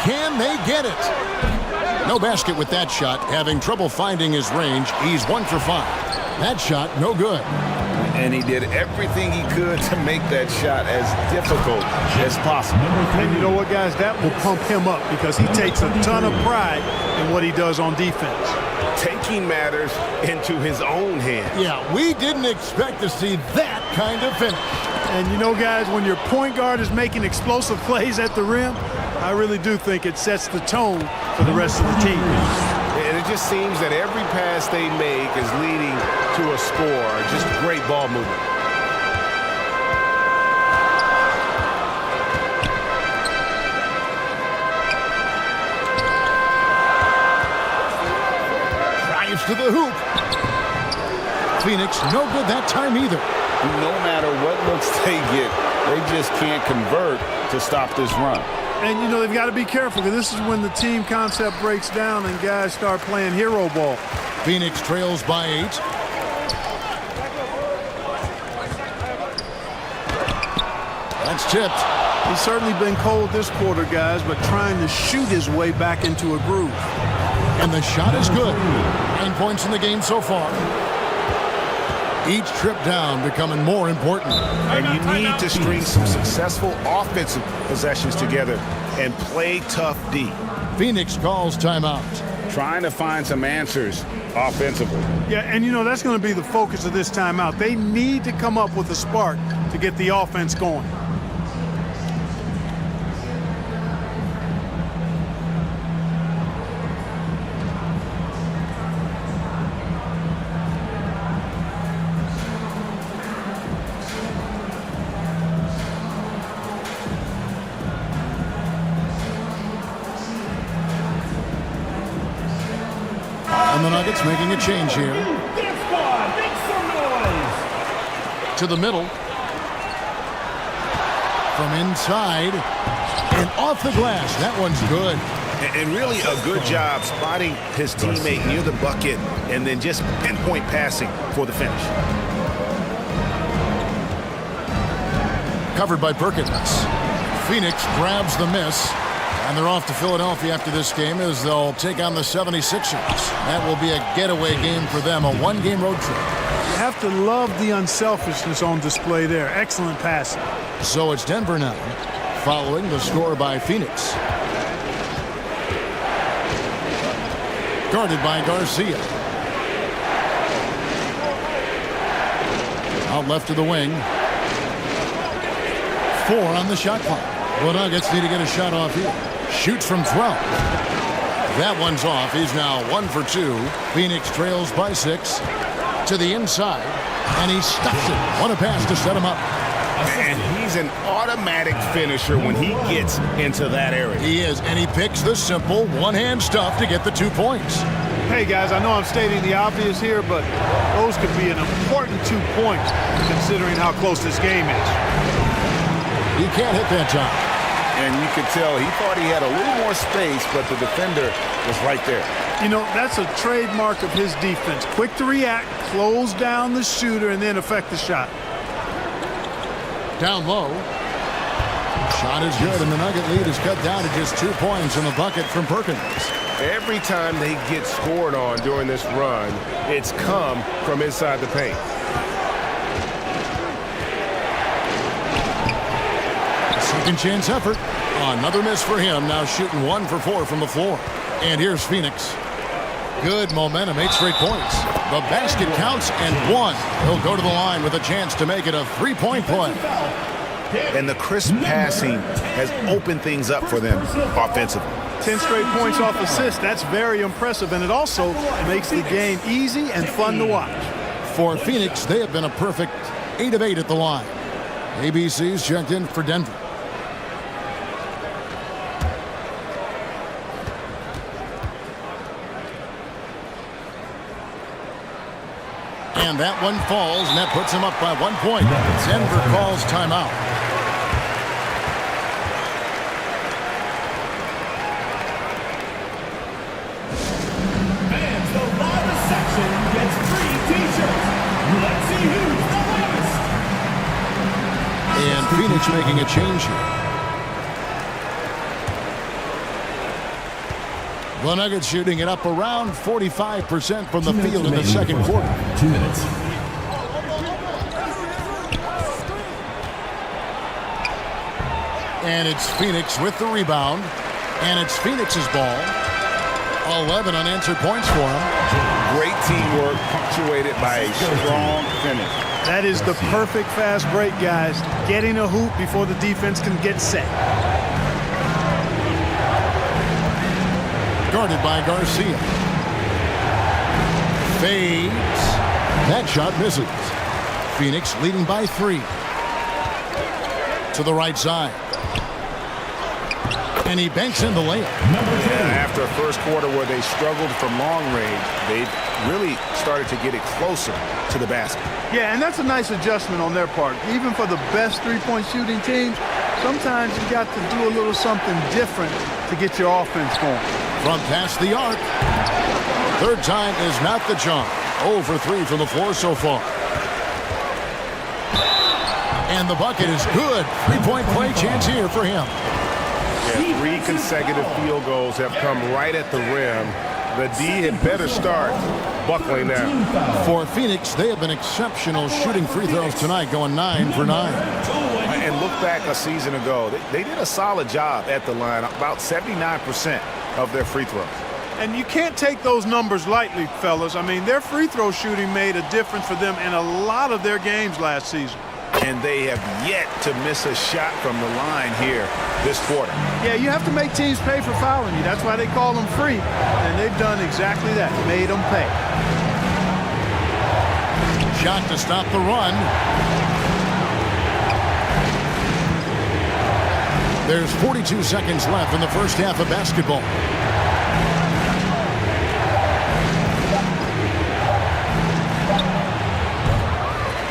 [SPEAKER 6] Can they get it? No basket with that shot. Having trouble finding his range. He's 1 for 5. That shot, no good.
[SPEAKER 12] And he did everything he could to make that shot as difficult as possible.
[SPEAKER 11] And you know what, guys? That will pump him up because he takes a ton of pride in what he does on defense.
[SPEAKER 12] Taking matters into his own hands.
[SPEAKER 6] Yeah, we didn't expect to see that kind of finish.
[SPEAKER 11] And you know, guys, when your point guard is making explosive plays at the rim, I really do think it sets the tone for the rest of the team.
[SPEAKER 12] And it just seems that every pass they make is leading to a score. Just great ball movement.
[SPEAKER 6] Drives to the hoop. Phoenix, no good that time either.
[SPEAKER 10] No matter what looks they get, they just can't convert to stop this run.
[SPEAKER 11] And, you know, they've got to be careful because this is when the team concept breaks down and guys start playing hero ball.
[SPEAKER 6] Phoenix trails by 8. That's tipped.
[SPEAKER 11] He's certainly been cold this quarter, guys, but trying to shoot his way back into a groove.
[SPEAKER 6] And the shot is good. 9 points in the game so far. Each trip down becoming more important.
[SPEAKER 12] And you need to string some successful offensive possessions together and play tough D.
[SPEAKER 6] Phoenix calls timeout.
[SPEAKER 10] Trying to find some answers offensively.
[SPEAKER 11] Yeah, and you know, that's going to be the focus of this timeout. They need to come up with a spark to get the offense going.
[SPEAKER 6] And the Nuggets making a change here. To the middle. From inside. And off the glass. That one's good.
[SPEAKER 12] And really a good job spotting his teammate near the bucket and then just pinpoint passing for the finish.
[SPEAKER 6] Covered by Perkins. Phoenix grabs the miss. And they're off to Philadelphia after this game as they'll take on the 76ers. That will be a getaway game for them, a one-game road trip.
[SPEAKER 11] You have to love the unselfishness on display there. Excellent passing.
[SPEAKER 6] So it's Denver now, following the score by Phoenix. Guarded by Garcia. Out left to the wing. 4 on the shot clock. The Nuggets need to get a shot off here. Shoots from 12. That one's off. He's now 1 for 2. Phoenix trails by 6. To the inside. And he stuffs it. What a pass to set him up.
[SPEAKER 12] And he's an automatic finisher when he gets into that area.
[SPEAKER 6] He is. And he picks the simple one-hand stuff to get the 2 points.
[SPEAKER 11] Hey, guys, I know I'm stating the obvious here, but those could be an important 2 points considering how close this game is.
[SPEAKER 6] He can't hit that time.
[SPEAKER 12] And you could tell he thought he had a little more space, but the defender was right there.
[SPEAKER 11] You know, that's a trademark of his defense. Quick to react, close down the shooter, and then affect the shot.
[SPEAKER 6] Down low. Shot is good, and the Nugget lead is cut down to just 2 points in the bucket from Perkins.
[SPEAKER 10] Every time they get scored on during this run, it's come from inside the paint.
[SPEAKER 6] Second chance effort. Another miss for him. Now shooting 1 for 4 from the floor. And here's Phoenix. Good momentum. 8 straight points. The basket counts and 1. He'll go to the line with a chance to make it a 3-point play.
[SPEAKER 12] And the crisp passing has opened things up for them offensively.
[SPEAKER 11] 10 straight points off assists. That's very impressive. And it also makes the game easy and fun to watch.
[SPEAKER 6] For Phoenix, they have been a perfect 8 of 8 at the line. ABC's checked in for Denver. And that one falls, and that puts him up by 1 point. Denver calls timeout.
[SPEAKER 4] And the loudest section gets free t-shirts. Let's see who's the loudest.
[SPEAKER 6] And Phoenix making a change here. The Nuggets shooting it up around 45% from the field in the second quarter.
[SPEAKER 4] 2 minutes.
[SPEAKER 6] And it's Phoenix with the rebound. And it's Phoenix's ball. 11 unanswered points for him.
[SPEAKER 10] Great teamwork punctuated by a strong finish.
[SPEAKER 11] That is the perfect fast break, guys. Getting a hoop before the defense can get set.
[SPEAKER 6] Guarded by Garcia. Fades. That shot misses. Phoenix leading by 3. To the right side. And he banks in the layup.
[SPEAKER 12] After a first quarter where they struggled from long range, they really started to get it closer to the basket.
[SPEAKER 11] Yeah, and that's a nice adjustment on their part. Even for the best three-point shooting teams, sometimes you got to do a little something different to get your offense going.
[SPEAKER 6] From past the arc. Third time is not the charm. 0 for 3 from the floor so far. And the bucket is good. Three-point play chance here for him.
[SPEAKER 12] Yeah, 3 consecutive field goals have come right at the rim. The D had better start buckling down.
[SPEAKER 6] For Phoenix, they have been exceptional shooting free throws tonight, going 9 for 9.
[SPEAKER 12] And look back a season ago. They did a solid job at the line, about 79% of their free throws.
[SPEAKER 11] And you can't take those numbers lightly, fellas. I mean, their free throw shooting made a difference for them in a lot of their games last season.
[SPEAKER 12] And they have yet to miss a shot from the line here this quarter.
[SPEAKER 11] Yeah, you have to make teams pay for fouling you. That's why they call them free. And they've done exactly that, made them pay.
[SPEAKER 6] Shot to stop the run. There's 42 seconds left in the first half of basketball.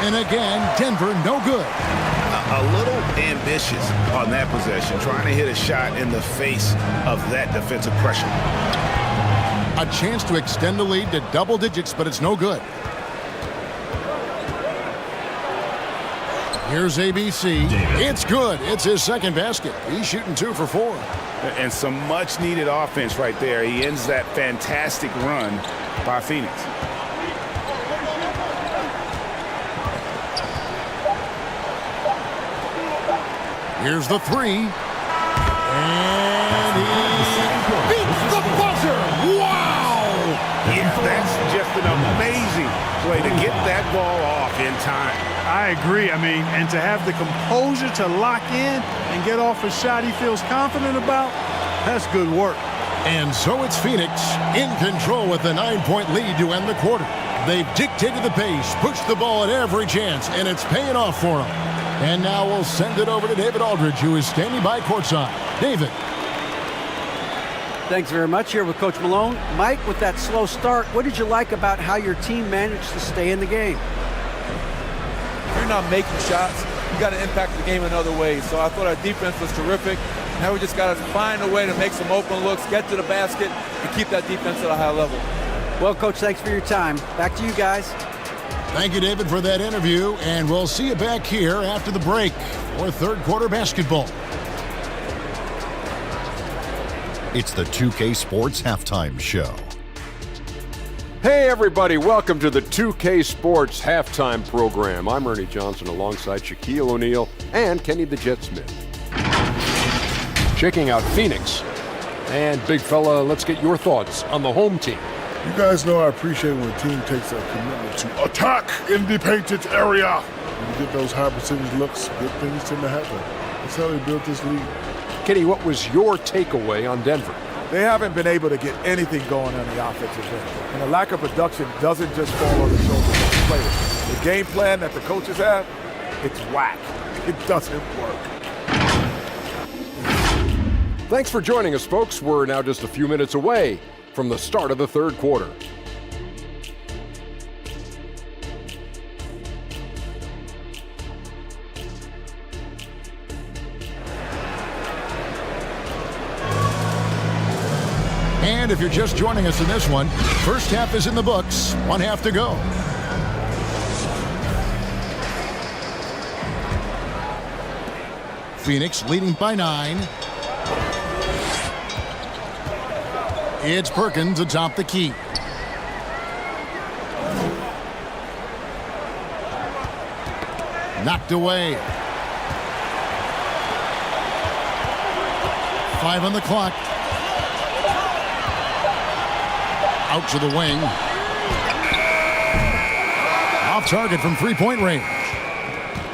[SPEAKER 6] And again, Denver no good.
[SPEAKER 12] A little ambitious on that possession, trying to hit a shot in the face of that defensive pressure.
[SPEAKER 6] A chance to extend the lead to double digits, but it's no good. Here's ABC. It's good. It's his second basket. He's shooting 2 for 4.
[SPEAKER 12] And some much-needed offense right there. He ends that fantastic run by Phoenix.
[SPEAKER 6] Here's the 3. And he beats the buzzer. Wow!
[SPEAKER 12] Yeah, that's just an amazing play to get that ball off in time.
[SPEAKER 11] I agree. I mean, and to have the composure to lock in and get off a shot he feels confident about, that's good work.
[SPEAKER 6] And so it's Phoenix in control with a 9-point lead to end the quarter. They've dictated the pace, pushed the ball at every chance, and it's paying off for them. And now we'll send it over to David Aldridge, who is standing by courtside. David.
[SPEAKER 13] Thanks very much. Here with Coach Malone. Mike, with that slow start, what did you like about how your team managed to stay in the game?
[SPEAKER 14] If you're not making shots, you got to impact the game in other ways. So I thought our defense was terrific. Now we just got to find a way to make some open looks, get to the basket, and keep that defense at a high level.
[SPEAKER 13] Well, Coach, thanks for your time. Back to you guys.
[SPEAKER 6] Thank you, David, for that interview, and we'll see you back here after the break for third quarter basketball.
[SPEAKER 15] It's the 2K Sports Halftime Show.
[SPEAKER 7] Hey, everybody. Welcome to the 2K Sports Halftime Program. I'm Ernie Johnson alongside Shaquille O'Neal and Kenny the Jet Smith. Checking out Phoenix. And, big fella, let's get your thoughts on the home team.
[SPEAKER 8] You guys know I appreciate when a team takes a commitment to attack in the painted area. When you get those high percentage looks, good things tend to happen. That's how they built this league.
[SPEAKER 7] Kenny, what was your takeaway on Denver?
[SPEAKER 5] They haven't been able to get anything going on the offensive end. And the lack of production doesn't just fall on the shoulders of the players. The game plan that the coaches have, it's whack. It doesn't work.
[SPEAKER 7] Thanks for joining us, folks. We're now just a few minutes away from the start of the third quarter.
[SPEAKER 6] And if you're just joining us in this one, first half is in the books, 1 half to go. Phoenix leading by 9. It's Perkins atop the key. Knocked away. 5 on the clock. Out to the wing. Off target from three-point range.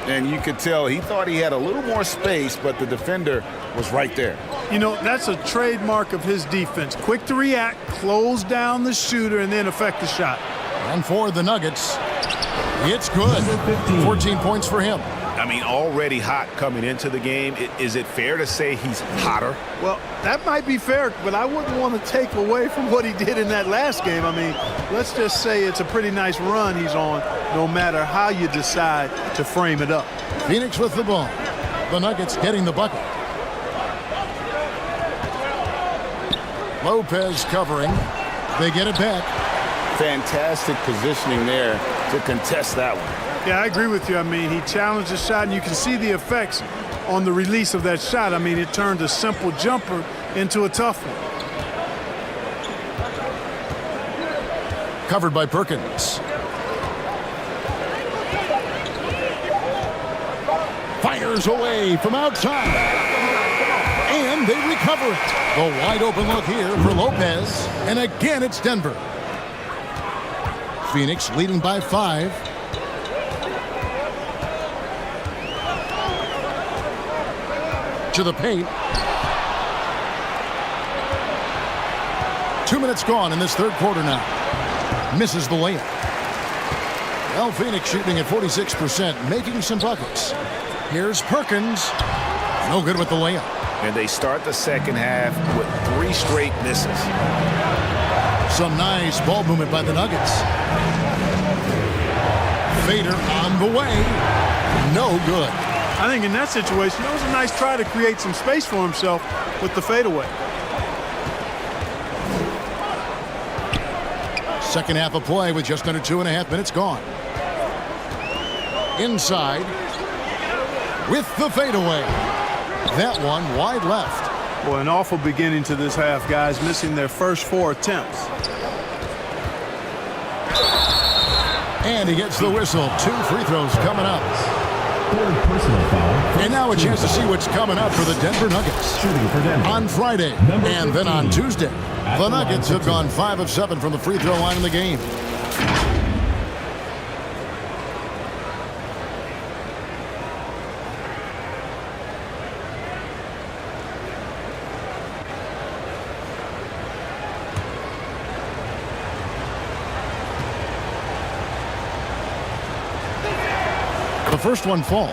[SPEAKER 12] And you could tell he thought he had a little more space, but the defender was right there.
[SPEAKER 11] You know, that's a trademark of his defense. Quick to react, close down the shooter, and then affect the shot.
[SPEAKER 6] And for the Nuggets, it's good. 14 points for him.
[SPEAKER 12] I I mean, already hot coming into the game. Is it fair to say he's hotter?
[SPEAKER 11] Well, that might be fair, but I wouldn't want to take away from what he did in that last game. I mean, let's just say it's a pretty nice run he's on, no matter how you decide to frame it up.
[SPEAKER 6] Phoenix with the ball. The Nuggets getting the bucket. Lopez covering. They get it back.
[SPEAKER 10] Fantastic positioning there to contest that one.
[SPEAKER 11] Yeah, I agree with you. I mean, he challenged the shot, and you can see the effects on the release of that shot. I mean, it turned a simple jumper into a tough one.
[SPEAKER 6] Covered by Perkins. Fires away from outside. And they recover it. The wide open look here for Lopez. And again, it's Denver. Phoenix leading by 5. To the paint. 2 minutes gone in this third quarter now. Misses the layup. Well, Phoenix shooting at 46%, making some buckets. Here's Perkins. No good with the layup.
[SPEAKER 12] And they start the second half with 3 straight misses.
[SPEAKER 6] Some nice ball movement by the Nuggets. Fader on the way. No good.
[SPEAKER 11] I think in that situation, it was a nice try to create some space for himself with the fadeaway.
[SPEAKER 6] Second half of play with just under 2.5 minutes gone. Inside with the fadeaway. That one wide left.
[SPEAKER 11] Boy, an awful beginning to this half, guys, missing their first 4 attempts.
[SPEAKER 6] And he gets the whistle. 2 free throws coming up.
[SPEAKER 4] Third personal foul.
[SPEAKER 6] And now a chance to see what's coming up for the Denver Nuggets.
[SPEAKER 4] Shooting for Denver.
[SPEAKER 6] On Friday and then on Tuesday. The Nuggets have gone 5 of 7 from the free throw line in the game. The first one falls.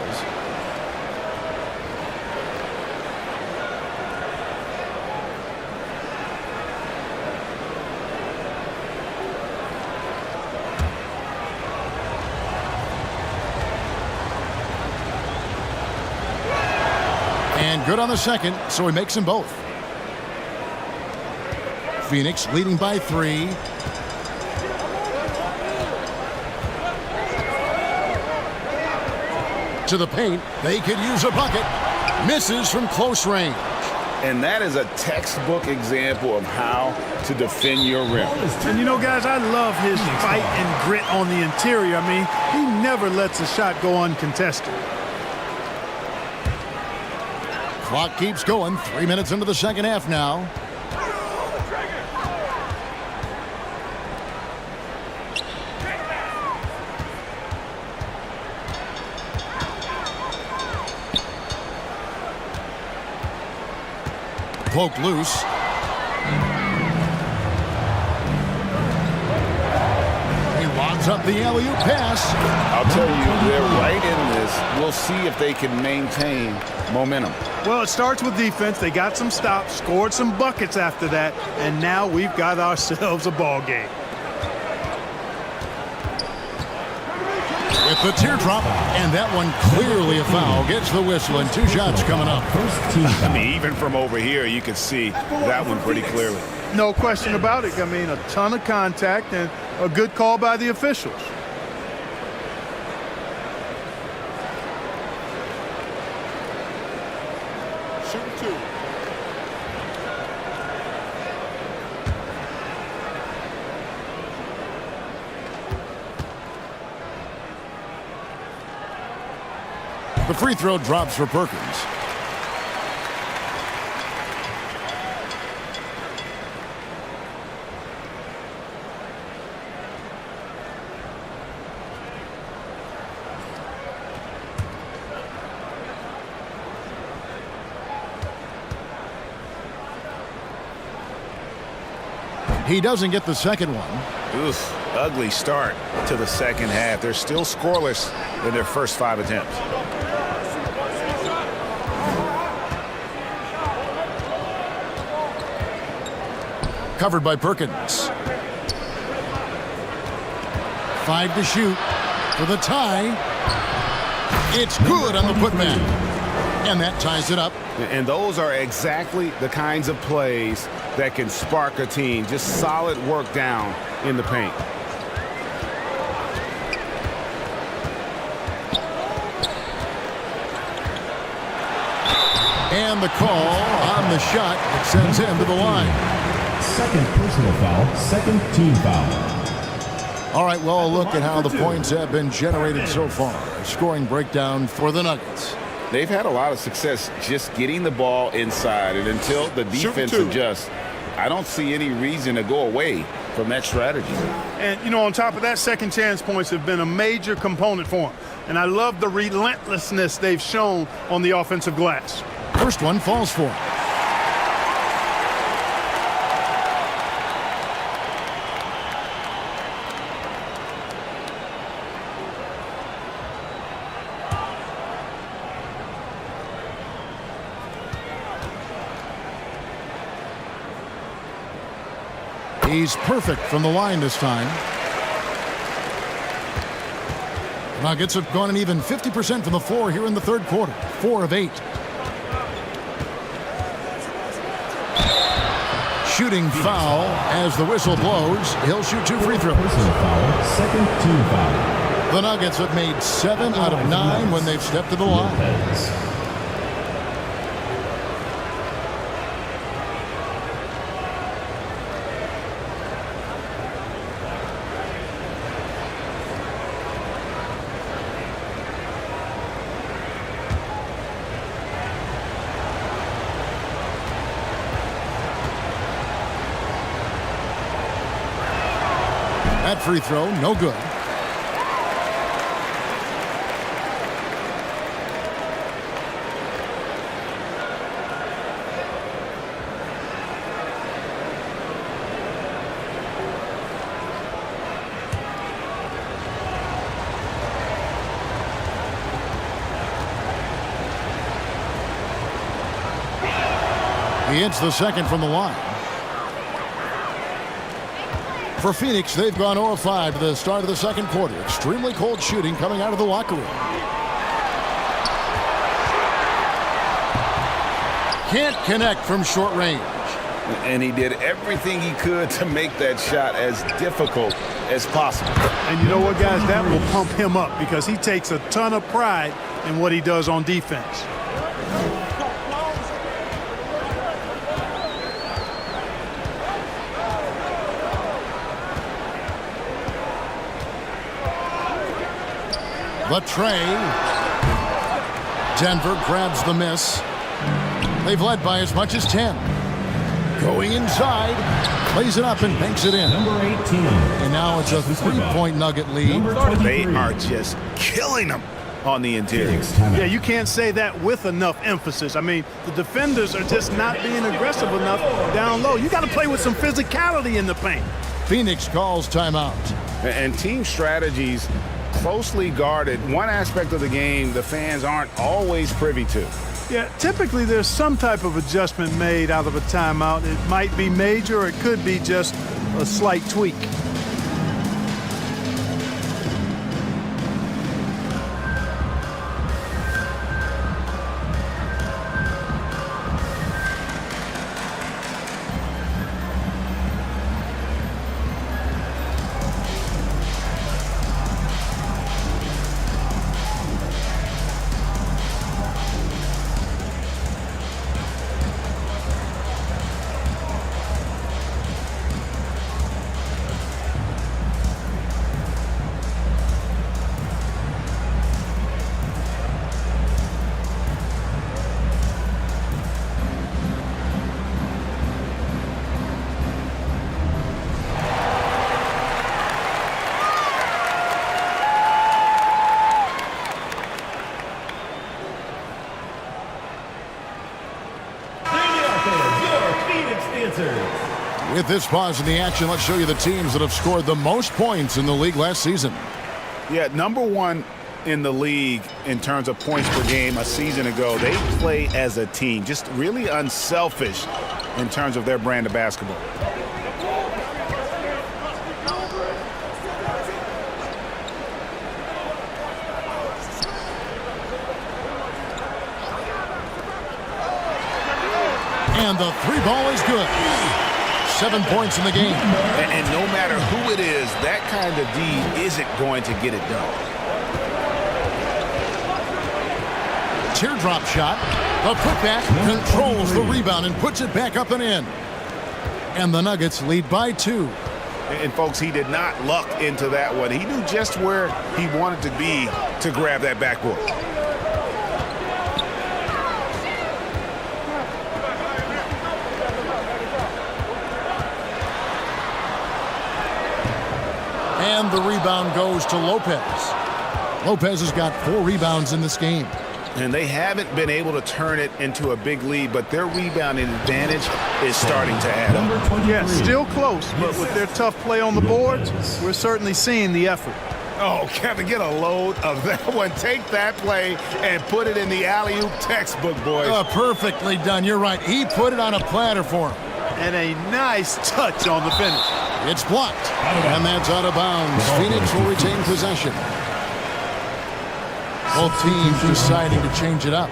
[SPEAKER 6] And good on the second, so he makes them both. Phoenix leading by 3. To the paint. They could use a bucket. Misses from close range.
[SPEAKER 10] And that is a textbook example of how to defend your rim.
[SPEAKER 11] And you know, guys, I love his fight and grit on the interior. I mean, he never lets a shot go uncontested.
[SPEAKER 6] Clock keeps going. 3 minutes into the second half now. Poked loose. He lobs up the alley-oop pass.
[SPEAKER 10] I'll tell you, they're right in this. We'll see if they can maintain momentum.
[SPEAKER 11] Well, it starts with defense. They got some stops, scored some buckets after that, and now we've got ourselves a ball game.
[SPEAKER 6] With the teardrop, and that one clearly a foul. Gets the whistle, and 2 shots coming up.
[SPEAKER 12] I mean, even from over here, you can see that one pretty clearly.
[SPEAKER 11] No question about it. I mean, a ton of contact and a good call by the officials.
[SPEAKER 5] Shooting 2.
[SPEAKER 6] The free throw drops for Perkins. He doesn't get the second one.
[SPEAKER 12] Oof, ugly start to the second half. They're still scoreless in their first 5 attempts.
[SPEAKER 6] Covered by Perkins. 5 to shoot for the tie. It's good on the putback. And that ties it up.
[SPEAKER 12] And those are exactly the kinds of plays that can spark a team. Just solid work down in the paint.
[SPEAKER 6] And the call on the shot that sends him to the line.
[SPEAKER 4] Second personal foul, second team foul.
[SPEAKER 6] All right, well, look at how the points have been generated so far. A scoring breakdown for the Nuggets.
[SPEAKER 10] They've had a lot of success just getting the ball inside, and until the defense adjusts, I don't see any reason to go away from that strategy.
[SPEAKER 11] And, you know, on top of that, second chance points have been a major component for them. And I love the relentlessness they've shown on the offensive glass.
[SPEAKER 6] First one falls for him. He's perfect from the line this time. Nuggets have gone an even 50% from the floor here in the third quarter. 4 of 8. Shooting foul as the whistle blows. He'll shoot 2 free throws.
[SPEAKER 4] Personal foul, second team foul.
[SPEAKER 6] The Nuggets have made 7 out of 9 when they've stepped to the line. That free throw, no good. He hits the second from the line. For Phoenix, they've gone 0 of 5 to the start of the second quarter. Extremely cold shooting coming out of the locker room. Can't connect from short range.
[SPEAKER 10] And he did everything he could to make that shot as difficult as possible.
[SPEAKER 11] And you know what, guys? That will pump him up because he takes a ton of pride in what he does on defense.
[SPEAKER 6] The tray. Denver grabs the miss. They've led by as much as 10. Going inside. Plays it up and banks it in.
[SPEAKER 4] Number 18.
[SPEAKER 6] And now it's a 3-point Nugget lead.
[SPEAKER 12] They are just killing them on the interior.
[SPEAKER 11] Yeah, you can't say that with enough emphasis. I mean, the defenders are just not being aggressive enough down low. You got to play with some physicality in the paint.
[SPEAKER 6] Phoenix calls timeout.
[SPEAKER 12] And team strategies closely guarded. One aspect of the game the fans aren't always privy to.
[SPEAKER 11] Yeah, typically there's some type of adjustment made out of a timeout. It might be major or it could be just a slight tweak.
[SPEAKER 6] With this pause in the action, let's show you the teams that have scored the most points in the league last season.
[SPEAKER 12] Yeah, number 1 in the league in terms of points per game a season ago. They play as a team, just really unselfish in terms of their brand of basketball.
[SPEAKER 6] And the three ball is good. 7 points in the game.
[SPEAKER 12] And no matter who it is, that kind of D isn't going to get it done.
[SPEAKER 6] Teardrop shot. The putback controls the rebound and puts it back up and in. And the Nuggets lead by 2.
[SPEAKER 12] And folks, he did not luck into that one. He knew just where he wanted to be to grab that backboard.
[SPEAKER 6] And the rebound goes to Lopez. Lopez has got 4 rebounds in this game.
[SPEAKER 12] And they haven't been able to turn it into a big lead, but their rebounding advantage is starting to add up.
[SPEAKER 11] Yeah, still close, but with their tough play on the boards, we're certainly seeing the effort.
[SPEAKER 12] Oh, Kevin, get a load of that one. Take that play and put it in the alley-oop textbook, boys.
[SPEAKER 6] Perfectly done. You're right. He put it on a platter for him.
[SPEAKER 11] And a nice touch on the finish.
[SPEAKER 6] It's blocked, and that's out of bounds. Phoenix will retain possession. Both teams deciding to change it up.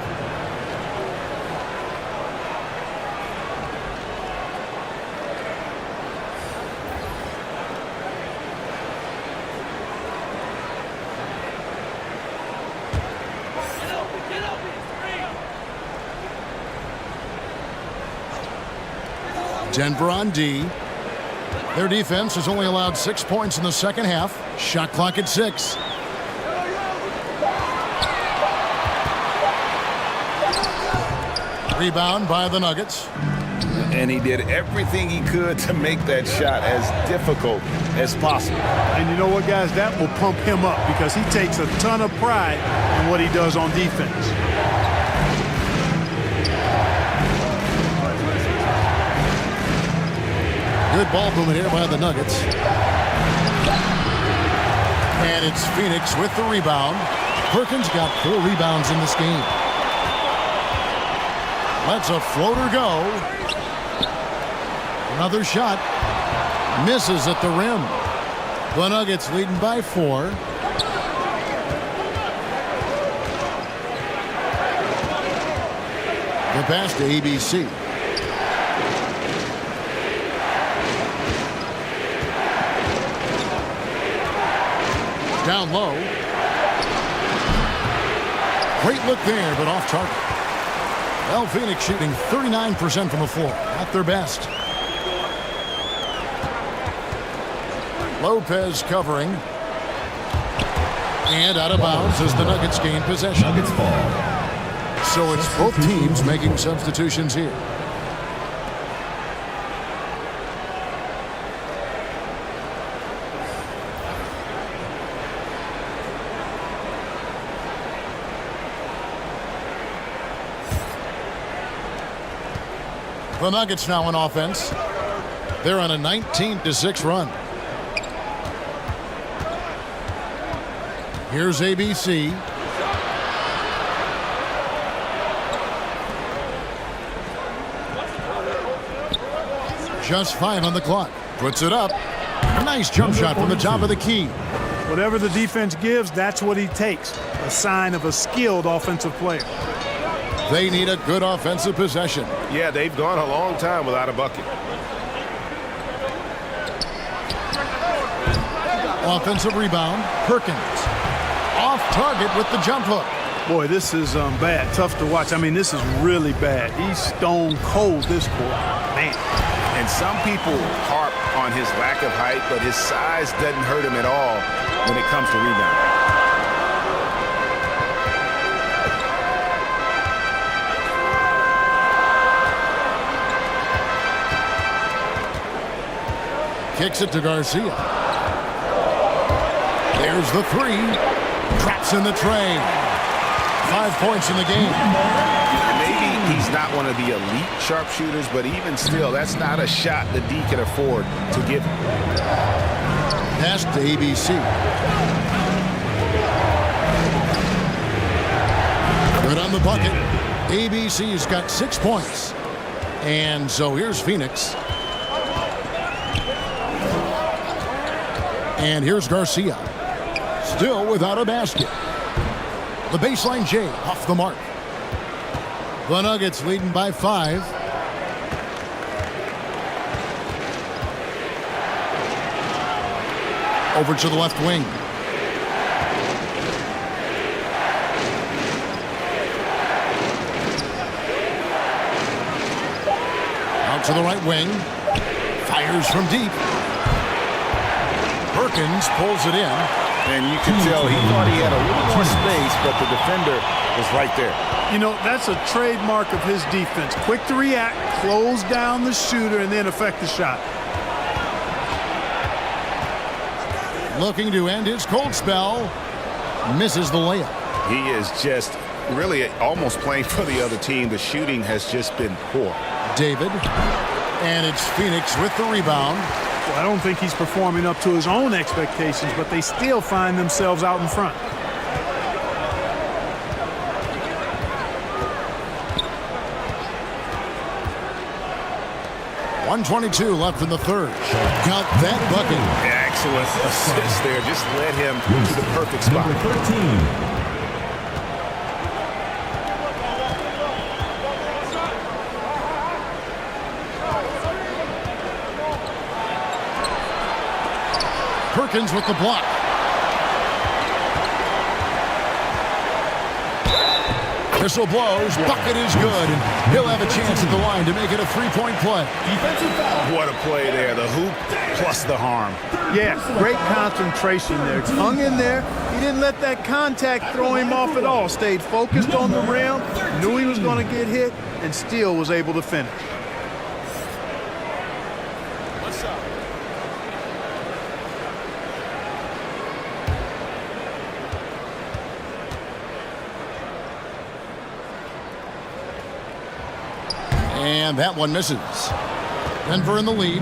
[SPEAKER 6] Denver on D. Their defense has only allowed 6 points in the second half. Shot clock at 6. Rebound by the Nuggets.
[SPEAKER 12] And he did everything he could to make that shot as difficult as possible.
[SPEAKER 11] And you know what, guys? That will pump him up because he takes a ton of pride in what he does on defense.
[SPEAKER 6] Good ball movement here by the Nuggets. And it's Phoenix with the rebound. Perkins got 4 rebounds in this game. Lets a floater go. Another shot. Misses at the rim. The Nuggets leading by 4. The pass to ABC. Down low. Great look there, but off target. Well, Phoenix shooting 39% from the floor. At their best. Lopez covering. And out of bounds as the Nuggets gain possession.
[SPEAKER 15] Nuggets ball.
[SPEAKER 6] So it's both teams making substitutions here. The Nuggets now on offense. They're on a 19-6 run. Here's ABC. Just 5 on the clock. Puts it up. A nice jump shot from the top of the key.
[SPEAKER 11] Whatever the defense gives, that's what he takes. A sign of a skilled offensive player.
[SPEAKER 6] They need a good offensive possession.
[SPEAKER 12] Yeah, they've gone a long time without a bucket.
[SPEAKER 6] Offensive rebound. Perkins. Off target with the jump hook.
[SPEAKER 11] Boy, this is bad. Tough to watch. I mean, this is really bad. He's stone cold this quarter. Man.
[SPEAKER 12] And some people harp on his lack of height, but his size doesn't hurt him at all when it comes to rebounding.
[SPEAKER 6] Kicks it to Garcia. There's the 3. Traps in the tray. 5 points in the game.
[SPEAKER 12] Maybe he's not one of the elite sharpshooters, but even still, that's not a shot the D can afford to give him.
[SPEAKER 6] Pass to ABC. Good on the bucket. ABC's got 6 points. And so here's Phoenix. And here's Garcia. Still without a basket. The baseline J off the mark. The Nuggets leading by 5. Over to the left wing. Out to the right wing. Fires from deep. Perkins pulls it in.
[SPEAKER 12] And you can tell he thought he had a little more space, but the defender was right there.
[SPEAKER 11] You know, that's a trademark of his defense. Quick to react, close down the shooter, and then affect the shot.
[SPEAKER 6] Looking to end his cold spell. Misses the layup.
[SPEAKER 12] He is just really almost playing for the other team. The shooting has just been poor.
[SPEAKER 6] David. And it's Phoenix with the rebound.
[SPEAKER 11] Well, I don't think he's performing up to his own expectations, but they still find themselves out in front.
[SPEAKER 6] .122 left in the third. Got that bucket.
[SPEAKER 12] Excellent assist there. Just led him to the perfect spot.
[SPEAKER 4] Number 13.
[SPEAKER 6] Perkins with the block. Whistle blows. Bucket is good. And he'll have a chance at the line to make it a three-point play.
[SPEAKER 4] Defensive foul.
[SPEAKER 12] What a play there. The hoop plus the harm.
[SPEAKER 11] Yeah, great concentration there. Hung in there. He didn't let that contact throw him off at all. Stayed focused on the rim. Knew he was going to get hit and still was able to finish.
[SPEAKER 6] And that one misses. Denver in the lead.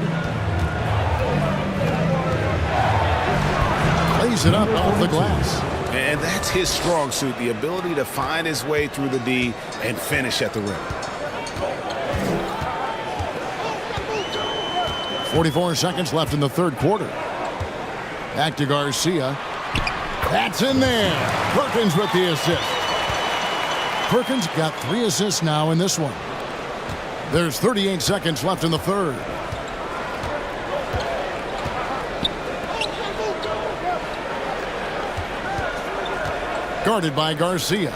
[SPEAKER 6] Lays it up off the glass.
[SPEAKER 12] And that's his strong suit, the ability to find his way through the D and finish at the rim.
[SPEAKER 6] 44 seconds left in the third quarter. Back to Garcia. That's in there. Perkins with the assist. Perkins got 3 assists now in this one. There's 38 seconds left in the third. Guarded by Garcia.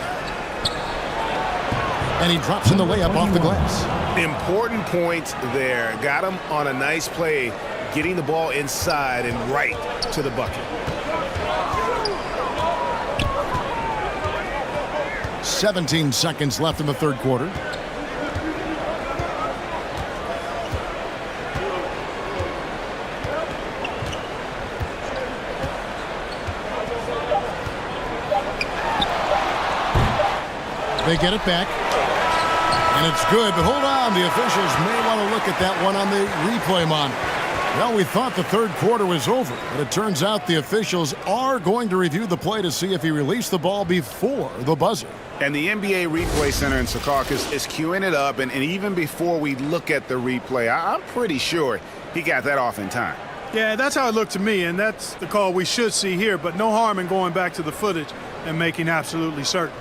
[SPEAKER 6] And he drops in the layup off the glass.
[SPEAKER 12] Important points there. Got him on a nice play, getting the ball inside and right to the bucket.
[SPEAKER 6] 17 seconds left in the third quarter. They get it back. And it's good, but hold on. The officials may want to look at that one on the replay monitor. Well, we thought the third quarter was over, but it turns out the officials are going to review the play to see if he released the ball before the buzzer.
[SPEAKER 12] And the NBA Replay Center in Secaucus is queuing it up, and even before we look at the replay, I'm pretty sure he got that off in time.
[SPEAKER 11] Yeah, that's how it looked to me, and that's the call we should see here, but no harm in going back to the footage and making absolutely certain.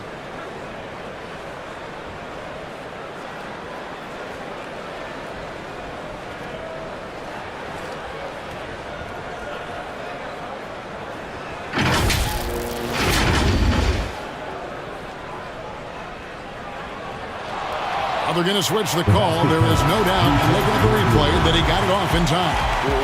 [SPEAKER 6] They're going to switch the call. There is no doubt, looking at the replay, that he got it off in time.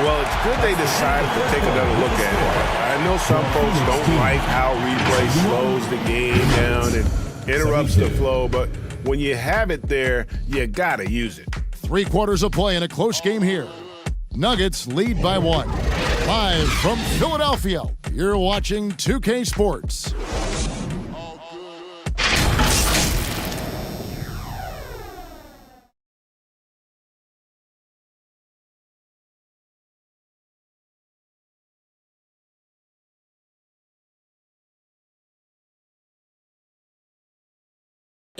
[SPEAKER 3] Well, it's good they decided to take another look at it. I know some folks don't like how replay slows the game down and interrupts the flow, but when you have it there, you got to use it.
[SPEAKER 6] 3 quarters of play in a close game here. Nuggets lead by 1. Live from Philadelphia, you're watching 2K Sports.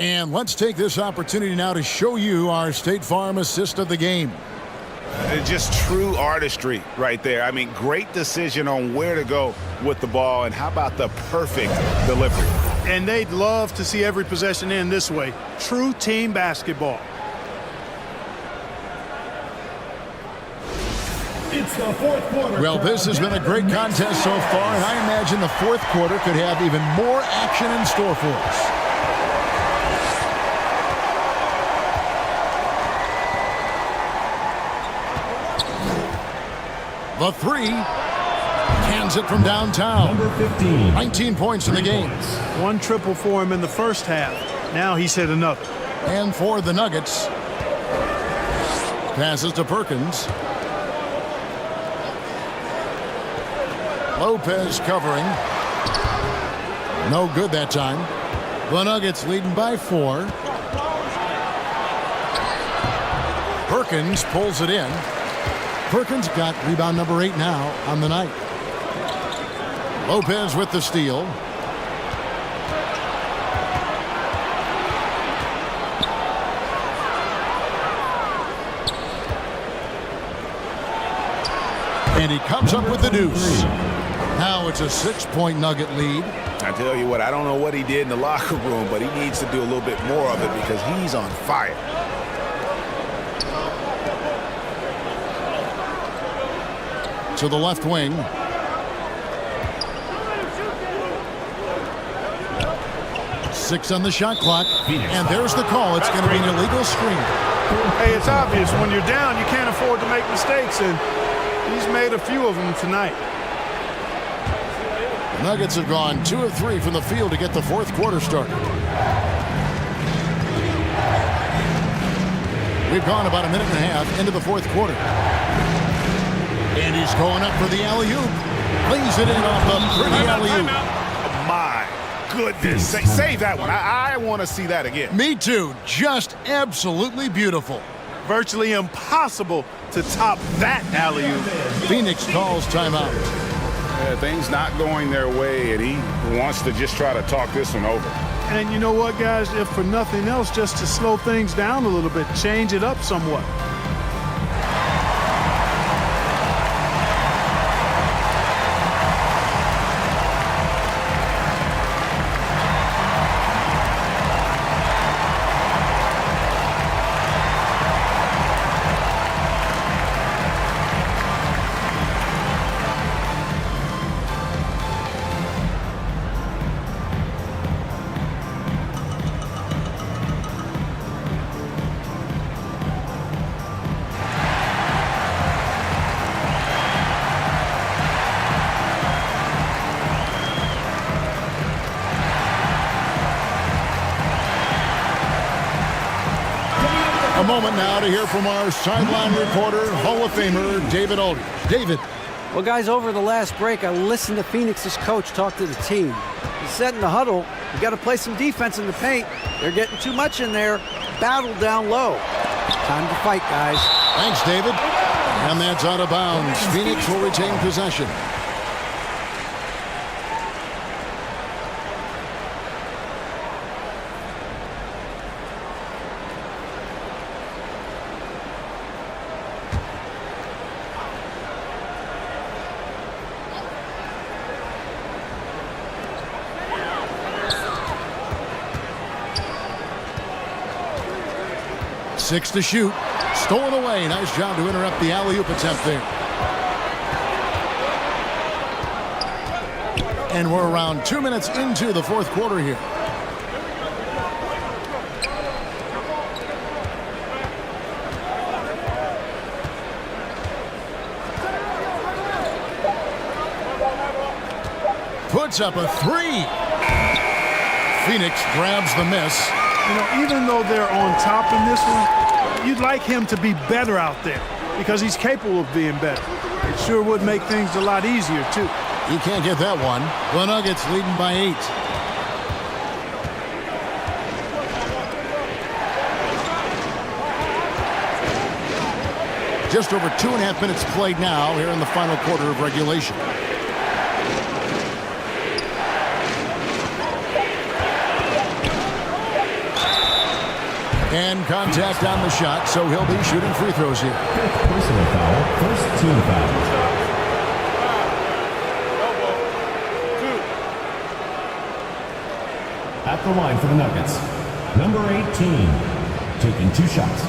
[SPEAKER 6] And let's take this opportunity now to show you our State Farm assist of the game.
[SPEAKER 12] Just true artistry right there. I mean, great decision on where to go with the ball, and how about the perfect delivery?
[SPEAKER 11] And they'd love to see every possession end this way. True team basketball.
[SPEAKER 4] It's
[SPEAKER 6] Well, this has been a great contest so far, and I imagine the fourth quarter could have even more action in store for us. The three. Cans it from downtown.
[SPEAKER 4] Number 15.
[SPEAKER 6] 19 points in the game.
[SPEAKER 11] One triple for him in the first half. Now he's hit another.
[SPEAKER 6] And for the Nuggets. Passes to Perkins. Lopez covering. No good that time. The Nuggets leading by 4. Perkins pulls it in. Perkins got rebound number 8 now on the night. Lopez with the steal. And he comes up with the deuce. Now it's a 6-point Nugget lead.
[SPEAKER 12] I tell you what, I don't know what he did in the locker room, but he needs to do a little bit more of it because he's on fire.
[SPEAKER 6] To the left wing. Six on the shot clock. And there's the call. It's going to be an illegal screen.
[SPEAKER 11] Hey, it's obvious. When you're down, you can't afford to make mistakes, and he's made a few of them tonight.
[SPEAKER 6] The Nuggets have gone 2 of 3 from the field to get the fourth quarter started. We've gone about a minute and a half into the fourth quarter. And he's going up for the alley-oop. Lays it in off the pretty alley-oop.
[SPEAKER 12] My goodness. Save that one. I want to see that again.
[SPEAKER 6] Me too. Just absolutely beautiful.
[SPEAKER 11] Virtually impossible to top that alley-oop.
[SPEAKER 6] Phoenix calls timeout.
[SPEAKER 10] Things not going their way, and he wants to just try to talk this one over.
[SPEAKER 11] And you know what, guys? If for nothing else, just to slow things down a little bit, change it up somewhat.
[SPEAKER 6] A moment now to hear from our sideline reporter, Hall of Famer, David Aldridge. David.
[SPEAKER 13] Well, guys, over the last break, I listened to Phoenix's coach talk to the team. He said in the huddle, you got to play some defense in the paint. They're getting too much in there. Battle down low. Time to fight, guys.
[SPEAKER 6] Thanks, David. And that's out of bounds. Phoenix will retain possession. Six to shoot. Stolen away. Nice job to interrupt the alley-oop attempt there. And we're around 2 minutes into the fourth quarter here. Puts up a 3. Phoenix grabs the miss.
[SPEAKER 11] You know, even though they're on top in this one, you'd like him to be better out there because he's capable of being better. It sure would make things a lot easier, too.
[SPEAKER 6] You can't get that one. The Nuggets leading by 8. Just over 2.5 minutes played now here in the final quarter of regulation. And contact on the shot, so he'll be shooting free throws here.
[SPEAKER 4] Personal foul, first team foul. At the line for the Nuggets, number 18, taking 2 shots.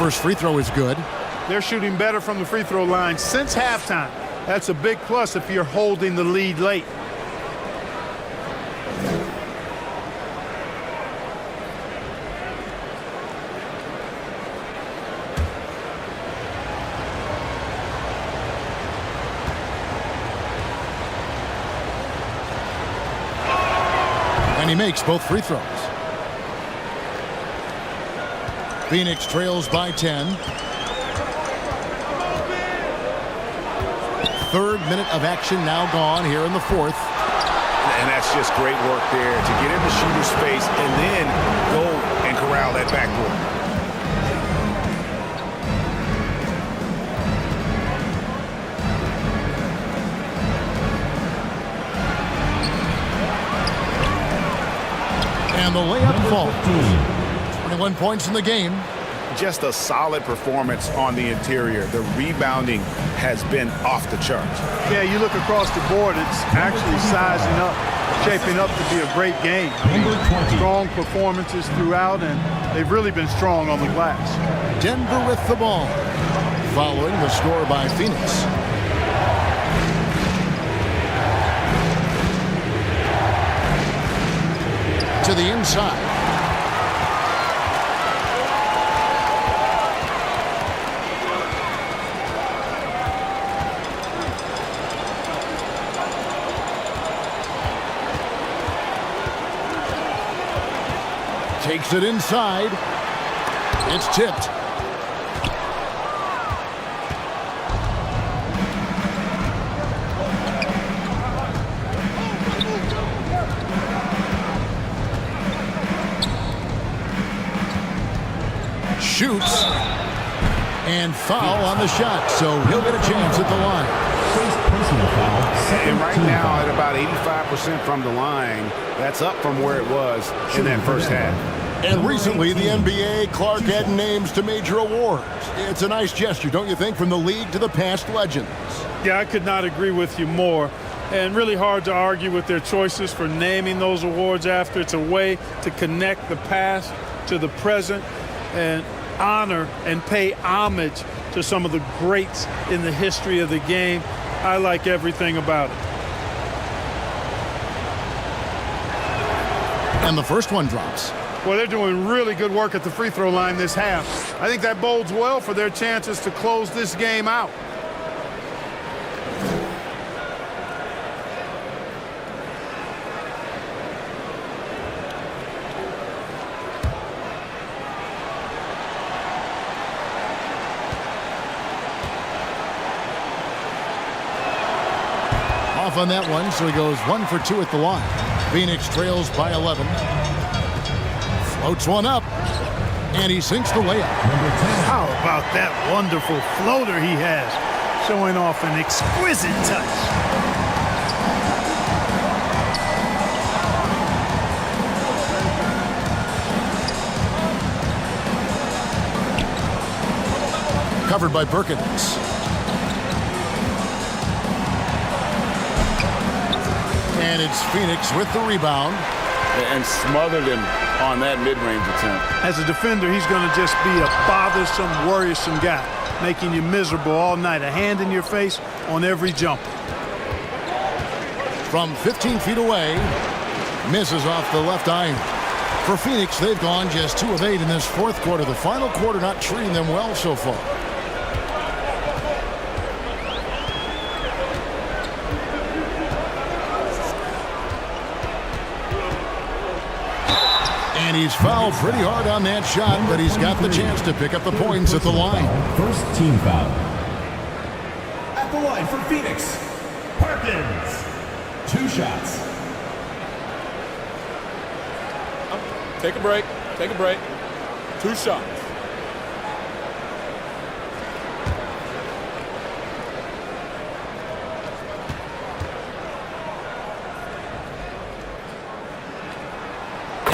[SPEAKER 6] first free throw is good.
[SPEAKER 11] They're shooting better from the free throw line since halftime. That's a big plus if you're holding the lead late.
[SPEAKER 6] And he makes both free throws. Phoenix trails by 10. Third minute of action now gone here in the fourth.
[SPEAKER 12] And that's just great work there to get into shooter space and then go and corral that backboard.
[SPEAKER 6] And the layup falls. 21 points in the game.
[SPEAKER 12] Just a solid performance on the interior. The rebounding has been off the charts.
[SPEAKER 11] Yeah, you look across the board, it's actually sizing up, shaping up to be a great game. Strong performances throughout, and they've really been strong on the glass.
[SPEAKER 6] Denver with the ball, following the score by Phoenix. To the inside. Takes it inside. It's tipped. Shoots. And foul on the shot, so he'll get a chance at the line.
[SPEAKER 4] First personal foul.
[SPEAKER 12] And right now at about 85% from the line, that's up from where it was in that first half.
[SPEAKER 6] And recently, the NBA, Clark adding names to major awards. It's a nice gesture, don't you think, from the league to the past legends?
[SPEAKER 11] Yeah, I could not agree with you more. And really hard to argue with their choices for naming those awards after. It's a way to connect the past to the present and honor and pay homage to some of the greats in the history of the game. I like everything about it.
[SPEAKER 6] And the first one drops.
[SPEAKER 11] Well, they're doing really good work at the free throw line this half. I think that bodes well for their chances to close this game out.
[SPEAKER 6] Off on that one, so he goes 1 for 2 at the line. Phoenix trails by 11. Floats one up, and he sinks the layup.
[SPEAKER 11] How about that wonderful floater he has, showing off an exquisite touch.
[SPEAKER 6] Covered by Perkins. And it's Phoenix with the rebound.
[SPEAKER 12] And smothered him on that mid-range attempt.
[SPEAKER 11] As a defender, he's going to just be a bothersome, worrisome guy, making you miserable all night. A hand in your face on every jumper.
[SPEAKER 6] From 15 feet away, misses off the left iron. For Phoenix, they've gone just 2 of 8 in this fourth quarter. The final quarter not treating them well so far. And he's fouled pretty hard on that shot, but he's got the chance to pick up the points at the line.
[SPEAKER 4] First team foul. At the line for Phoenix, Perkins. 2 shots.
[SPEAKER 14] Take a break. Take a break. 2 shots.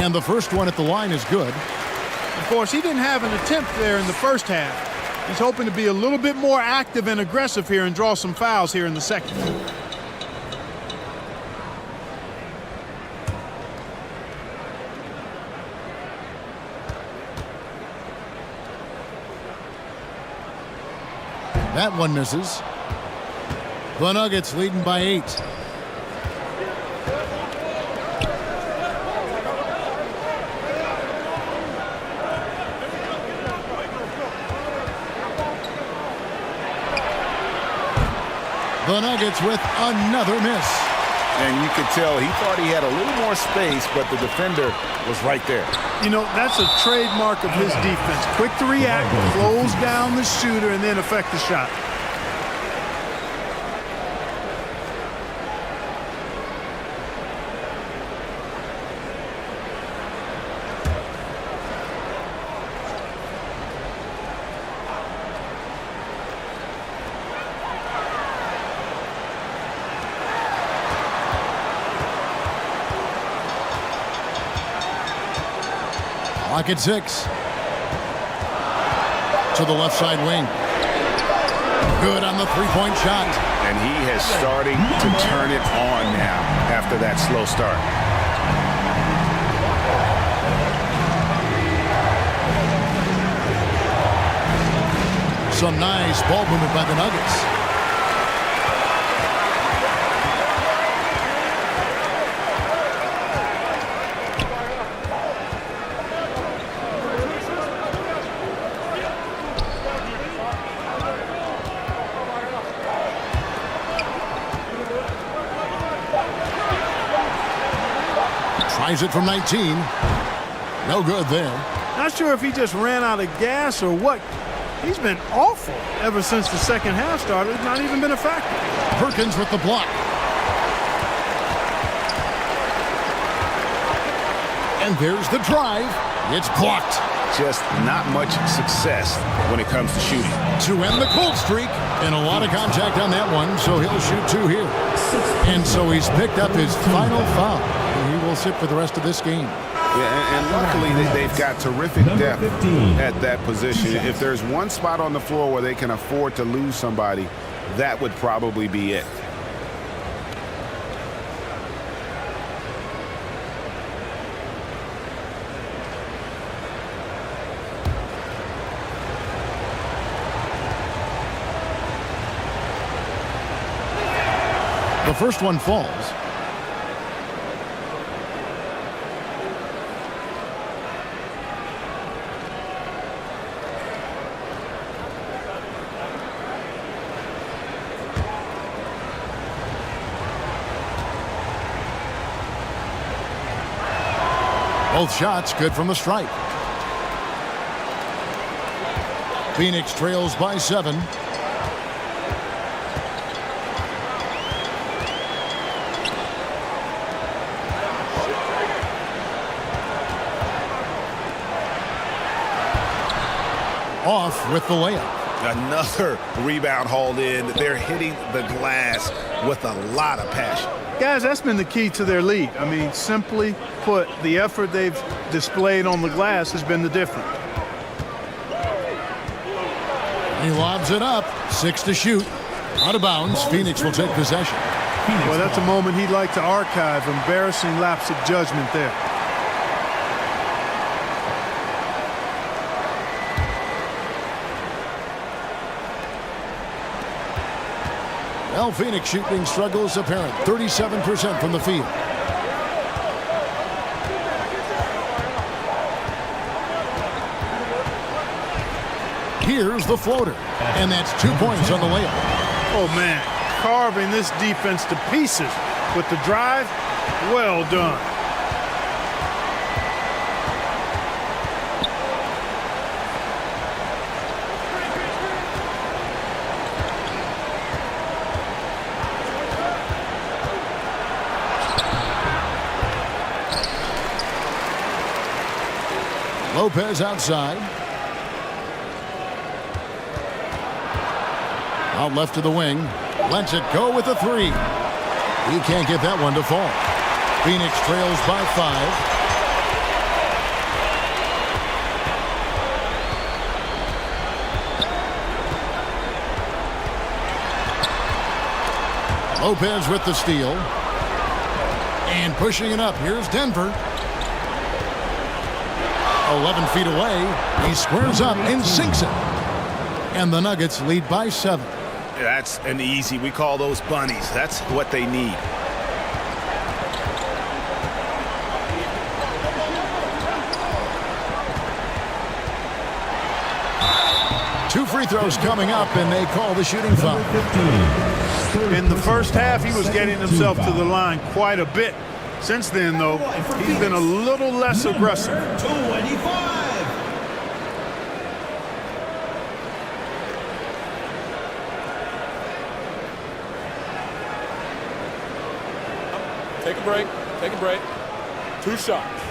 [SPEAKER 6] And the first one at the line is good.
[SPEAKER 11] Of course, he didn't have an attempt there in the first half. He's hoping to be a little bit more active and aggressive here and draw some fouls here in the second.
[SPEAKER 6] That one misses. The Nuggets leading by 8. The Nuggets with another miss.
[SPEAKER 12] And you could tell he thought he had a little more space, but the defender was right there.
[SPEAKER 11] You know, that's a trademark of his defense. Quick to react, close down the shooter, and then affect the shot.
[SPEAKER 6] Clock at 6. To the left side wing. Good on the three-point shot.
[SPEAKER 12] And he is starting to turn it on now after that slow start.
[SPEAKER 6] Some nice ball movement by the Nuggets. Tries it from 19. No good there.
[SPEAKER 11] Not sure if he just ran out of gas or what. He's been awful ever since the second half started. It's not even been a factor.
[SPEAKER 6] Perkins with the block. And there's the drive. It's blocked.
[SPEAKER 12] Just not much success when it comes to shooting.
[SPEAKER 6] To end the cold streak. And a lot of contact on that one, so he'll shoot 2 here. And so he's picked up his final foul. And he will sit for the rest of this game.
[SPEAKER 12] Yeah, and luckily they've got terrific depth at that position. If there's one spot on the floor where they can afford to lose somebody, that would probably be it.
[SPEAKER 6] The first one falls. Both shots good from the stripe. Phoenix trails by 7. Off with the layup.
[SPEAKER 12] Another rebound hauled in. They're hitting the glass with a lot of passion.
[SPEAKER 11] Guys, that's been the key to their lead. I mean, simply put, the effort they've displayed on the glass has been the difference.
[SPEAKER 6] He lobs it up. 6 to shoot. Out of bounds. Phoenix will take possession.
[SPEAKER 11] Well, that's a moment he'd like to archive. Embarrassing lapse of judgment there.
[SPEAKER 6] Well, Phoenix shooting struggles apparent. 37% from the field. Here's the floater. And that's 2 points on the layup.
[SPEAKER 11] Oh, man. Carving this defense to pieces with the drive. Well done.
[SPEAKER 6] Lopez outside. Out left to the wing. Lets it go with a 3. He can't get that one to fall. Phoenix trails by 5. Lopez with the steal. And pushing it up. Here's Denver. 11 feet away. He squares up and sinks it. And the Nuggets lead by 7.
[SPEAKER 12] That's an easy. We call those bunnies. That's what they need.
[SPEAKER 6] Two free throws coming up, and they call the shooting foul.
[SPEAKER 11] In the first half, he was getting himself to the line quite a bit. Since then, though, he's been a little less aggressive.
[SPEAKER 4] 25.
[SPEAKER 14] Take a break. Take a break. 2 shots.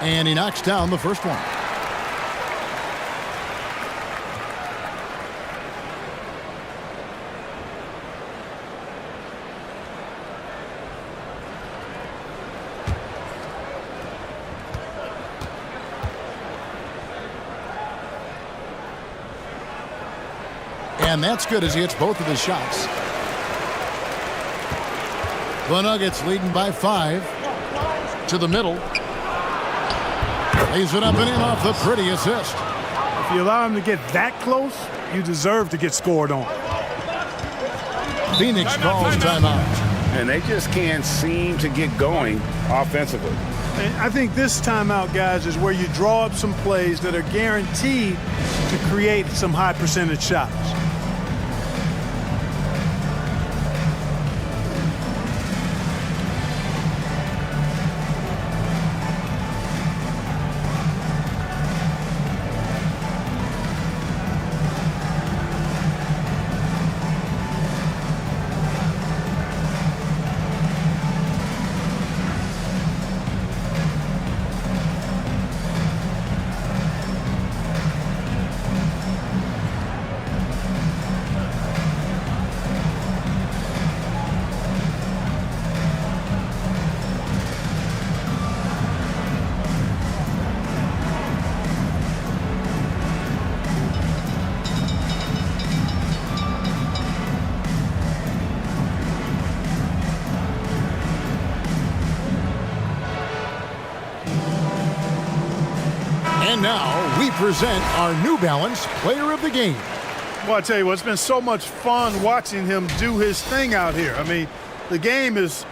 [SPEAKER 6] And he knocks down the first one. And that's good as he hits both of his shots. The Nuggets leading by 5 to the middle. Lays it up and in off the pretty assist.
[SPEAKER 11] If you allow him to get that close, you deserve to get scored on.
[SPEAKER 6] Phoenix calls timeout.
[SPEAKER 12] And they just can't seem to get going offensively.
[SPEAKER 11] And I think this timeout, guys, is where you draw up some plays that are guaranteed to create some high percentage shots.
[SPEAKER 6] And now we present our New Balance Player of the Game.
[SPEAKER 11] Well, I tell you what, it's been so much fun watching him do his thing out here. I mean, the game is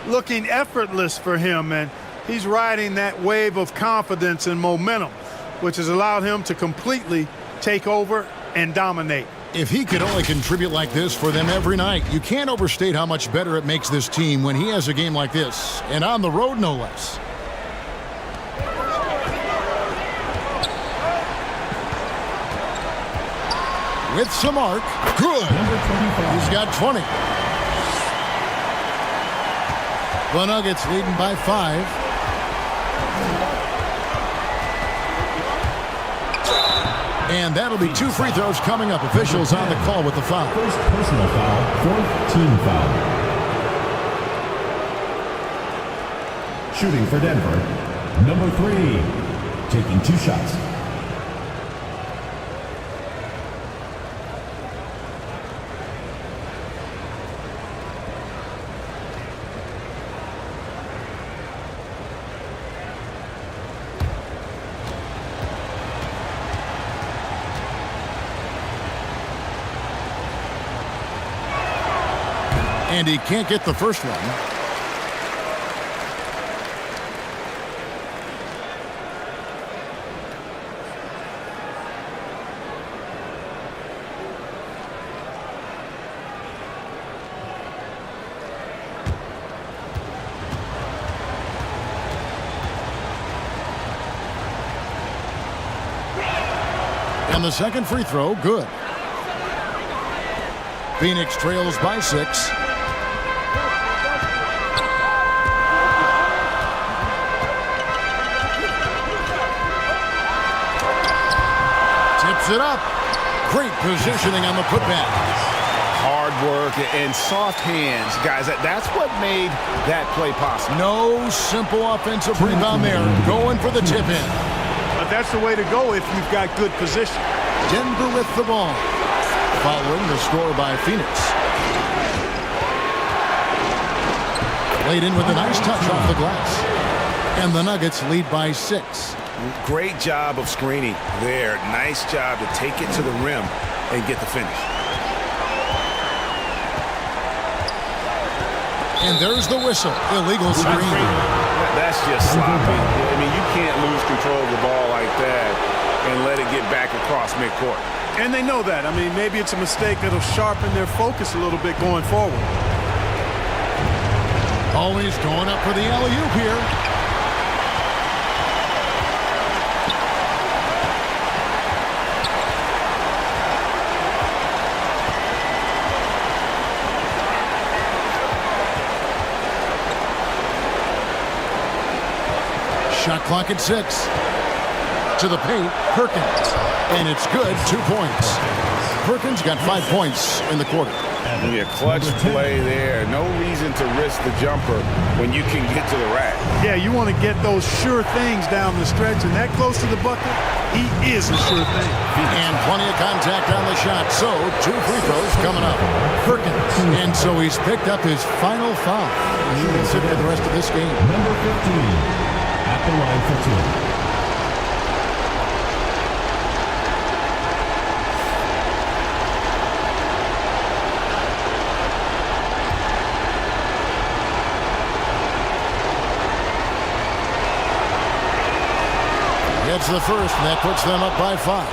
[SPEAKER 11] looking effortless for him, and he's riding that wave of confidence and momentum, which has allowed him to completely take over and dominate.
[SPEAKER 6] If he could only contribute like this for them every night, you can't overstate how much better it makes this team when he has a game like this, and on the road no less. With some arc, good. He's got 20. The Nuggets leading by 5. And that'll be 2 free throws coming up. Officials on the call with the foul.
[SPEAKER 4] First personal foul, 4th team foul. Shooting for Denver, number 3, taking 2 shots.
[SPEAKER 6] And he can't get the first one. And the second free throw, good. Phoenix trails by 6. It up. Great positioning on the putback.
[SPEAKER 12] Hard work and soft hands. Guys, that's what made that play possible.
[SPEAKER 6] No simple offensive rebound there. Going for the tip in.
[SPEAKER 11] But that's the way to go if you've got good position.
[SPEAKER 6] Denver with the ball. Following the score by Phoenix. Laid in with a nice touch off the glass. And the Nuggets lead by 6.
[SPEAKER 12] Great job of screening there. Nice job to take it to the rim and get the finish.
[SPEAKER 6] And there's the whistle. Illegal screen.
[SPEAKER 12] That's just sloppy. I mean, you can't lose control of the ball like that and let it get back across midcourt.
[SPEAKER 11] And they know that. I mean, maybe it's a mistake that'll sharpen their focus a little bit going forward.
[SPEAKER 6] Always going up for the alley-oop here. Shot clock at 6. To the paint, Perkins. And it's good, 2 points. Perkins got 5 points in the quarter.
[SPEAKER 12] A clutch play there. No reason to risk the jumper when you can get to the rack.
[SPEAKER 11] Yeah, you want to get those sure things down the stretch, and that close to the bucket, he is a sure thing.
[SPEAKER 6] And plenty of contact on the shot, so 2 free throws coming up. Perkins. And so he's picked up his final foul. He will sit for the rest of this game.
[SPEAKER 4] Number 15. At the line for 2.
[SPEAKER 6] Gets the first, and that puts them up by 5.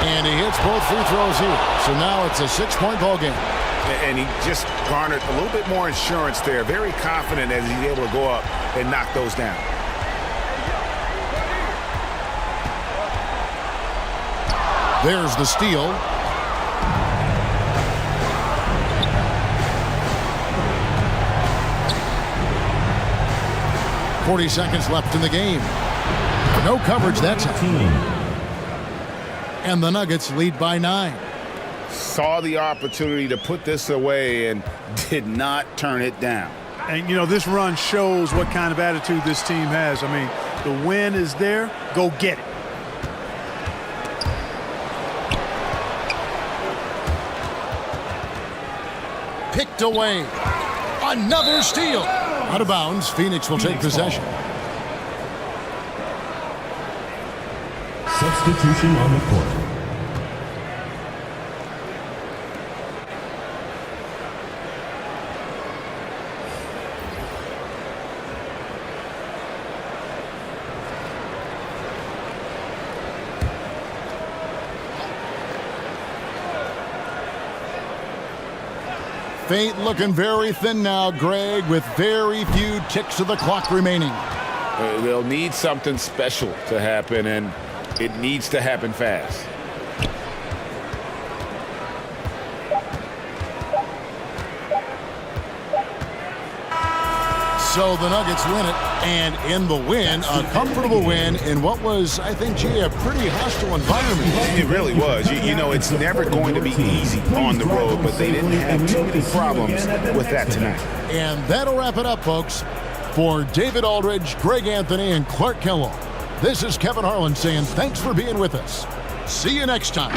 [SPEAKER 6] And he hits both free throws here. So now it's a 6-point ball game.
[SPEAKER 12] And he just garnered a little bit more insurance there. Very confident as he's able to go up and knock those down.
[SPEAKER 6] There's the steal. .40 seconds left in the game. No coverage that time. And the Nuggets lead by 9.
[SPEAKER 12] Saw the opportunity to put this away and did not turn it down.
[SPEAKER 11] And, you know, this run shows what kind of attitude this team has. I mean, the win is there. Go get it.
[SPEAKER 6] Picked away. Another steal. Out of bounds. Phoenix will take possession.
[SPEAKER 4] Substitution on the court.
[SPEAKER 6] Fate looking very thin now, Greg, with very few ticks of the clock remaining.
[SPEAKER 12] They'll need something special to happen, and it needs to happen fast.
[SPEAKER 6] So the Nuggets win it, and in the win, a comfortable win in what was, I think, G, a pretty hostile environment.
[SPEAKER 12] It really was. You know, it's never going to be easy on the road, but they didn't have too many problems with that tonight.
[SPEAKER 6] And that'll wrap it up, folks. For David Aldridge, Greg Anthony, and Clark Kellogg, this is Kevin Harlan saying thanks for being with us. See you next time.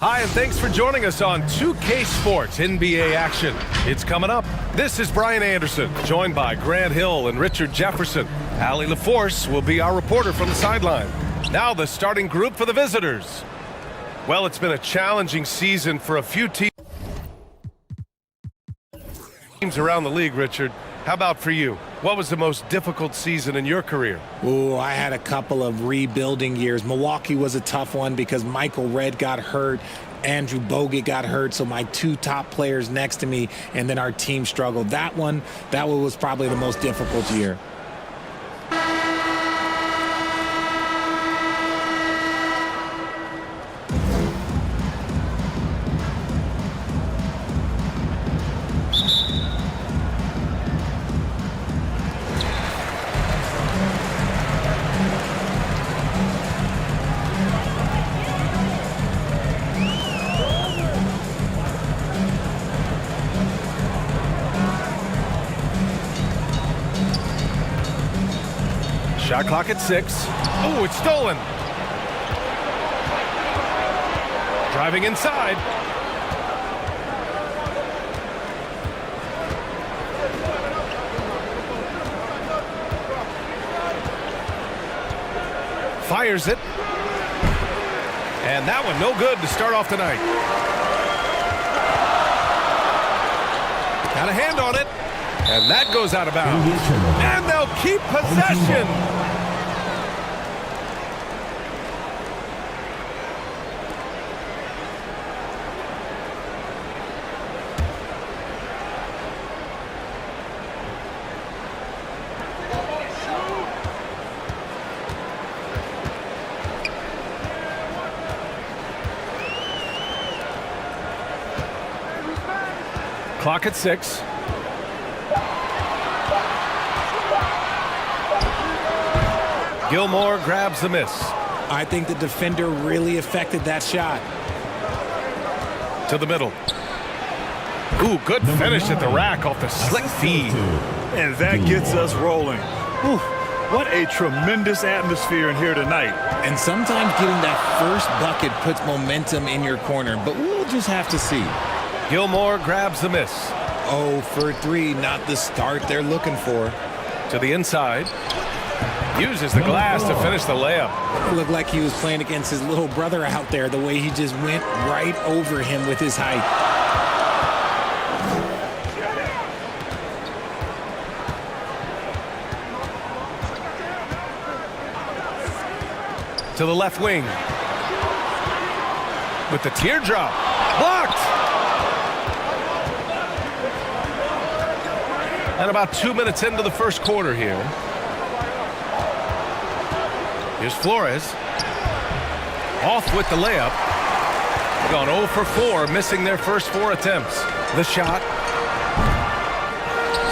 [SPEAKER 1] Hi, and thanks for joining us on 2K Sports NBA action. It's coming up. This is Brian Anderson, joined by Grant Hill and Richard Jefferson. Allie LaForce will be our reporter from the sideline. Now the starting group for the visitors. Well, it's been a challenging season for a few teams around the league, Richard. How about for you? What was the most difficult season in your career?
[SPEAKER 16] Ooh, I had a couple of rebuilding years. Milwaukee was a tough one because Michael Redd got hurt, Andrew Bogut got hurt, so my two top players next to me, and then our team struggled. That one was probably the most difficult year.
[SPEAKER 1] Shot clock at 6. Oh, it's stolen. Driving inside. Fires it. And that one no good to start off the night. Got a hand on it. And that goes out of bounds. And they'll keep possession. Clock at 6. Gilmore grabs the miss.
[SPEAKER 16] I think the defender really affected that shot.
[SPEAKER 1] To the middle. Ooh, good finish at the rack off the slick feed.
[SPEAKER 3] And that gets us rolling. Whew, what a tremendous atmosphere in here tonight.
[SPEAKER 16] And sometimes getting that first bucket puts momentum in your corner, but we'll just have to see.
[SPEAKER 1] Gilmore grabs the miss.
[SPEAKER 16] 0 for 3, not the start they're looking for.
[SPEAKER 1] To the inside. Uses the glass to finish the layup.
[SPEAKER 16] It looked like he was playing against his little brother out there, the way he just went right over him with his height.
[SPEAKER 1] To the left wing. With the teardrop. Blocked! And about 2 minutes into the first quarter here. Here's Flores. Off with the layup. Gone 0 for 4, missing their first 4 attempts. The shot.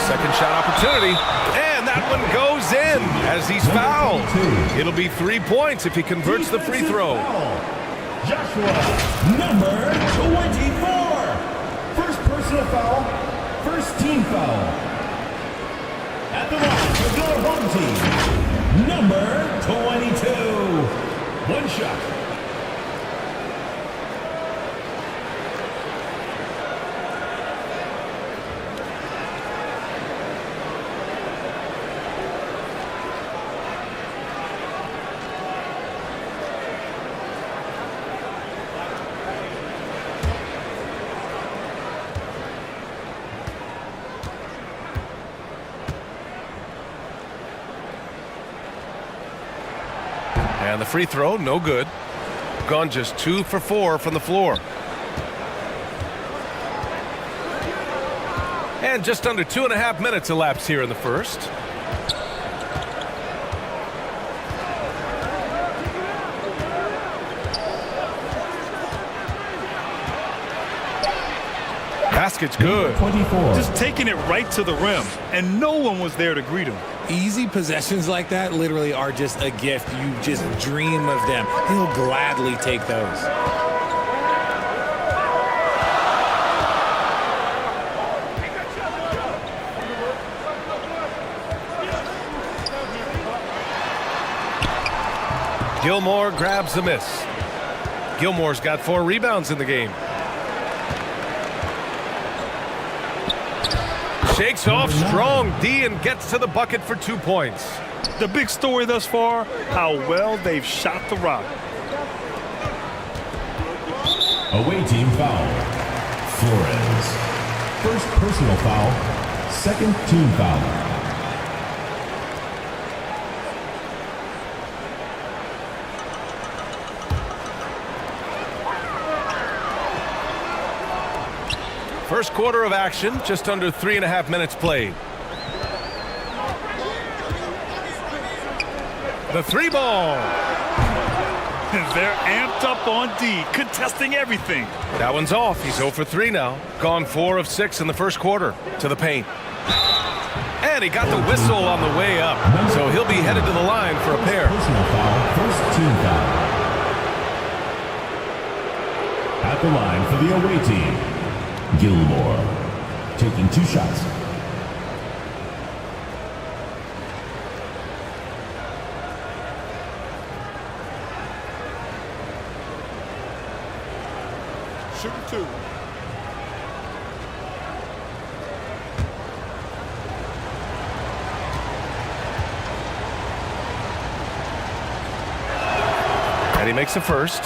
[SPEAKER 1] Second shot opportunity. And that one goes in as he's fouled. It'll be 3 points if he converts the free throw.
[SPEAKER 4] Joshua, number 24. First personal foul, first team foul. At the line for your home team, number 22. One shot.
[SPEAKER 1] And the free throw, no good. Gone just 2 for 4 from the floor. And just under 2.5 minutes elapsed here in the first. Basket's good.
[SPEAKER 3] 24. Just taking it right to the rim, and no one was there to greet him.
[SPEAKER 16] Easy possessions like that literally are just a gift. You just dream of them. He'll gladly take those.
[SPEAKER 1] Gilmore grabs the miss. Gilmore's got 4 rebounds in the game. Shakes off strong D and gets to the bucket for 2 points.
[SPEAKER 3] The big story thus far, how well they've shot the rock.
[SPEAKER 4] Away team foul. Flores. First personal foul. Second team foul.
[SPEAKER 1] First quarter of action, just under 3.5 minutes played. The 3 ball.
[SPEAKER 3] They're amped up on D, contesting everything.
[SPEAKER 1] That one's off. He's 0 for 3 now. Gone 4 of 6 in the first quarter. To the paint. And he got the whistle on the way up. So he'll be headed to the line for a pair.
[SPEAKER 4] Personal foul. First team foul. At the line for the away team, Gilmore taking 2 shots.
[SPEAKER 11] Shooting 2.
[SPEAKER 1] And he makes the first.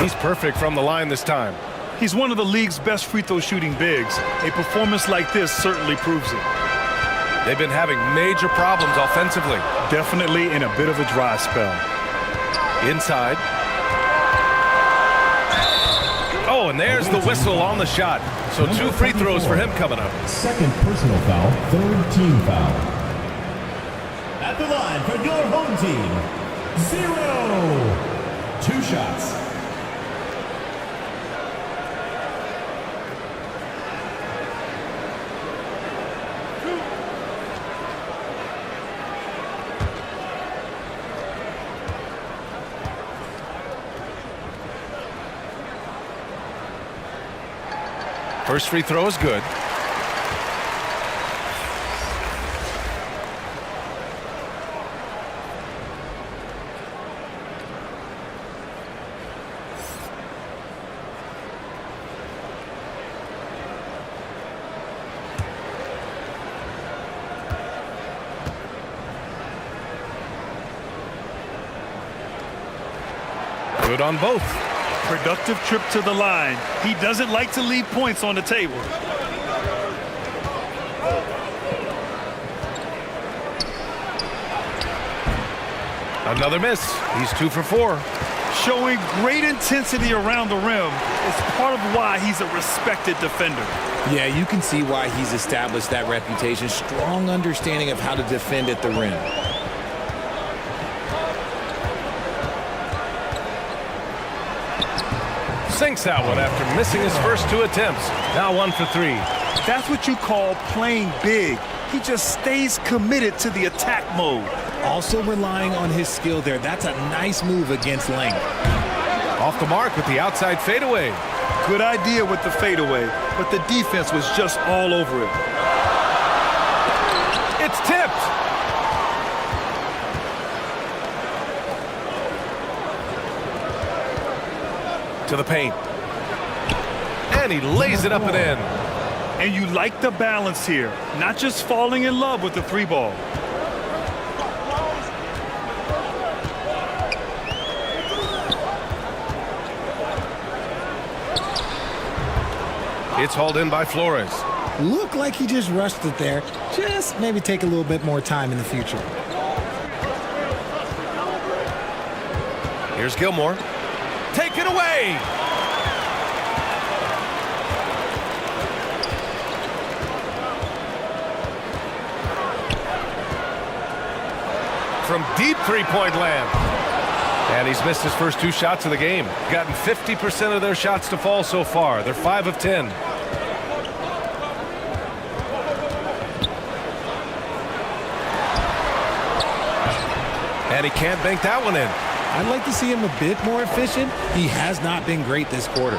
[SPEAKER 1] He's perfect from the line this time.
[SPEAKER 3] He's one of the league's best free throw shooting bigs. A performance like this certainly proves it.
[SPEAKER 1] They've been having major problems offensively.
[SPEAKER 3] Definitely in a bit of a dry spell.
[SPEAKER 1] Inside. Oh, and there's the whistle on the shot. So 2 free throws for him coming up.
[SPEAKER 4] Second personal foul, third team foul. At the line for your home team, 0. 2 shots.
[SPEAKER 1] First free throw is good. Good on both.
[SPEAKER 3] Productive trip to the line. He doesn't like to leave points on the table.
[SPEAKER 1] Another miss. He's 2 for 4.
[SPEAKER 3] Showing great intensity around the rim is part of why he's a respected defender.
[SPEAKER 16] Yeah, you can see why he's established that reputation. Strong understanding of how to defend at the rim.
[SPEAKER 1] Sinks that one after missing his first 2 attempts. Now 1 for 3.
[SPEAKER 3] That's what you call playing big. He just stays committed to the attack mode.
[SPEAKER 16] Also relying on his skill there. That's a nice move against length.
[SPEAKER 1] Off the mark with the outside fadeaway.
[SPEAKER 3] Good idea with the fadeaway, but the defense was just all over it.
[SPEAKER 1] It's tipped. To the paint. And he lays it up and in.
[SPEAKER 3] And you like the balance here, not just falling in love with the 3 ball.
[SPEAKER 1] It's hauled in by Flores.
[SPEAKER 16] Looked like he just rushed it there. Just maybe take a little bit more time in the future.
[SPEAKER 1] Here's Gilmore. Take it away. From deep 3-point land. And he's missed his first 2 shots of the game. Gotten 50% of their shots to fall so far. They're 5 of 10. And he can't bank that one in.
[SPEAKER 16] I'd like to see him a bit more efficient. He has not been great this quarter.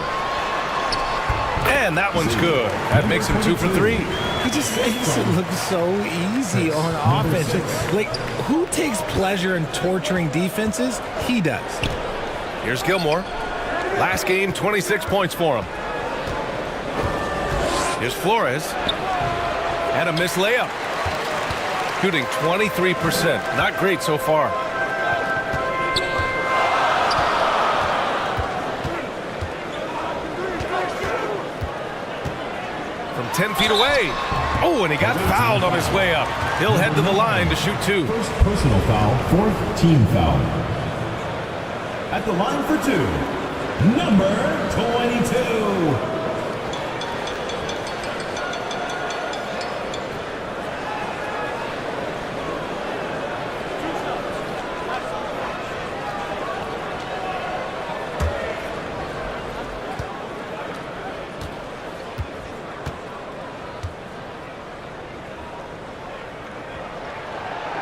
[SPEAKER 1] And that one's good. That makes him 2 for 3.
[SPEAKER 16] He just makes it look so easy on offense. Like, who takes pleasure in torturing defenses? He does.
[SPEAKER 1] Here's Gilmore. Last game, 26 points for him. Here's Flores. And a missed layup. Shooting 23%. Not great so far. From 10 feet away. Oh, and he got fouled on his way up. He'll head to the line to shoot 2.
[SPEAKER 4] First personal foul, fourth team foul. At the line for 2, number 22.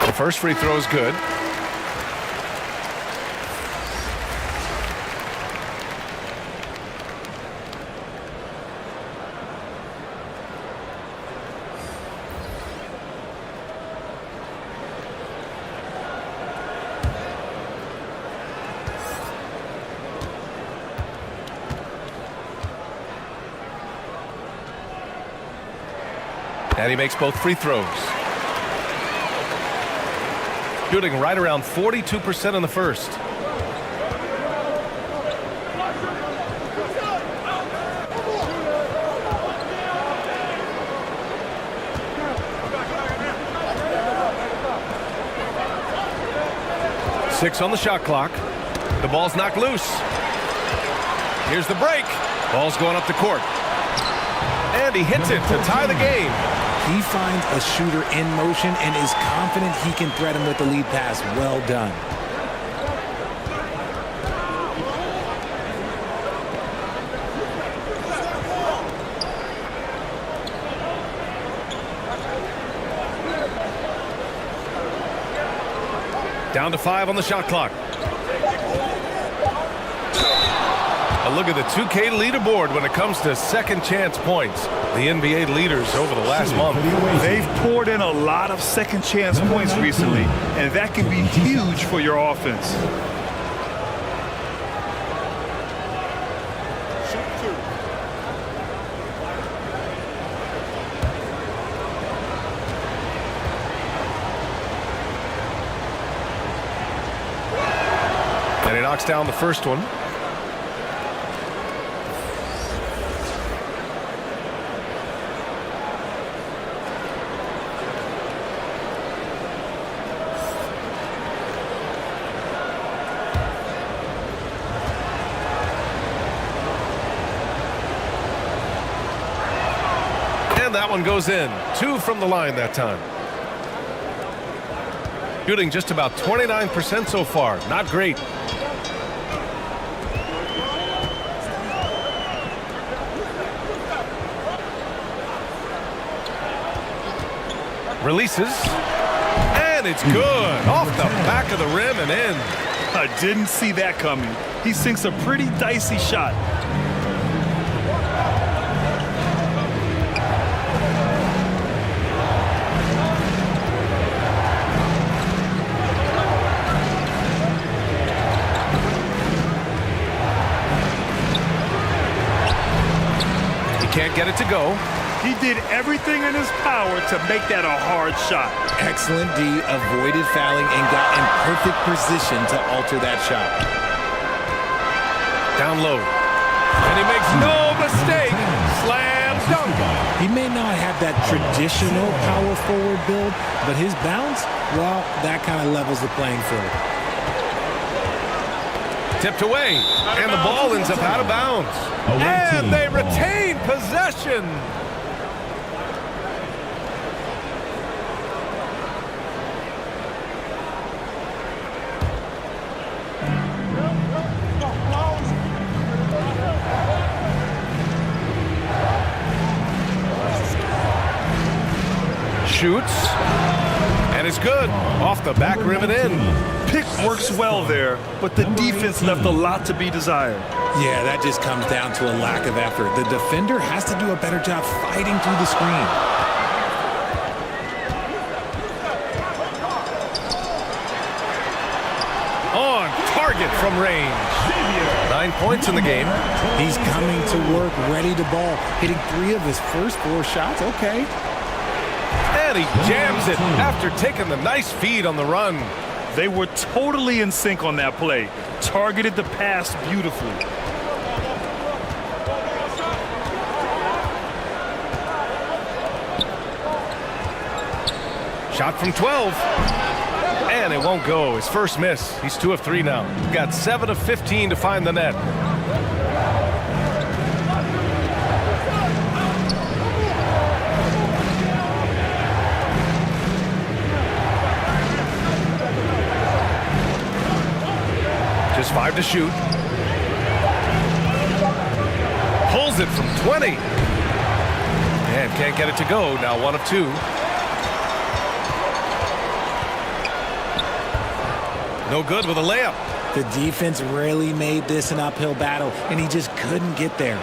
[SPEAKER 1] The first free throw is good. And he makes both free throws. Shooting right around 42% in the first. Six on the shot clock. The ball's knocked loose. Here's the break. Ball's going up the court. And he hits it to tie the game.
[SPEAKER 16] He finds a shooter in motion and is confident he can thread him with the lead pass. Well done.
[SPEAKER 1] Down to 5 on the shot clock. A look at the 2K leaderboard when it comes to second chance points. The NBA leaders over the last month.
[SPEAKER 3] They've poured in a lot of second chance points recently, and that can be huge for your offense.
[SPEAKER 1] And he knocks down the first one. And that one goes in. 2 from the line that time. Shooting just about 29% so far. Not great. Releases. And it's good. Off the back of the rim and in.
[SPEAKER 3] I didn't see that coming. He sinks a pretty dicey shot.
[SPEAKER 1] Can't get it to go.
[SPEAKER 3] He did everything in his power to make that a hard shot.
[SPEAKER 16] Excellent D, avoided fouling and got in perfect position to alter that shot.
[SPEAKER 1] Down low. And he makes no mistake. Slam dunk.
[SPEAKER 16] He may not have that traditional power forward build, but his bounce, well, that kind of levels the playing field.
[SPEAKER 1] Tipped away, and the ball ends up out of bounds. And they retain possession. Shoots, and is good. Off the back rim and in.
[SPEAKER 3] Pick works well there, but the defense left a lot to be desired.
[SPEAKER 16] Yeah, that just comes down to a lack of effort. The defender has to do a better job fighting through the screen.
[SPEAKER 1] On target from range. 9 points in the game.
[SPEAKER 16] He's coming to work, ready to ball, hitting 3 of his first 4 shots. Okay.
[SPEAKER 1] And he jams it after taking the nice feed on the run.
[SPEAKER 3] They were totally in sync on that play. Targeted the pass beautifully.
[SPEAKER 1] Shot from 12. And it won't go. His first miss. He's 2 of 3 now. Got 7 of 15 to find the net. Just 5 to shoot. Pulls it from 20. And can't get it to go. Now 1 of 2. No good with a layup.
[SPEAKER 16] The defense really made this an uphill battle, and he just couldn't get there.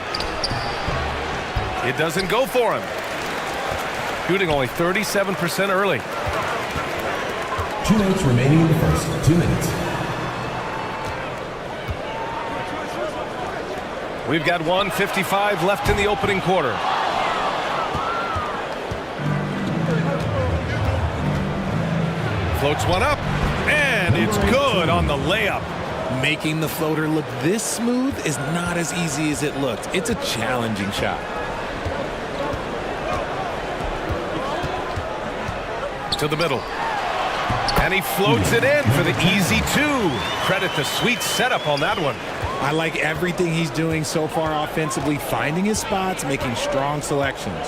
[SPEAKER 1] It doesn't go for him. Shooting only 37% early.
[SPEAKER 4] 2 minutes remaining in the first. 2 minutes.
[SPEAKER 1] We've got 1:55 left in the opening quarter. Floats one up, and it's good on the layup.
[SPEAKER 16] Making the floater look this smooth is not as easy as it looked. It's a challenging shot.
[SPEAKER 1] To the middle. And he floats it in for the easy 2. Credit the sweet setup on that one.
[SPEAKER 16] I like everything he's doing so far offensively, finding his spots, making strong selections.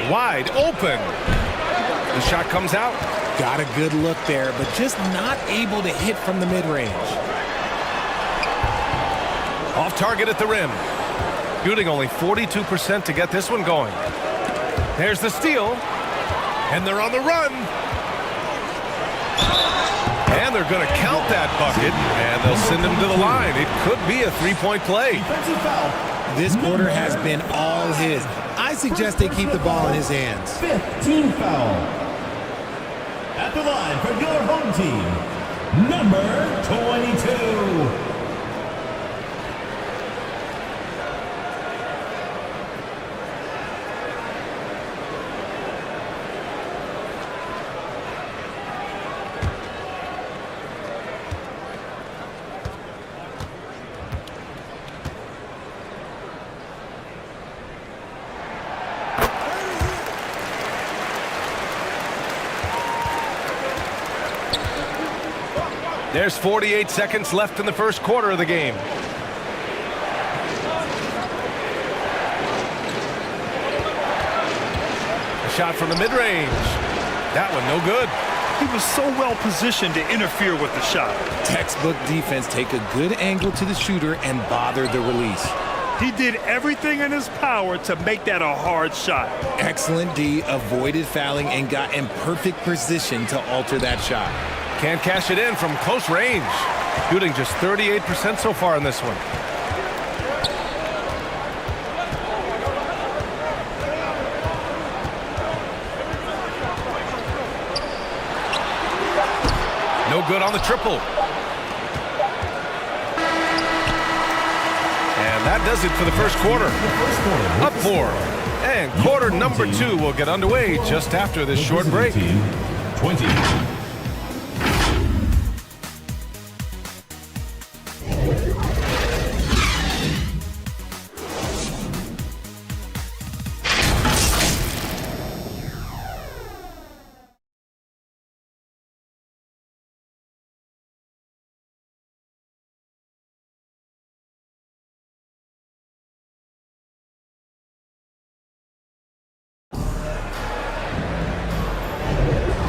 [SPEAKER 1] Wide open. The shot comes out.
[SPEAKER 16] Got a good look there, but just not able to hit from the mid-range.
[SPEAKER 1] Off target at the rim. Shooting only 42% to get this one going. There's the steal. And they're on the run. And they're going to count that bucket. And they'll send him to the line. It could be a 3-point play.
[SPEAKER 16] This quarter has been all his. I suggest they keep the ball in his hands.
[SPEAKER 4] 15 foul. At the line for your home team, number 22.
[SPEAKER 1] There's 48 seconds left in the first quarter of the game. A shot from the mid-range. That one no good.
[SPEAKER 3] He was so well positioned to interfere with the shot.
[SPEAKER 16] Textbook defense, take a good angle to the shooter and bother the release.
[SPEAKER 3] He did everything in his power to make that a hard shot.
[SPEAKER 16] Excellent D, avoided fouling and got in perfect position to alter that shot.
[SPEAKER 1] Can't cash it in from close range. Shooting just 38% so far in this one. No good on the triple. And that does it for the first quarter. Up 4. And quarter number 2 will get underway just after this short break.
[SPEAKER 4] 20.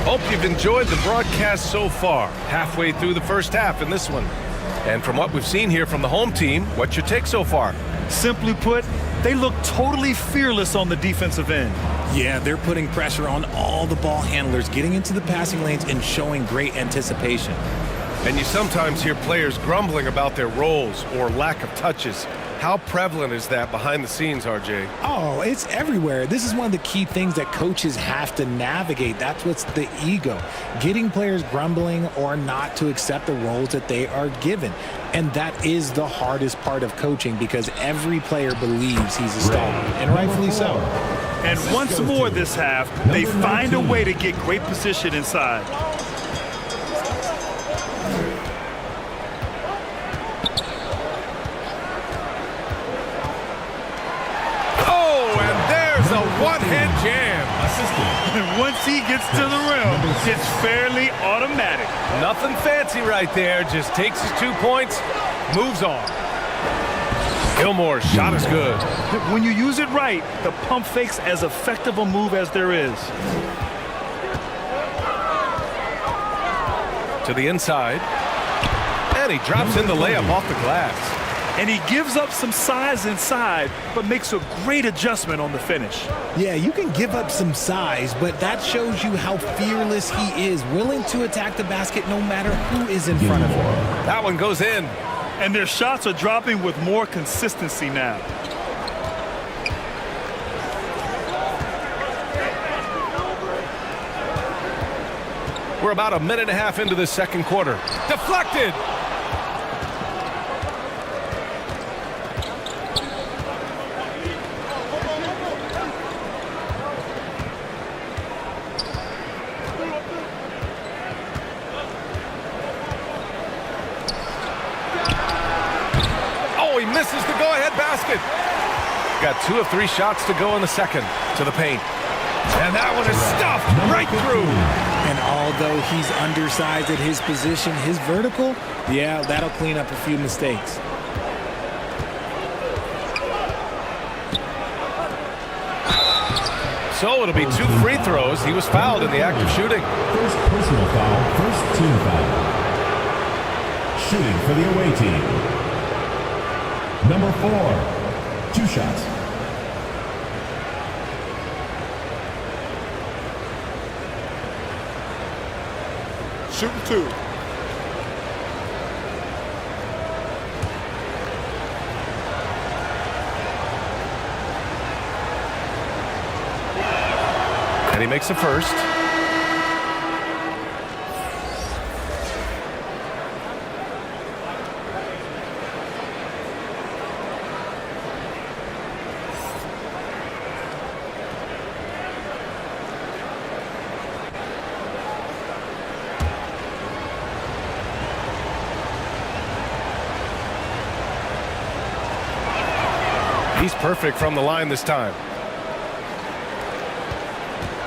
[SPEAKER 1] Hope you've enjoyed the broadcast so far. Halfway through the first half in this one. And from what we've seen here from the home team, what's your take so far?
[SPEAKER 3] Simply put, they look totally fearless on the defensive end.
[SPEAKER 16] Yeah, they're putting pressure on all the ball handlers, getting into the passing lanes and showing great anticipation.
[SPEAKER 1] And you sometimes hear players grumbling about their roles or lack of touches. How prevalent is that behind the scenes, RJ?
[SPEAKER 16] Oh, it's everywhere. This is one of the key things that coaches have to navigate. That's what's the ego. Getting players grumbling or not to accept the roles that they are given. And that is the hardest part of coaching because every player believes he's a star, and rightfully so.
[SPEAKER 3] And once more this half, they find a way to get great position inside.
[SPEAKER 1] A one-hand jam.
[SPEAKER 3] And once he gets to the rim, it's fairly automatic.
[SPEAKER 1] Nothing fancy right there. Just takes his 2 points, moves on. Gilmore's shot is good.
[SPEAKER 3] When you use it right, the pump fake's as effective a move as there is.
[SPEAKER 1] To the inside. And he drops in the layup off the glass.
[SPEAKER 3] And he gives up some size inside, but makes a great adjustment on the finish.
[SPEAKER 16] Yeah, you can give up some size, but that shows you how fearless he is, willing to attack the basket no matter who is in front of him.
[SPEAKER 1] That one goes in.
[SPEAKER 3] And their shots are dropping with more consistency now.
[SPEAKER 1] We're about a minute and a half into the second quarter. Deflected! Misses the go-ahead basket. Got 2 of 3 shots to go in the second. To the paint. And that one is stuffed right through.
[SPEAKER 16] And although he's undersized at his position, his vertical, yeah, that'll clean up a few mistakes.
[SPEAKER 1] So it'll be 2 free throws. He was fouled in the act of shooting.
[SPEAKER 4] First personal foul, first team foul. Shooting for the away team. Number 4, 2 shots.
[SPEAKER 5] Shooting 2.
[SPEAKER 1] And he makes the first. He's perfect from the line this time.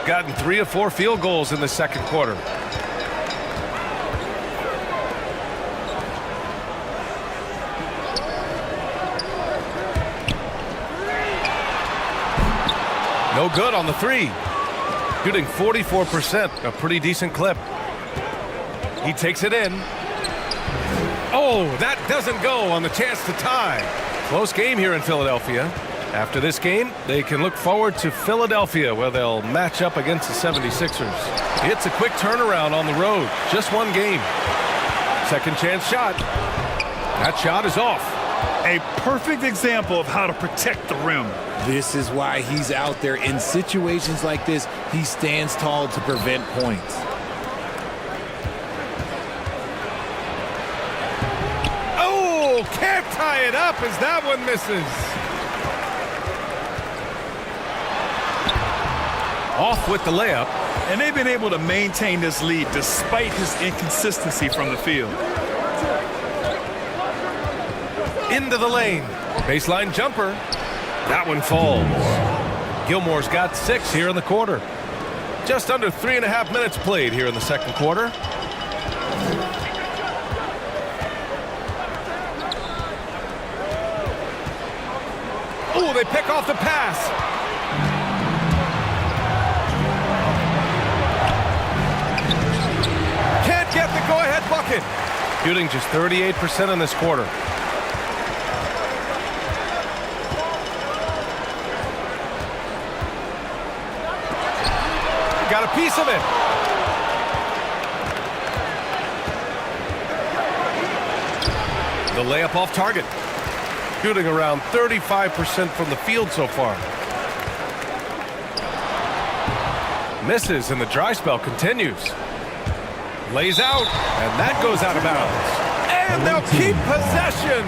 [SPEAKER 1] Gotten 3 of 4 field goals in the second quarter. No good on the 3. Shooting 44%, a pretty decent clip. He takes it in. Oh, that doesn't go on the chance to tie. Close game here in Philadelphia. After this game, they can look forward to Philadelphia, where they'll match up against the 76ers. It's a quick turnaround on the road. Just 1 game. Second chance shot. That shot is off.
[SPEAKER 3] A perfect example of how to protect the rim.
[SPEAKER 16] This is why he's out there. In situations like this, he stands tall to prevent points.
[SPEAKER 1] Can't tie it up as that one misses. Off with the layup.
[SPEAKER 3] And they've been able to maintain this lead despite his inconsistency from the field.
[SPEAKER 1] Into the lane. Baseline jumper. That one falls. Gilmore's got 6 here in the quarter. Just under 3.5 minutes played here in the second quarter. Oh, they pick off the pass. Can't get the go-ahead bucket. Shooting just 38% in this quarter. Got a piece of it. The layup off target. Shooting around 35% from the field so far. Misses, and the dry spell continues. Lays out, and that goes out of bounds. And they'll keep possession.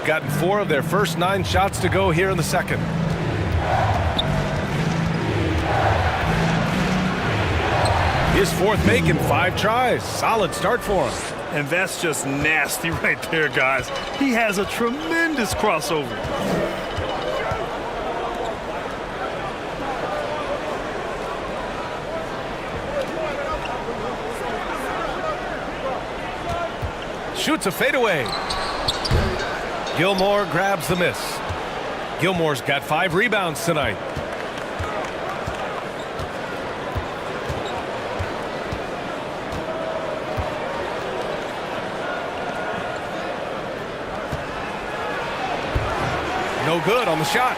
[SPEAKER 1] Gotten 4 of their first 9 shots to go here in the second. His 4th make in 5 tries. Solid start for him.
[SPEAKER 3] And that's just nasty right there, guys. He has a tremendous crossover.
[SPEAKER 1] Shoots a fadeaway. Gilmore grabs the miss. Gilmore's got 5 rebounds tonight. No good on the shot.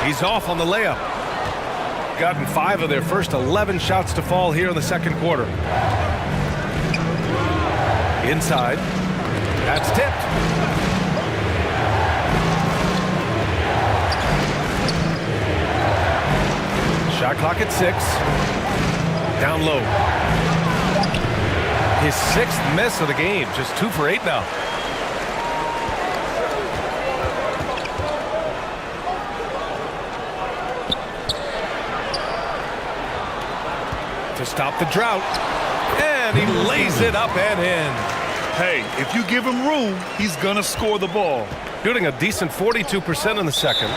[SPEAKER 1] He's off on the layup. Gotten 5 of their first 11 shots to fall here in the second quarter. Inside. That's tipped. Shot clock at 6. Down low. His 6th miss of the game. Just 2 for 8 now. To stop the drought, and he lays it up and in.
[SPEAKER 3] Hey, if you give him room, he's gonna score the ball.
[SPEAKER 1] Shooting a decent 42% in the second.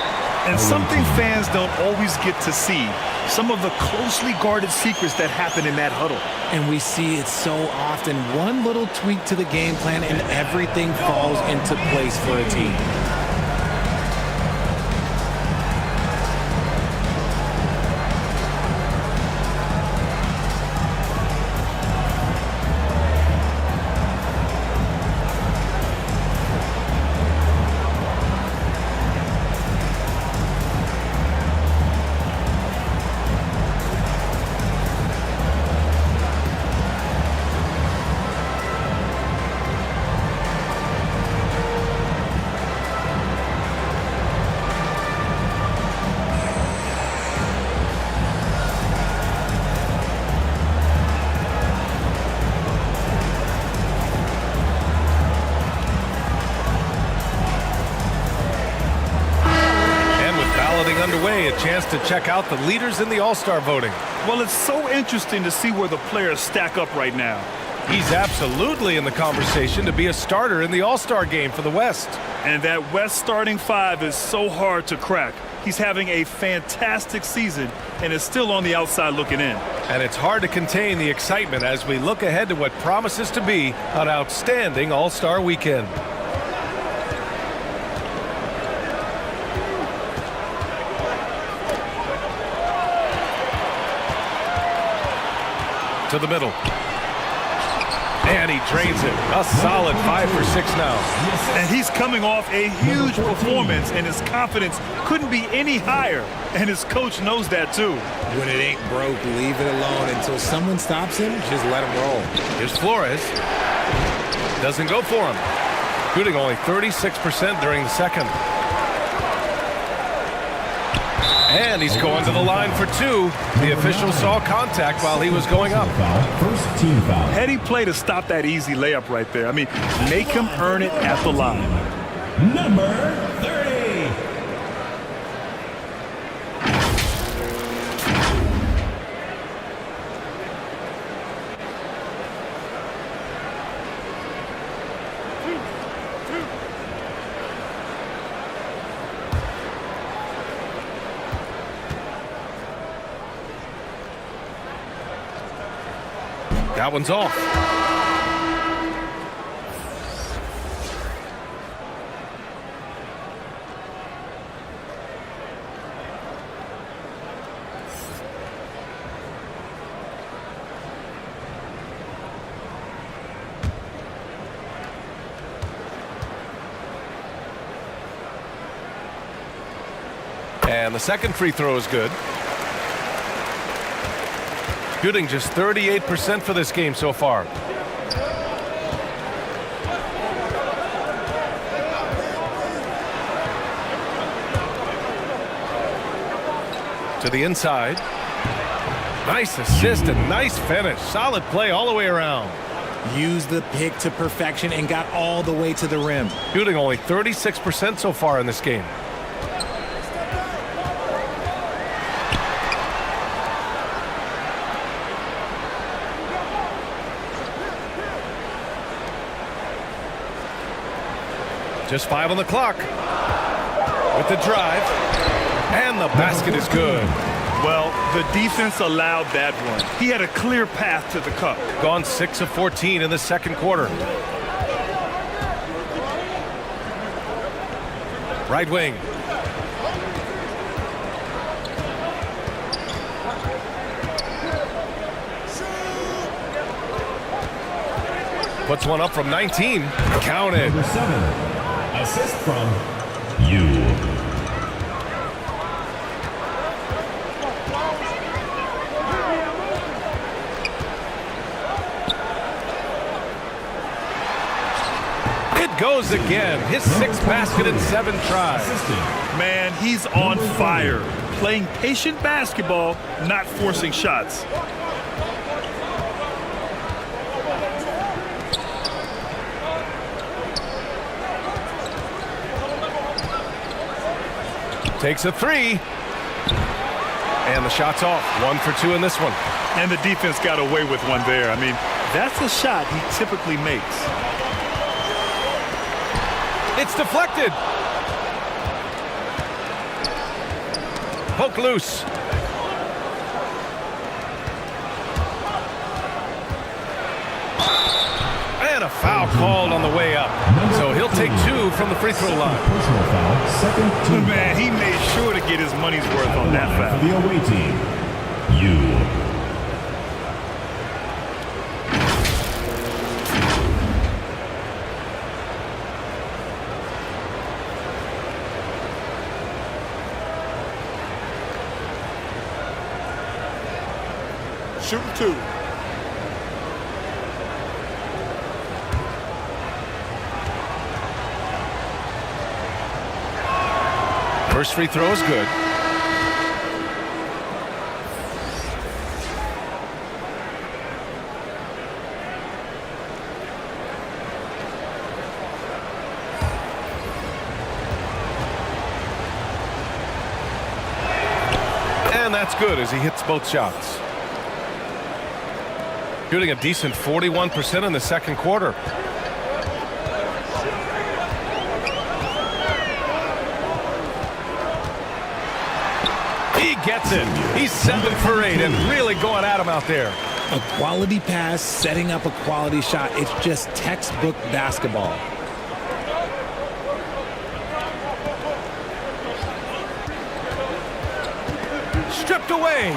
[SPEAKER 3] And something fans don't always get to see, some of the closely guarded secrets that happen in that huddle.
[SPEAKER 16] And we see it so often. One little tweak to the game plan and everything falls into place for a team.
[SPEAKER 1] Underway, a chance to check out the leaders in the All-Star voting.
[SPEAKER 3] Well, it's so interesting to see where the players stack up right now.
[SPEAKER 1] He's absolutely in the conversation to be a starter in the All-Star game for the West.
[SPEAKER 3] And that West starting 5 is so hard to crack. He's having a fantastic season and is still on the outside looking in.
[SPEAKER 1] And it's hard to contain the excitement as we look ahead to what promises to be an outstanding All-Star weekend. To the middle. And he drains it. A solid 5 for 6 now.
[SPEAKER 3] And he's coming off a huge performance, and his confidence couldn't be any higher. And his coach knows that too.
[SPEAKER 16] When it ain't broke, leave it alone. Until someone stops him, just let him roll.
[SPEAKER 1] Here's Flores. Doesn't go for him. Shooting only 36% during the second. And he's going to the line for 2. The official saw contact while he was going up.
[SPEAKER 8] First team foul.
[SPEAKER 3] Heady play to stop that easy layup right there. I mean, make him earn it at the line.
[SPEAKER 4] Number 30.
[SPEAKER 1] That one's off. And the second free throw is good. Shooting just 38% for this game so far. To the inside. Nice assist and nice finish. Solid play all the way around.
[SPEAKER 16] Used the pick to perfection and got all the way to the rim.
[SPEAKER 1] Shooting only 36% so far in this game. Just 5 on the clock. With the drive. And the basket is good.
[SPEAKER 3] Well, the defense allowed that one. He had a clear path to the cup.
[SPEAKER 1] Gone 6 of 14 in the second quarter. Right wing. Puts one up from 19. Counted.
[SPEAKER 4] Number 7. Assist from you.
[SPEAKER 1] Goes again. His 6th basket in 7 tries.
[SPEAKER 3] Man, he's on fire. Playing patient basketball, not forcing shots.
[SPEAKER 1] Takes a 3. And the shot's off. 1 for 2 in this one.
[SPEAKER 3] And the defense got away with one there. I mean, that's a shot he typically makes.
[SPEAKER 1] It's deflected. Poke loose. And a foul called on the way up. So he'll take 2 from the free throw line.
[SPEAKER 4] Personal foul, second team.
[SPEAKER 3] Man, he made sure to get his money's worth on that foul.
[SPEAKER 4] For the away team, you.
[SPEAKER 5] Shooting 2.
[SPEAKER 1] First free throw is good. And that's good as he hits both shots. Shooting a decent 41% in the second quarter. He gets it. He's 7 for 8 and really going at him out there.
[SPEAKER 16] A quality pass, setting up a quality shot. It's just textbook basketball.
[SPEAKER 1] Stripped away.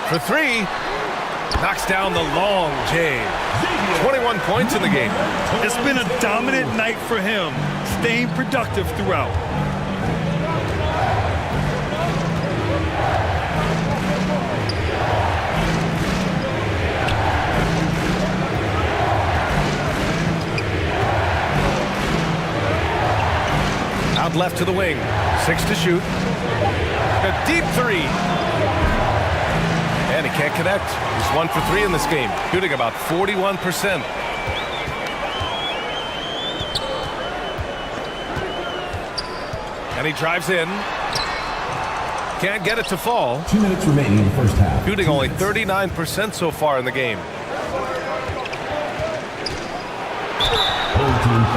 [SPEAKER 1] For 3, knocks down the long J. 21 points in the game.
[SPEAKER 3] It's been a dominant night for him, staying productive throughout.
[SPEAKER 1] Out left to the wing. 6 to shoot. A deep 3. And he can't connect. He's 1 for 3 in this game, shooting about 41%. And he drives in. Can't get it to fall.
[SPEAKER 4] 2 minutes remaining in the first half.
[SPEAKER 1] Shooting only 39% so far in the game.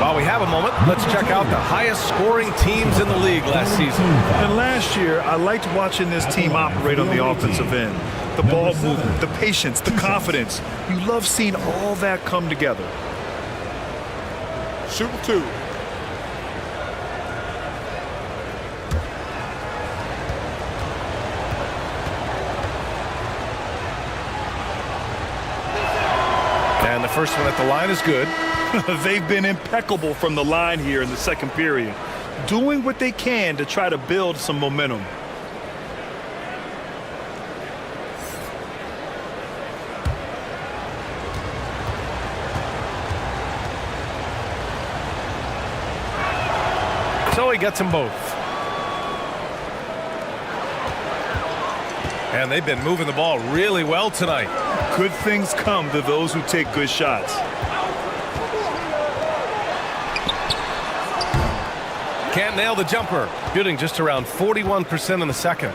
[SPEAKER 1] While we have a moment, let's check out the highest scoring teams in the league last season.
[SPEAKER 3] And last year, I liked watching this team operate on the offensive end. The ball movement, the patience, the confidence. You love seeing all that come together.
[SPEAKER 5] Shooting 2.
[SPEAKER 1] first one at the line is good.
[SPEAKER 3] They've been impeccable from the line here in the second period, doing what they can to try to build some momentum.
[SPEAKER 1] So he gets them both. And they've been moving the ball really well tonight.
[SPEAKER 3] Good things come to those who take good shots.
[SPEAKER 1] Can't nail the jumper. Shooting just around 41% in the second.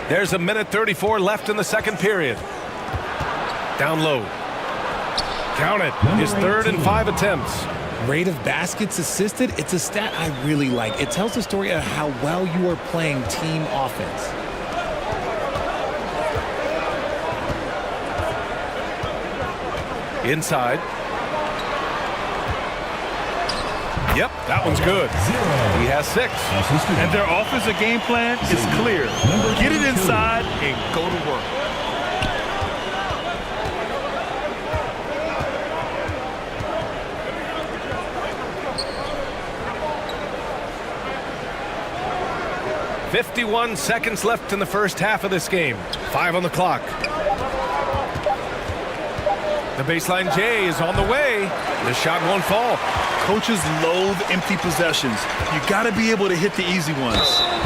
[SPEAKER 1] There's a minute 34 left in the second period. Down low. Count it. His third and 5 attempts.
[SPEAKER 16] Rate of baskets assisted, it's a stat I really like. It tells the story of how well you are playing team offense.
[SPEAKER 1] Inside. Yep, that one's good. He has 6.
[SPEAKER 3] And their offensive game plan is clear. Get it inside and go to work.
[SPEAKER 1] .51 seconds left in the first half of this game. 5 on the clock. The baseline J is on the way. The shot won't fall.
[SPEAKER 3] Coaches loathe empty possessions. You got to be able to hit the easy ones.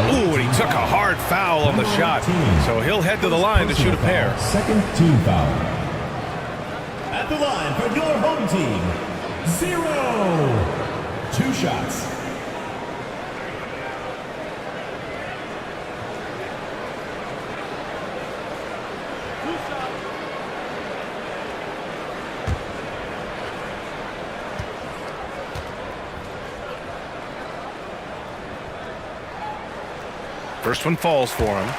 [SPEAKER 1] Ooh, and he took a hard foul on the shot. So he'll head to the line to shoot a pair.
[SPEAKER 4] Second team foul. At the line for your home team, 0. 2 shots.
[SPEAKER 1] First one falls for him.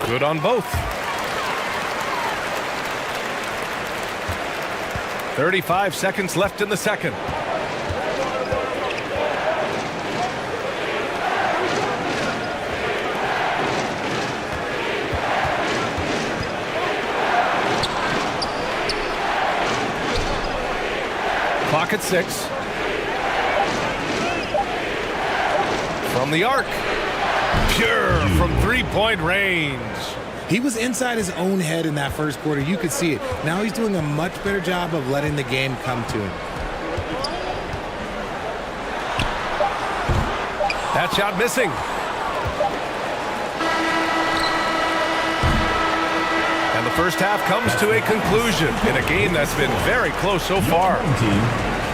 [SPEAKER 1] Good on both. 35 seconds left in the second. Clock at 6. From the arc. Pure from 3-point range.
[SPEAKER 16] He was inside his own head in that first quarter. You could see it. Now he's doing a much better job of letting the game come to him.
[SPEAKER 1] That shot missing. And the first half comes to a conclusion in a game that's been very close so far.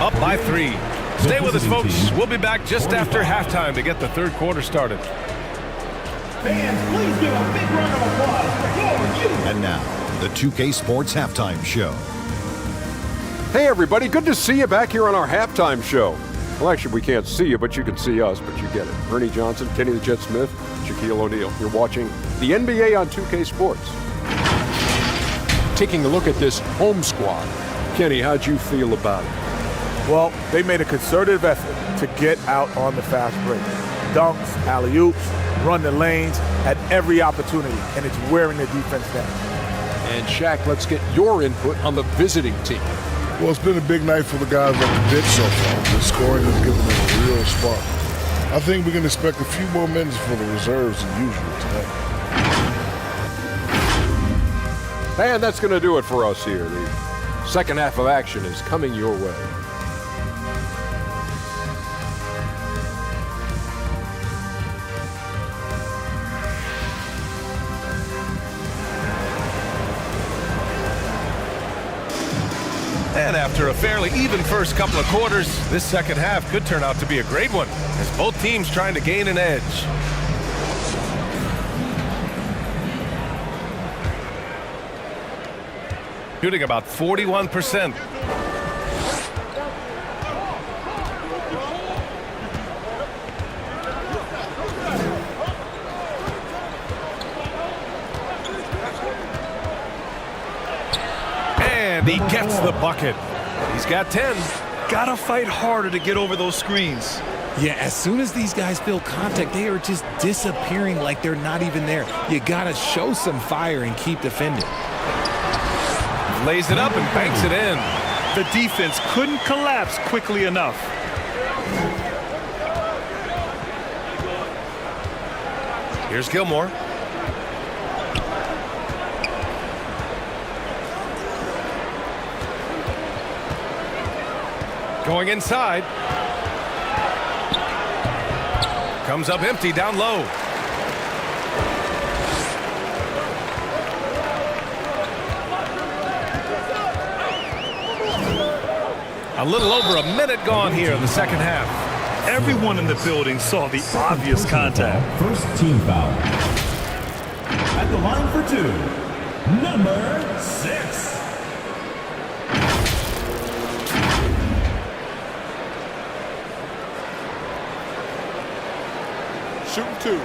[SPEAKER 1] Up by 3. Stay with us, folks. We'll be back just after halftime to get the third quarter started.
[SPEAKER 4] Fans, please give a big round of applause for your youth.
[SPEAKER 15] And now, the 2K Sports Halftime Show.
[SPEAKER 7] Hey, everybody. Good to see you back here on our halftime show. Well, actually, we can't see you, but you can see us, but you get it. Ernie Johnson, Kenny the Jet Smith, Shaquille O'Neal. You're watching the NBA on 2K Sports. Taking a look at this home squad. Kenny, how'd you feel about it?
[SPEAKER 5] Well, they made a concerted effort to get out on the fast break. Dunks, alley-oops, run the lanes at every opportunity, and it's wearing the defense down.
[SPEAKER 7] And Shaq, let's get your input on the visiting team.
[SPEAKER 8] Well, it's been a big night for the guys on the bench so far. The scoring has given them a real spark. I think we can expect a few more minutes for the reserves than usual tonight.
[SPEAKER 7] And that's going to do it for us here. The second half of action is coming your way.
[SPEAKER 1] And after a fairly even first couple of quarters, this second half could turn out to be a great one, as both teams trying to gain an edge. Shooting about 41%. And he gets the bucket. He's got 10.
[SPEAKER 3] Gotta fight harder to get over those screens.
[SPEAKER 16] Yeah, as soon as these guys feel contact, they are just disappearing like they're not even there. You gotta show some fire and keep defending.
[SPEAKER 1] Lays it up and banks it in.
[SPEAKER 3] The defense couldn't collapse quickly enough.
[SPEAKER 1] Here's Gilmore. Going inside. Comes up empty down low. A little over a minute gone here in the second half.
[SPEAKER 3] Everyone in the building saw the obvious contact.
[SPEAKER 4] First team foul. At the line for two, number 6.
[SPEAKER 11] Shooting 2.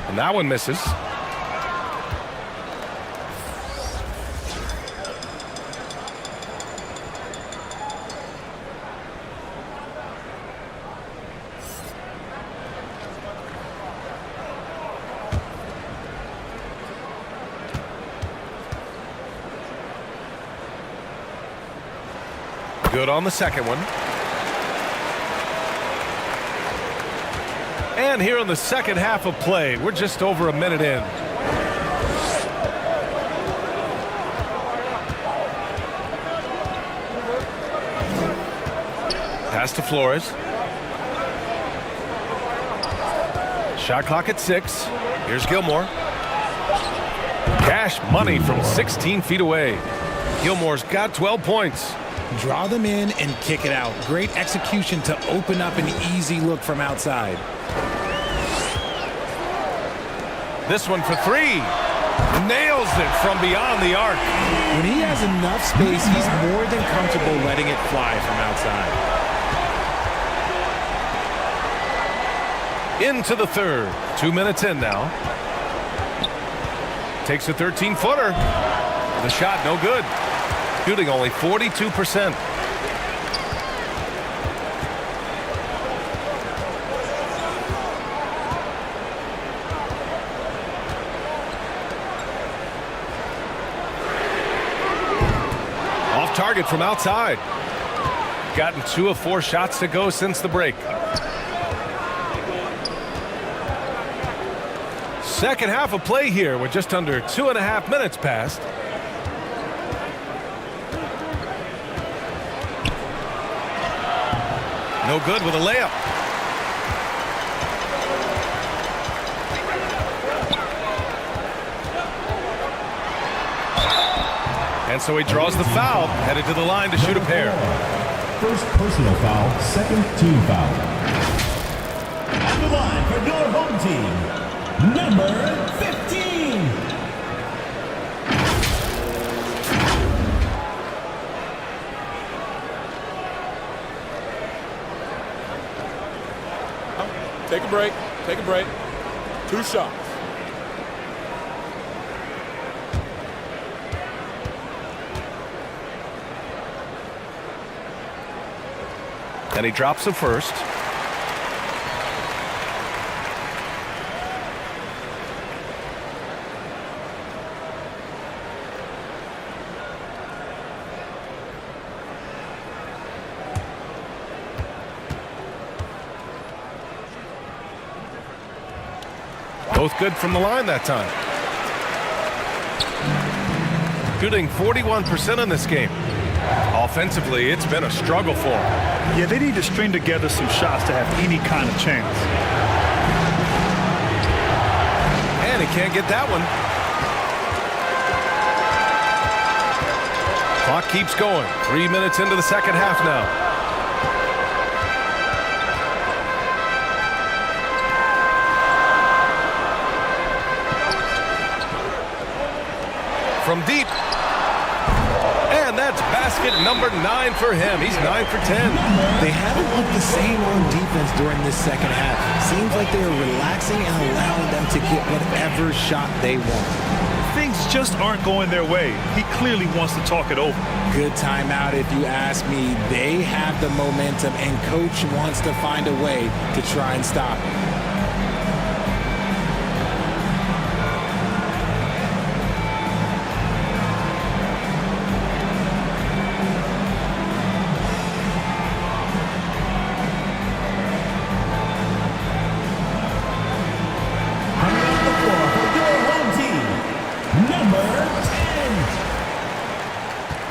[SPEAKER 1] And that one misses. Good on the second one. And here in the second half of play, we're just over a minute in. Pass to Flores. Shot clock at 6. Here's Gilmore. Cash money from 16 feet away. Gilmore's got 12 points.
[SPEAKER 16] Draw them in and kick it out. Great execution to open up an easy look from outside.
[SPEAKER 1] This one for 3. Nails it from beyond the arc.
[SPEAKER 16] When he has enough space, he's more than comfortable letting it fly from outside.
[SPEAKER 1] Into the third. 2 minutes in now. Takes a 13-footer. The shot no good. Shooting only 42%. Off target from outside. Gotten 2 of 4 shots to go since the break. Second half of play here with just under 2.5 minutes passed. No good with a layup. And so he draws the foul, headed to the line to shoot a pair.
[SPEAKER 4] First personal foul, second team foul. At the line for your home team, number 15.
[SPEAKER 11] Take a break. Take a break. 2 shots.
[SPEAKER 1] And he drops the first. Both good from the line that time. Shooting 41% in this game. Offensively, it's been a struggle for him.
[SPEAKER 3] Yeah, they need to string together some shots to have any kind of chance.
[SPEAKER 1] And he can't get that one. Clock keeps going. 3 minutes into the second half now. From deep. And That's basket number 9 for him. He's 9 for 10.
[SPEAKER 16] They haven't looked the same on defense during this second half. Seems like they are relaxing and allowing them to get whatever shot they want.
[SPEAKER 3] Things just aren't going their way. He clearly wants to talk it over.
[SPEAKER 16] Good timeout if you ask me. They have the momentum, and coach wants to find a way to try and stop it.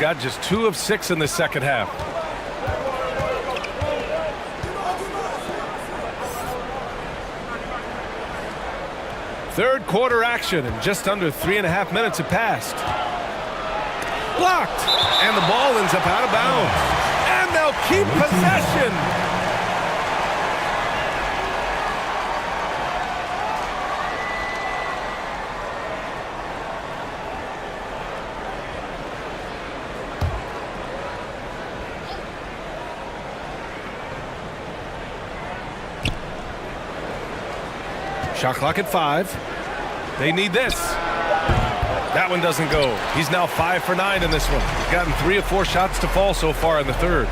[SPEAKER 1] Got just 2 of 6 in the second half. Third quarter action, and just under 3.5 minutes have passed. Blocked, and the ball ends up out of bounds. And they'll keep possession. Shot clock at 5. They need this. That one doesn't go. He's now 5 for 9 in this one. He's gotten 3 of 4 shots to fall so far in the third.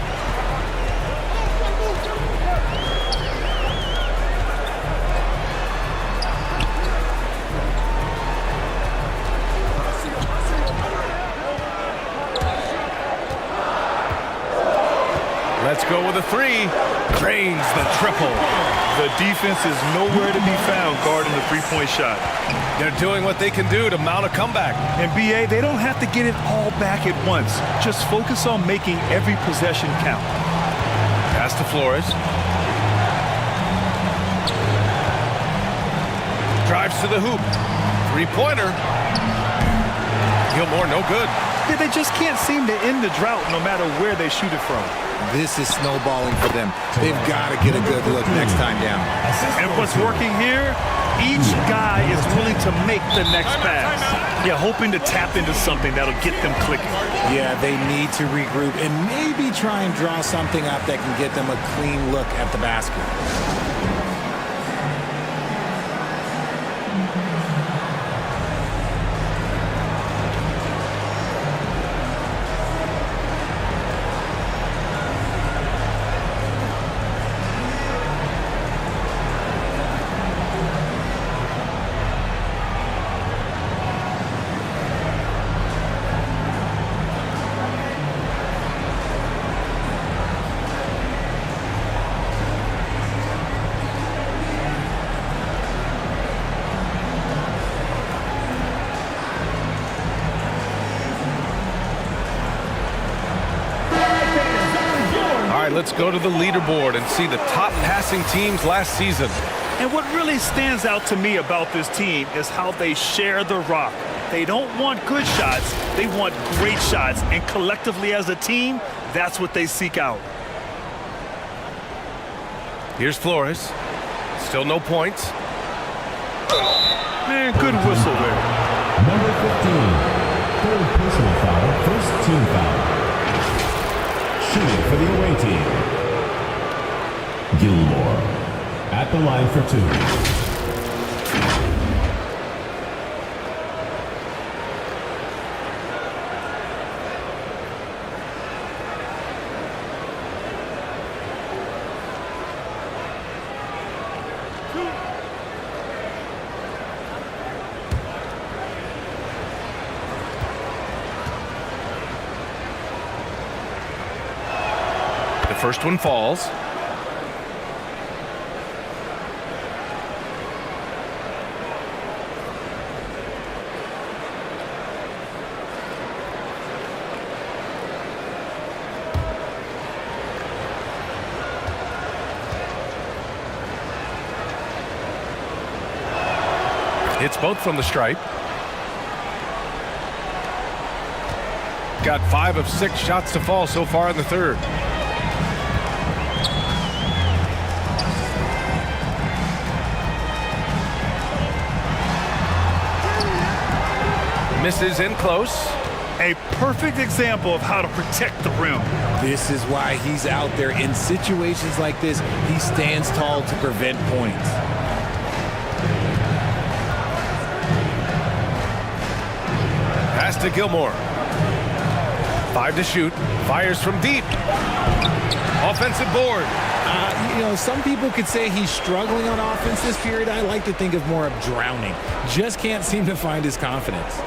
[SPEAKER 1] Let's go with a 3. Drains the triple.
[SPEAKER 3] The defense is nowhere to be found guarding the three-point shot.
[SPEAKER 1] They're doing what they can do to mount a comeback.
[SPEAKER 3] And BA, they don't have to get it all back at once. Just focus on making every possession count.
[SPEAKER 1] Pass to Flores. Drives to the hoop. 3-pointer. Gilmore, no good.
[SPEAKER 3] Yeah, they just can't seem to end the drought no matter where they shoot it from.
[SPEAKER 16] This is snowballing for them. They've got to get a good look next time down.
[SPEAKER 3] And what's working here, each guy is willing to make the next pass. Yeah, hoping to tap into something that'll get them clicking.
[SPEAKER 16] Yeah, they need to regroup and maybe try and draw something up that can get them a clean look at the basket.
[SPEAKER 1] Let's go to the leaderboard and see the top passing teams last season.
[SPEAKER 3] And what really stands out to me about this team is how they share the rock. They don't want good shots, they want great shots. And collectively as a team, that's what they seek out.
[SPEAKER 1] Here's Flores. Still no points.
[SPEAKER 3] Man, good whistle there.
[SPEAKER 4] Number 15, third personal foul, first team foul. Shooting for the away team, Gilmore at the line for 2.
[SPEAKER 1] First one falls. Hits both from the stripe. Got 5 of 6 shots to fall so far in the third. Misses in close,
[SPEAKER 3] A perfect example of how to protect the rim.
[SPEAKER 16] This is why he's out there in situations like this. He stands tall to prevent points.
[SPEAKER 1] Pass to Gilmore. 5 to shoot. Fires from deep. Offensive board.
[SPEAKER 16] Some people could say he's struggling on offense this period. I like to think of more of drowning. Just can't seem to find his confidence.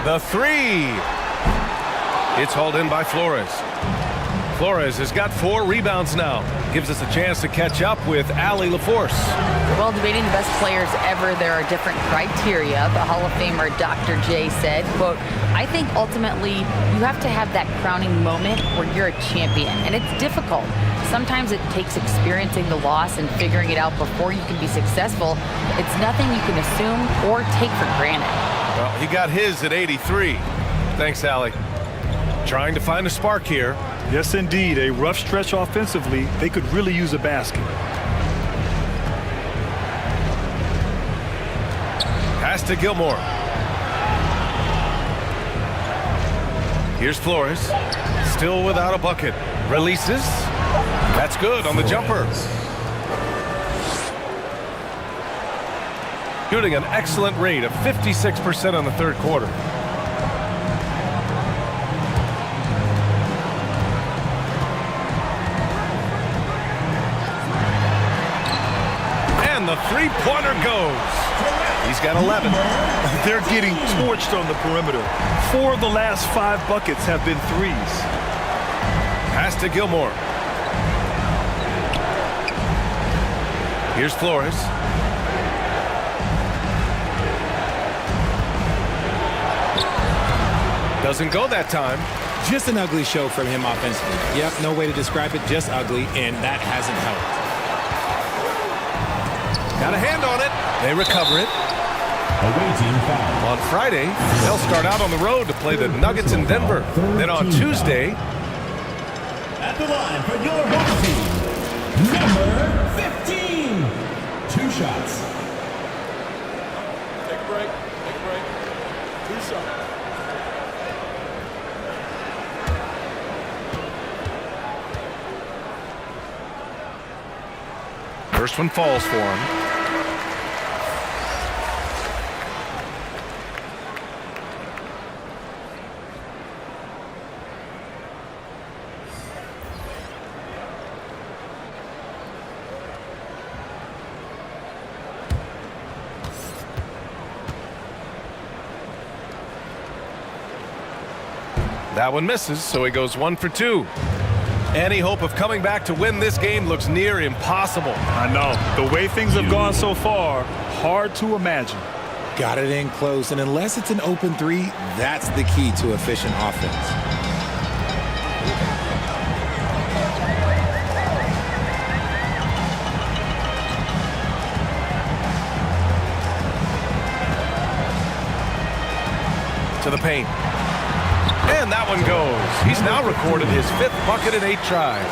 [SPEAKER 1] The three. It's hauled in by Flores. Flores has got 4 rebounds now. Gives us a chance to catch up with Allie LaForce.
[SPEAKER 9] Well, debating the best players ever, there are different criteria. The Hall of Famer Dr. J said, quote, I think ultimately you have to have that crowning moment where you're a champion, and it's difficult. Sometimes it takes experiencing the loss and figuring it out before you can be successful. It's nothing you can assume or take for granted.
[SPEAKER 1] Well, he got his at 83. Thanks, Allie. Trying to find a spark here.
[SPEAKER 3] Yes, indeed. A rough stretch offensively. They could really use a basket.
[SPEAKER 1] Pass to Gilmore. Here's Flores. Still without a bucket. Releases. That's good on the jumper. Shooting an excellent rate of 56% on the third quarter. And the three-pointer goes. He's got 11.
[SPEAKER 3] They're getting torched on the perimeter. 4 of the last 5 buckets have been threes.
[SPEAKER 1] Pass to Gilmore. Here's Flores. Doesn't go that time.
[SPEAKER 16] Just an ugly show from him offensively. Yep, no way to describe it, just ugly, and that hasn't helped.
[SPEAKER 1] Got a hand on it. They recover it. On Friday, they'll start out on the road to play the Nuggets in Denver. Then on Tuesday,
[SPEAKER 4] at the line for your home team, number 15. 2 shots.
[SPEAKER 14] Take a break. Take a break. 2 shots.
[SPEAKER 1] first one falls for him. That one misses, so he goes 1 for 2. Any hope of coming back to win this game looks near impossible.
[SPEAKER 3] I know. The way things have gone so far, hard to imagine.
[SPEAKER 16] Got it in close, and unless it's an open 3, that's the key to efficient offense.
[SPEAKER 1] To the paint. And that one goes. He's now recorded his 5th bucket in 8 tries.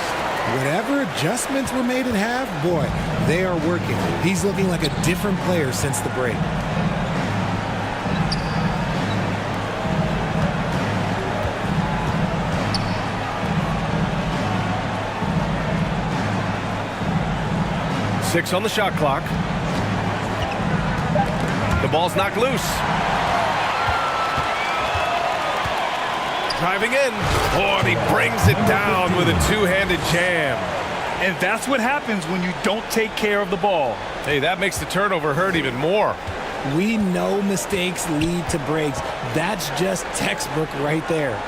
[SPEAKER 16] Whatever adjustments were made at half, boy, they are working. He's looking like a different player since the break.
[SPEAKER 1] Six on the shot clock. The ball's knocked loose. Driving in. Oh, and he brings it down with a 2-handed jam.
[SPEAKER 3] And that's what happens when you don't take care of the ball.
[SPEAKER 1] Hey, that makes the turnover hurt even more.
[SPEAKER 16] We know mistakes lead to breaks. That's just textbook right there.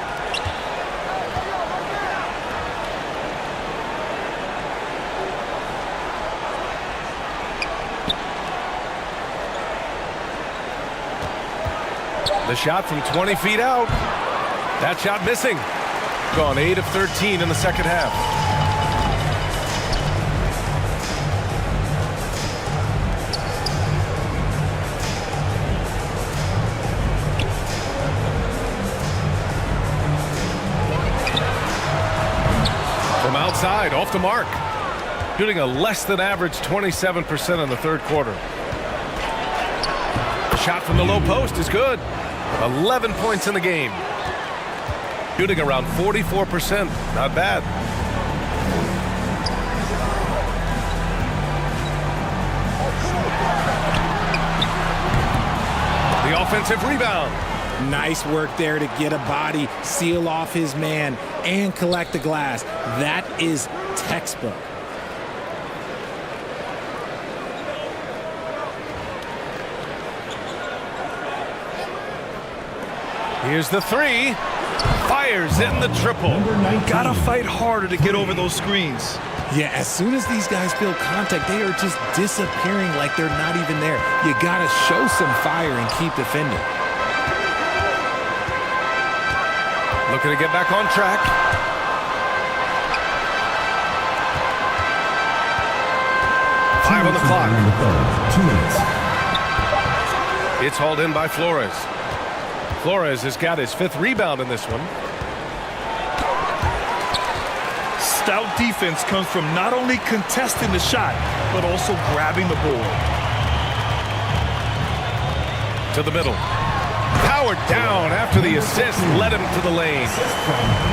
[SPEAKER 1] The shot from 20 feet out. That shot missing. Gone 8 of 13 in the second half. From outside, off the mark. Shooting a less than average 27% in the third quarter. shot from the low post is good. 11 points in the game. Shooting around 44%. Not bad. The offensive rebound.
[SPEAKER 16] Nice work there to get a body, seal off his man, and collect the glass. That is textbook.
[SPEAKER 1] Here's the three. Fires in the triple.
[SPEAKER 3] Gotta fight harder to get over those screens.
[SPEAKER 16] Yeah, as soon as these guys feel contact, they are just disappearing like they're not even there. You gotta show some fire and keep defending.
[SPEAKER 1] Looking to get back on track. Five on the clock.
[SPEAKER 4] 2 minutes.
[SPEAKER 1] It's hauled in by Flores. Flores has got his 5th rebound in this one.
[SPEAKER 3] Stout defense comes from not only contesting the shot, but also grabbing the board.
[SPEAKER 1] To the middle. Powered down after the assist led him to the lane.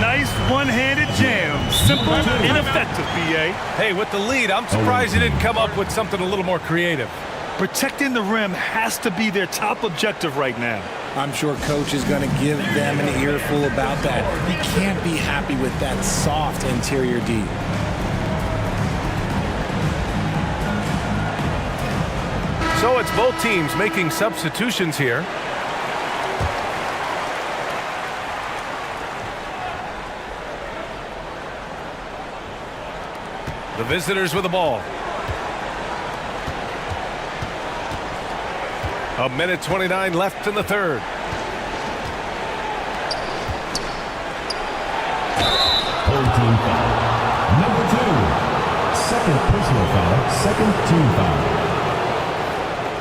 [SPEAKER 3] Nice one-handed jam. Simple and effective, BA.
[SPEAKER 1] Hey, with the lead, I'm surprised he didn't come up with something a little more creative.
[SPEAKER 3] Protecting the rim has to be their top objective right now.
[SPEAKER 16] I'm sure coach is going to give them an earful about that. He can't be happy with that soft interior D.
[SPEAKER 1] So it's both teams making substitutions here. The visitors with the ball. A minute 29 left in the third.
[SPEAKER 4] Third team foul. Number 2. Second personal foul. Second team foul.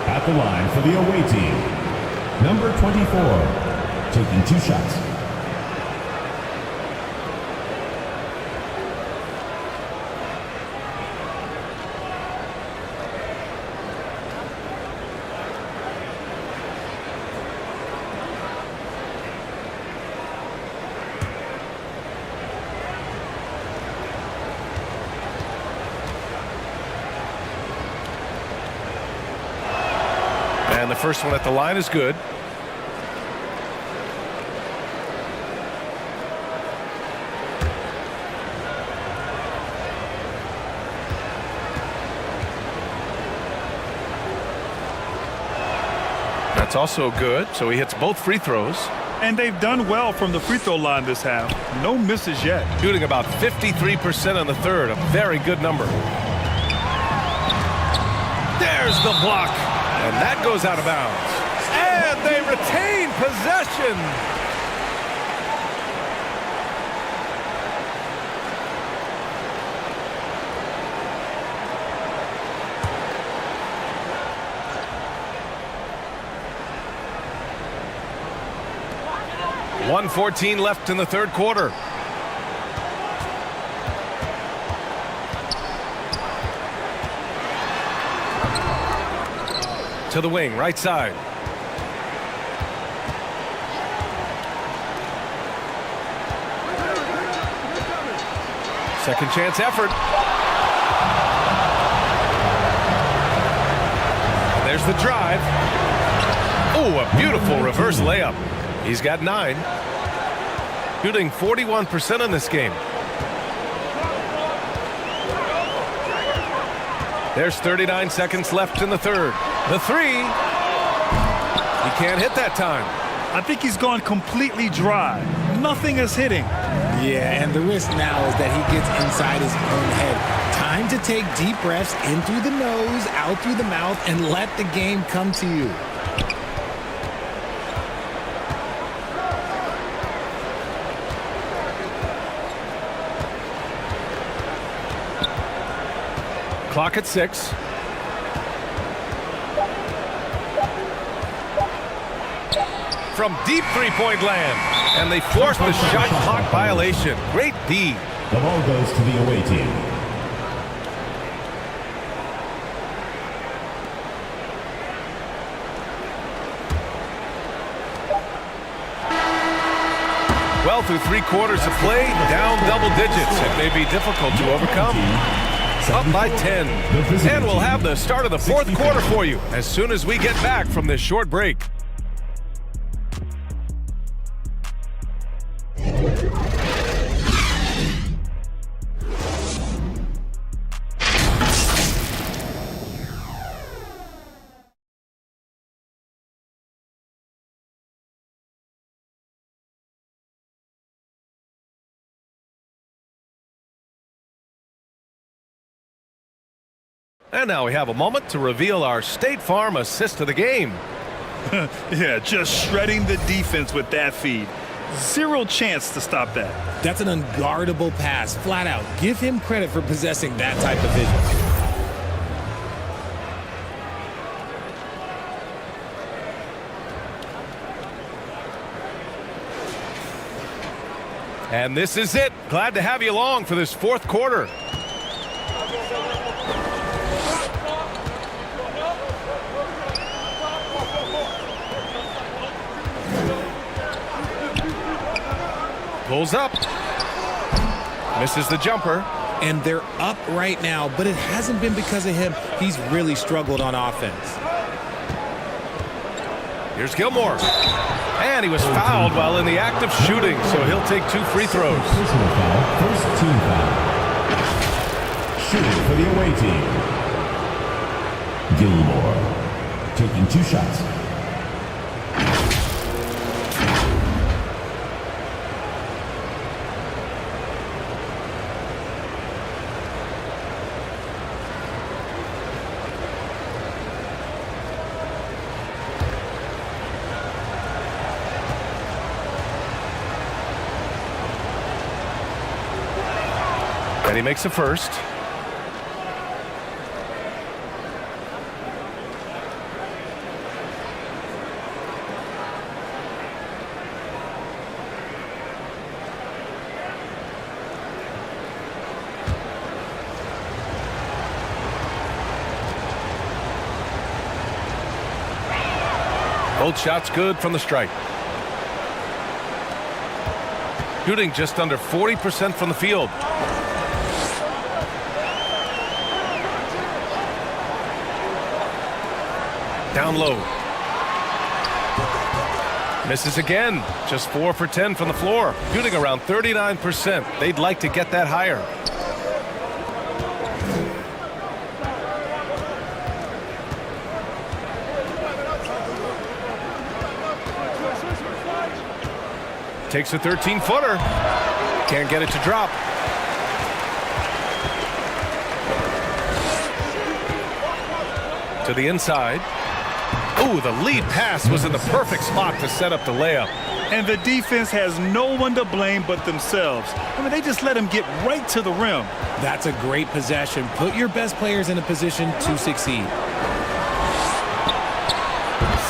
[SPEAKER 4] At the line for the away team. Number 24. Taking 2 shots.
[SPEAKER 1] And the first one at the line is good. That's also good, so he hits both free throws.
[SPEAKER 3] And they've done well from the free throw line this half. No misses yet.
[SPEAKER 1] Shooting about 53% on the third, a very good number. There's the block. And that goes out of bounds. And they retain possession. .114 left in the third quarter. To the wing, right side. Second chance effort. There's the drive. Oh, a beautiful reverse layup. He's got 9. Shooting 41% in this game. There's 39 seconds left in the third. The three. He can't hit that time.
[SPEAKER 3] I think he's gone completely dry. Nothing is hitting.
[SPEAKER 16] Yeah, and the risk now is that he gets inside his own head. Time to take deep breaths in through the nose, out through the mouth, and let the game come to you.
[SPEAKER 1] Clock at 6. From deep three-point land. And they force the shot clock violation. Great D.
[SPEAKER 4] The ball goes to the away team.
[SPEAKER 1] Well, through 3 quarters of play, down double digits. It may be difficult to overcome. Up by 10. And we'll have the start of the 4th quarter for you as soon as we get back from this short break. And now we have a moment to reveal our State Farm assist of the game.
[SPEAKER 3] Yeah, just shredding the defense with that feed. Zero chance to stop that.
[SPEAKER 16] That's an unguardable pass, flat out. Give him credit for possessing that type of vision.
[SPEAKER 1] And this is it. Glad to have you along for this 4th quarter. Pulls up. Misses the jumper.
[SPEAKER 16] And they're up right now, but it hasn't been because of him. He's really struggled on offense.
[SPEAKER 1] Here's Gilmore. And he was fouled while in the act of shooting, so he'll take 2 free throws.
[SPEAKER 4] Personal foul, first team foul. Shooting for the away team. Gilmore taking 2 shots.
[SPEAKER 1] And he makes a first. Both shots good from the stripe. Shooting just under 40% from the field. Down low. Misses again. Just 4 for 10 from the floor. Shooting around 39%. They'd like to get that higher. Takes a 13-footer. Can't get it to drop. To the inside. Ooh, the lead pass was in the perfect spot to set up the layup.
[SPEAKER 3] And the defense has no one to blame but themselves. I mean, they just let him get right to the rim.
[SPEAKER 16] That's a great possession. Put your best players in a position to succeed.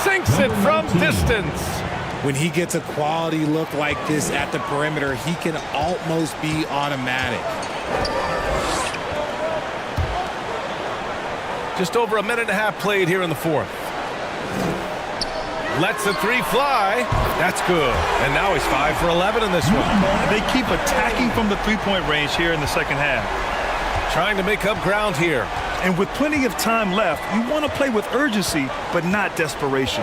[SPEAKER 1] Sinks it from distance.
[SPEAKER 16] When he gets a quality look like this at the perimeter, he can almost be automatic.
[SPEAKER 1] Just over a minute and a half played here in the 4th. Lets the 3 fly. That's good. And now he's 5 for 11 in this one.
[SPEAKER 3] They keep attacking from the 3-point range here in the 2nd half.
[SPEAKER 1] Trying to make up ground here.
[SPEAKER 3] And with plenty of time left, you want to play with urgency, but not desperation.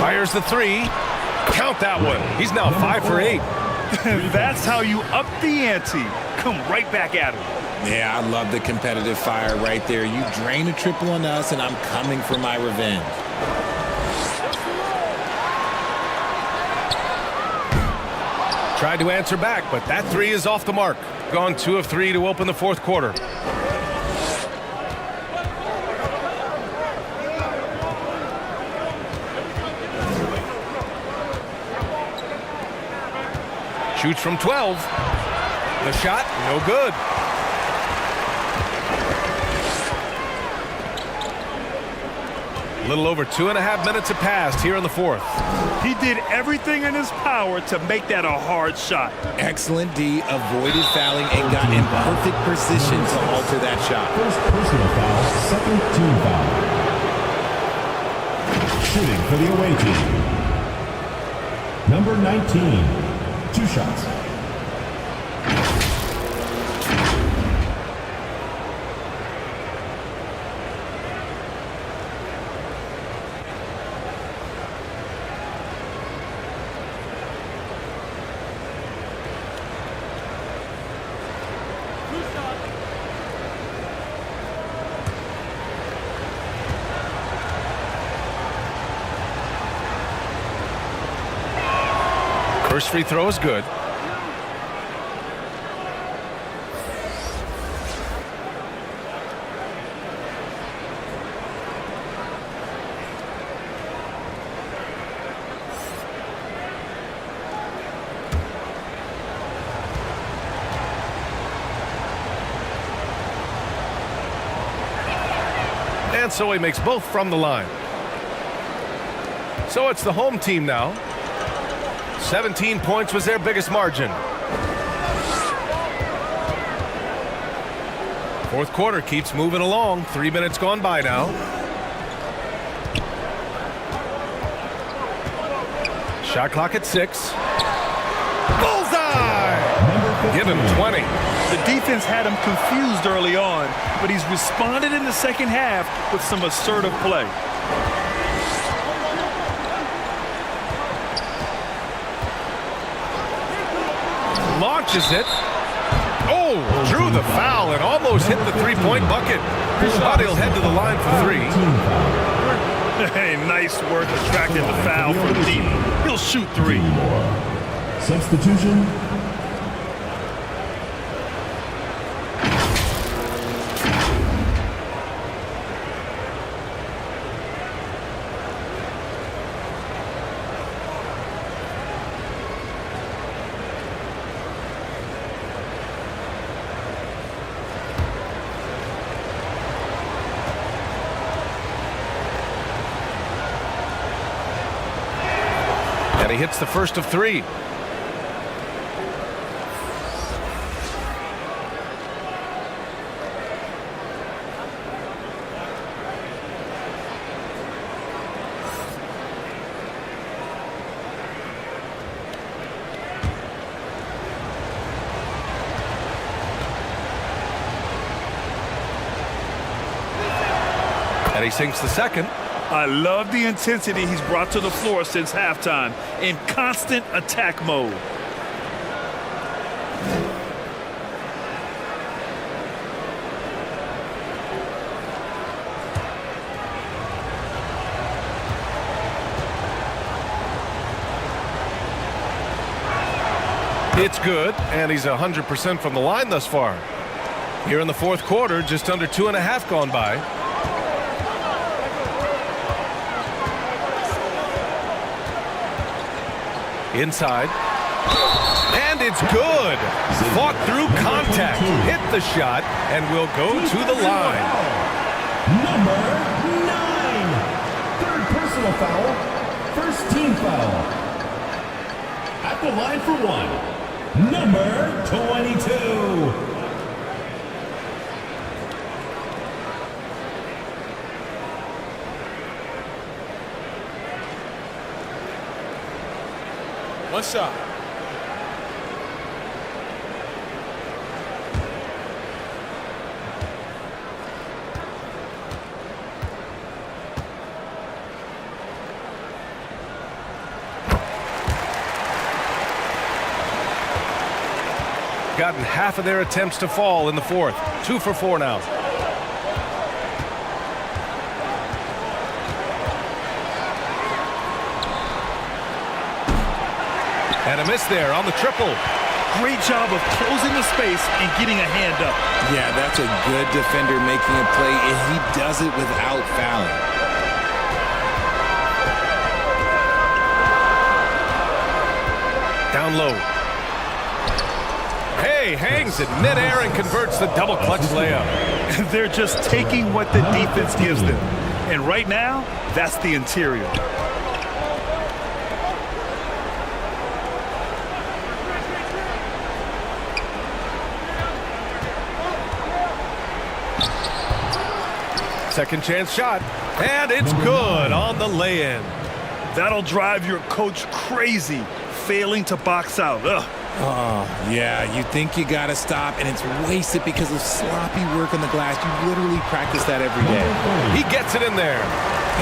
[SPEAKER 1] Fires the 3. Count that one. He's now 5 for 8.
[SPEAKER 3] That's how you up the ante. Come right back at him.
[SPEAKER 16] Yeah, I love the competitive fire right there. You drain a triple on us, and I'm coming for my revenge.
[SPEAKER 1] Tried to answer back, but that 3 is off the mark. Gone 2 of 3 to open the 4th quarter. Shoots from 12. The shot, no good. A little over 2.5 minutes have passed here in the 4th.
[SPEAKER 3] He did everything in his power to make that a hard shot.
[SPEAKER 16] Excellent D, avoided fouling and got in perfect position to alter that shot.
[SPEAKER 4] First personal foul, second team foul. Shooting for the away team. Number 19. 2 shots.
[SPEAKER 1] First free throw is good. And so he makes both from the line. So it's the home team now. 17 points was their biggest margin. Fourth quarter keeps moving along. 3 minutes gone by now. Shot clock at 6. Bullseye! Give him 20.
[SPEAKER 3] The defense had him confused early on, but he's responded in the second half with some assertive play.
[SPEAKER 1] Launches it. Oh, drew the foul and almost hit the three-point bucket. But he'll head to the line for 3.
[SPEAKER 3] Hey, nice work attracting the foul from deep. He'll shoot 3.
[SPEAKER 4] Substitution.
[SPEAKER 1] And he hits the first of 3. And he sinks the second.
[SPEAKER 3] I love the intensity he's brought to the floor since halftime, in constant attack mode.
[SPEAKER 1] It's good, and he's 100% from the line thus far. Here in the fourth quarter, just under 2.5 gone by. Inside. And it's good. Fought through contact. Hit the shot and will go to the line.
[SPEAKER 4] Number 9. Third personal foul. First team foul. At the line for 1. Number 22.
[SPEAKER 14] One shot.
[SPEAKER 1] Gotten half of their attempts to fall in the fourth. 2 for 4 now. And a miss there on the triple.
[SPEAKER 3] Great job of closing the space and getting a hand up.
[SPEAKER 16] Yeah, that's a good defender making a play, and he does it without fouling.
[SPEAKER 1] Down low. Hey, hangs in midair and converts the double clutch layup.
[SPEAKER 3] They're just taking what the defense gives them. And right now, that's the interior.
[SPEAKER 1] Second chance shot, and it's good on the lay-in.
[SPEAKER 3] That'll drive your coach crazy, failing to box out. Ugh.
[SPEAKER 16] Oh, yeah, you think you got to stop, and it's wasted because of sloppy work on the glass. You literally practice that every day.
[SPEAKER 1] He gets it in there.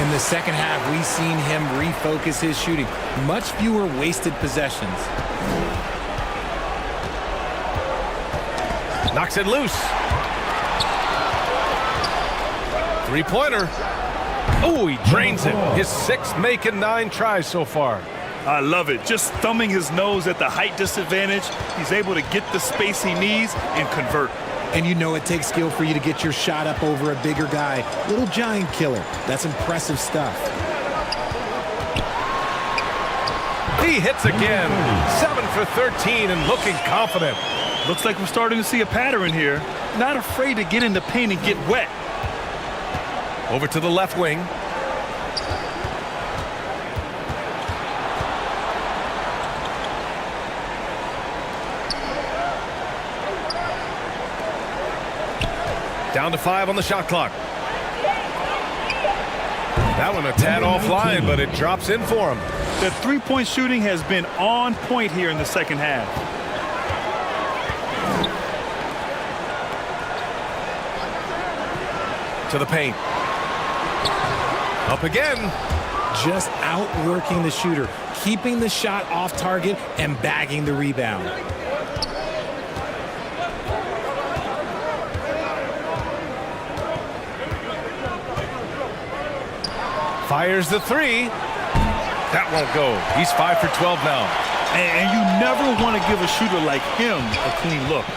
[SPEAKER 16] In the second half, we've seen him refocus his shooting. Much fewer wasted possessions.
[SPEAKER 1] Knocks it loose. Three-pointer. Oh, he drains it. His sixth make in 9 tries so far.
[SPEAKER 3] I love it. Just thumbing his nose at the height disadvantage, he's able to get the space he needs and convert.
[SPEAKER 16] And you know it takes skill for you to get your shot up over a bigger guy. Little giant killer. That's impressive stuff.
[SPEAKER 1] He hits again. 7 for 13 and looking confident.
[SPEAKER 3] Looks like we're starting to see a pattern here. Not afraid to get in the paint and get wet.
[SPEAKER 1] Over to the left wing. Down to 5 on the shot clock. That one a tad offline, but it drops in for him.
[SPEAKER 3] The three-point shooting has been on point here in the second half.
[SPEAKER 1] To the paint. Up again.
[SPEAKER 16] Just outworking the shooter, keeping the shot off target and bagging the rebound.
[SPEAKER 1] Fires the three. That won't go. He's 5 for 12 now.
[SPEAKER 3] And you never want to give a shooter like him a clean look.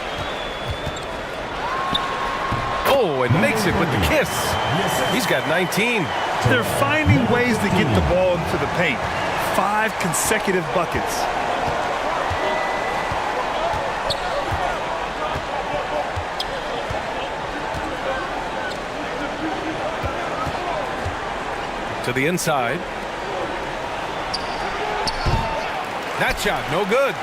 [SPEAKER 1] Oh, and makes it with the kiss. He's got 19.
[SPEAKER 3] They're finding ways to get the ball into the paint. 5 consecutive buckets.
[SPEAKER 1] To the inside. That shot, no good.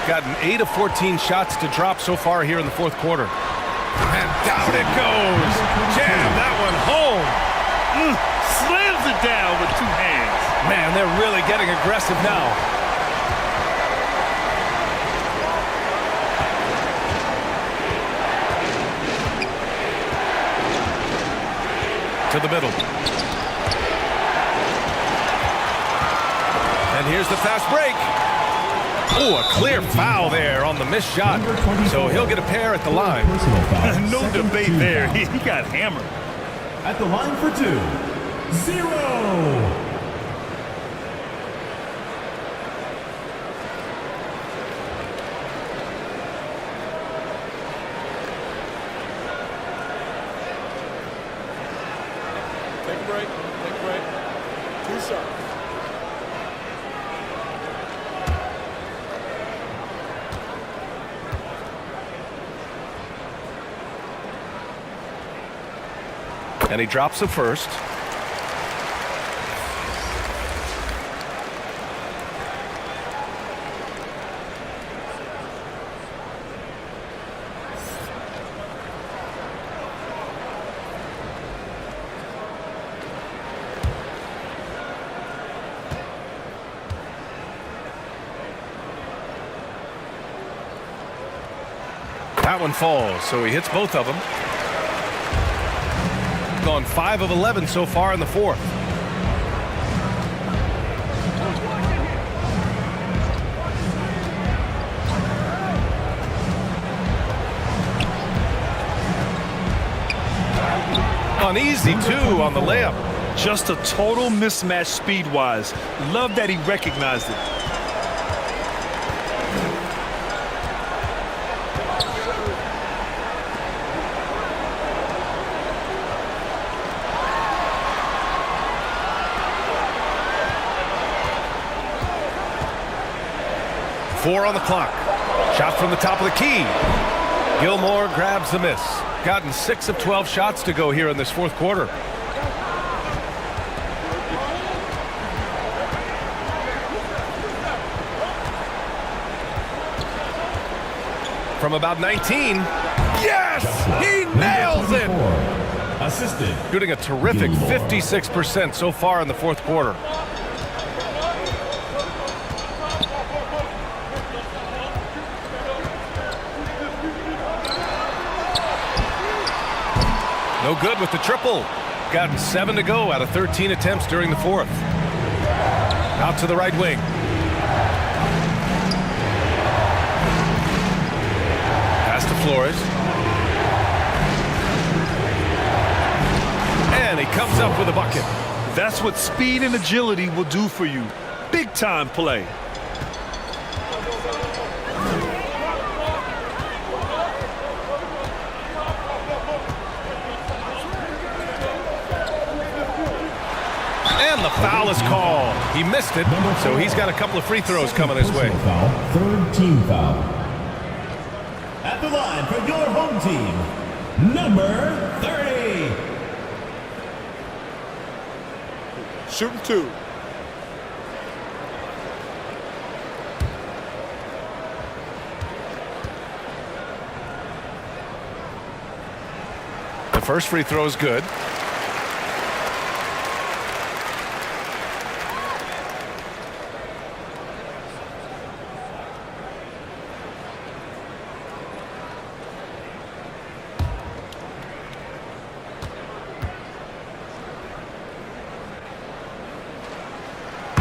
[SPEAKER 1] Gotten 8 of 14 shots to drop so far here in the fourth quarter. And down it goes. Jam that one home.
[SPEAKER 3] Slams it down with 2 hands.
[SPEAKER 1] Man, they're really getting aggressive now. To the middle. And here's the fast break. Oh, a clear foul there on the missed shot. So he'll get a pair at the line.
[SPEAKER 3] No debate there. He got hammered.
[SPEAKER 4] At the line for 2, 0.
[SPEAKER 11] Take a break. Take a break. 2 shots.
[SPEAKER 1] And he drops the first. That one falls, so he hits both of them. Gone 5 of 11 so far in the fourth. Uneasy, too, on the layup.
[SPEAKER 3] Just a total mismatch speed-wise. Love that he recognized it.
[SPEAKER 1] Four on the clock. Shot from the top of the key. Gilmore grabs the miss. Gotten 6 of 12 shots to go here in this fourth quarter. From about 19. Yes! He nails it!
[SPEAKER 4] assistant.
[SPEAKER 1] Shooting a terrific 56% so far in the fourth quarter. No good with the triple. Got 7 to go out of 13 attempts during the fourth. Out to the right wing. Pass to Flores. And he comes up with a bucket.
[SPEAKER 3] That's what speed and agility will do for you. Big time play.
[SPEAKER 1] And the foul is called. He missed it, so he's got a couple of free throws coming his way.
[SPEAKER 4] Foul, third team foul. At the line for your home team, number 30.
[SPEAKER 11] Shooting 2.
[SPEAKER 1] The first free throw is good.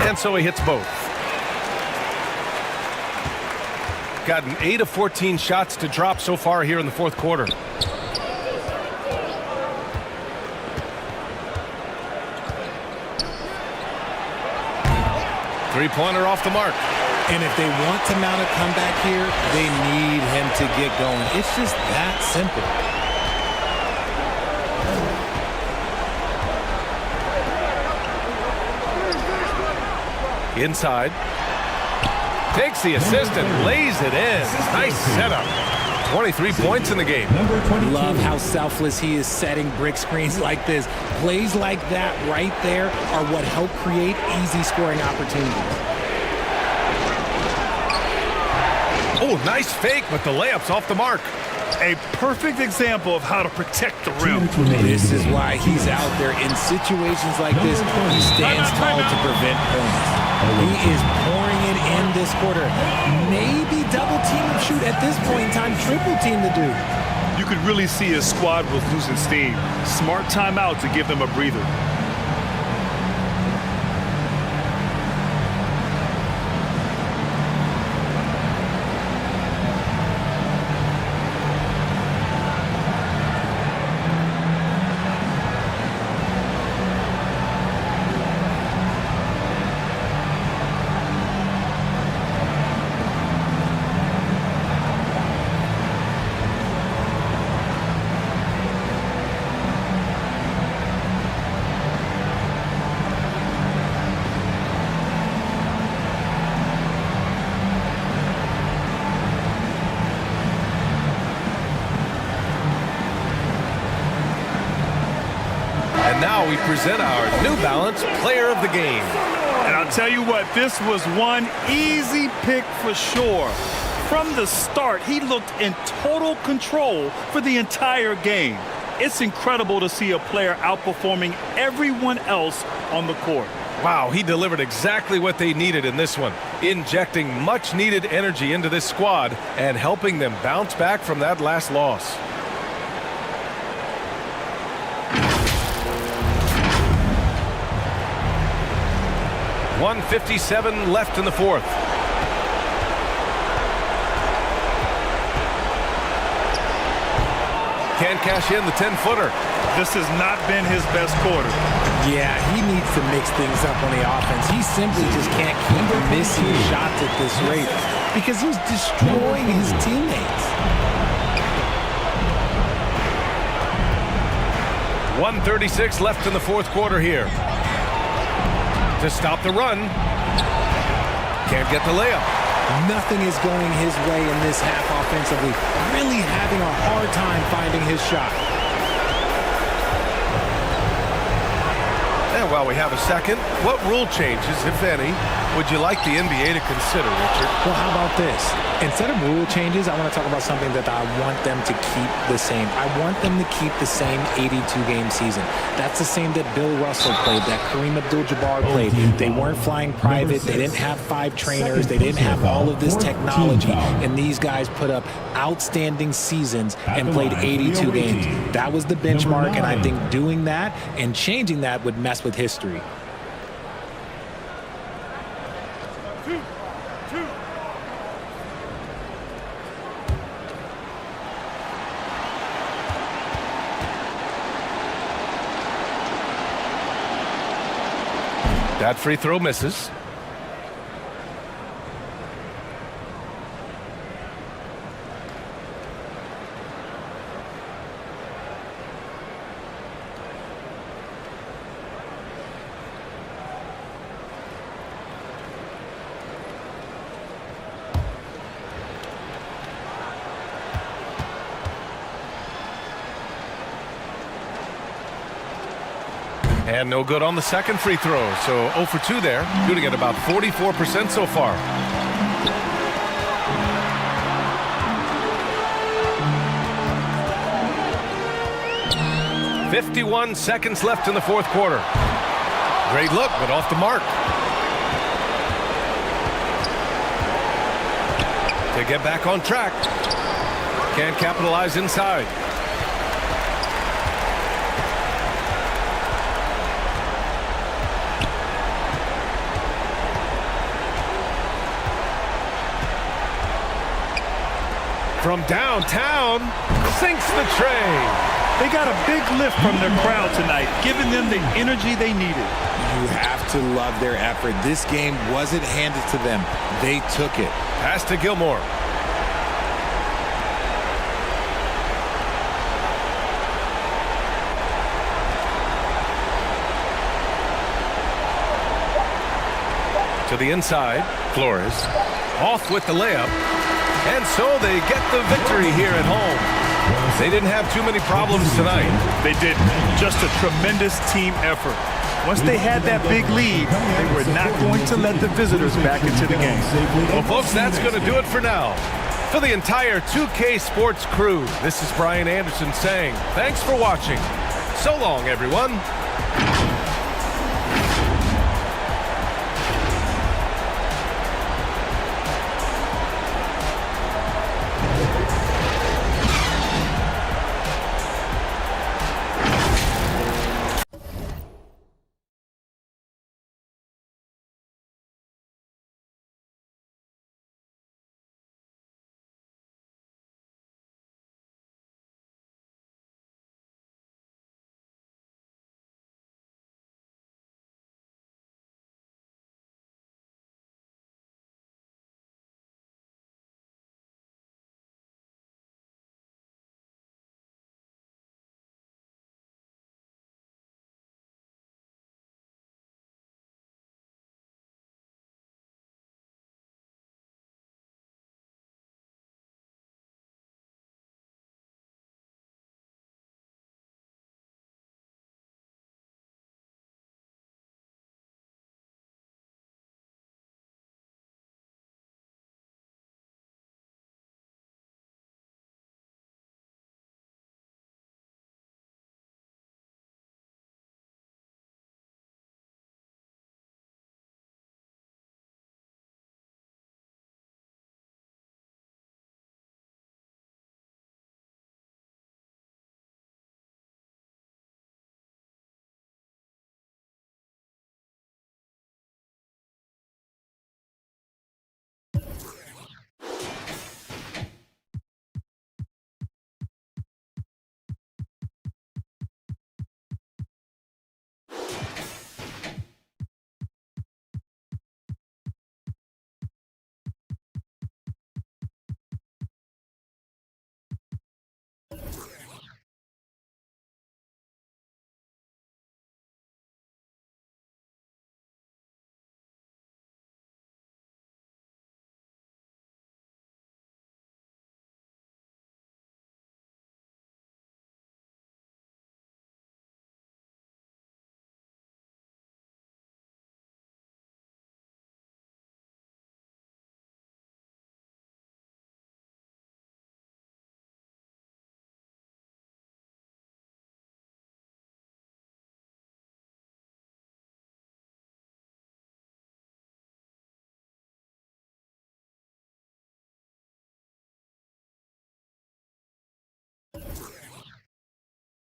[SPEAKER 1] And so he hits both. Gotten 8 of 14 shots to drop so far here in the fourth quarter. Three-pointer off the mark.
[SPEAKER 16] And if they want to mount a comeback here, they need him to get going. It's just that simple.
[SPEAKER 1] Inside. Takes the assist and lays it in. Nice setup. 23 points in the game.
[SPEAKER 16] Love how selfless he is setting brick screens like this. Plays like that right there are what help create easy scoring opportunities.
[SPEAKER 1] Oh, nice fake, but the layup's off the mark.
[SPEAKER 3] A perfect example of how to protect the rim.
[SPEAKER 16] This is why he's out there in situations like this. He stands tall to prevent points. He is pouring it in this quarter. Maybe double team him, shoot at this point in time, triple team the dude.
[SPEAKER 3] You could really see his squad was losing steam. Smart timeout to give them a breather.
[SPEAKER 1] And now we present our New Balance Player of the Game.
[SPEAKER 3] And I'll tell you what, this was one easy pick for sure. From the start, he looked in total control for the entire game. It's incredible to see a player outperforming everyone else on the court.
[SPEAKER 1] Wow, he delivered exactly what they needed in this one, injecting much-needed energy into this squad and helping them bounce back from that last loss. .157 left in the fourth. Can't cash in the 10-footer.
[SPEAKER 3] This has not been his best quarter.
[SPEAKER 16] Yeah, he needs to mix things up on the offense. He simply just can't keep missing shots at this rate because he's destroying his teammates.
[SPEAKER 1] 1:36 left in the fourth quarter here. To stop the run. Can't get the layup.
[SPEAKER 16] Nothing is going his way in this half offensively. Really having a hard time finding his shot.
[SPEAKER 1] And while we have a second, what rule changes, if any, would you like the NBA to consider, Richard?
[SPEAKER 16] Well, how about this? Instead of rule changes, I want to talk about something that I want them to keep the same. I want them to keep the same 82-game season. That's the same that Bill Russell played, that Kareem Abdul-Jabbar played. They weren't flying private. They didn't have 5 trainers. They didn't have all of this technology. And these guys put up outstanding seasons and played 82 games. That was the benchmark, and I think doing that and changing that would mess with history.
[SPEAKER 1] That free throw misses. And no good on the second free throw. So 0 for 2 there, shooting at about 44% so far. "51 seconds left in the fourth quarter. Great look, but off the mark. To get back on track. Can't capitalize inside. From downtown, sinks the tray.
[SPEAKER 3] They got a big lift from their crowd tonight, giving them the energy they needed.
[SPEAKER 16] You have to love their effort. This game wasn't handed to them. They took it.
[SPEAKER 1] Pass to Gilmore. To the inside, Flores. Off with the layup. And so they get the victory here at home. They didn't have too many problems tonight.
[SPEAKER 3] They didn't. Just a tremendous team effort. Once they had that big lead, they were not going to let the visitors back into the game.
[SPEAKER 1] Well, folks, that's going to do it for now. For the entire 2K Sports crew, this is Brian Anderson saying thanks for watching. So long, everyone.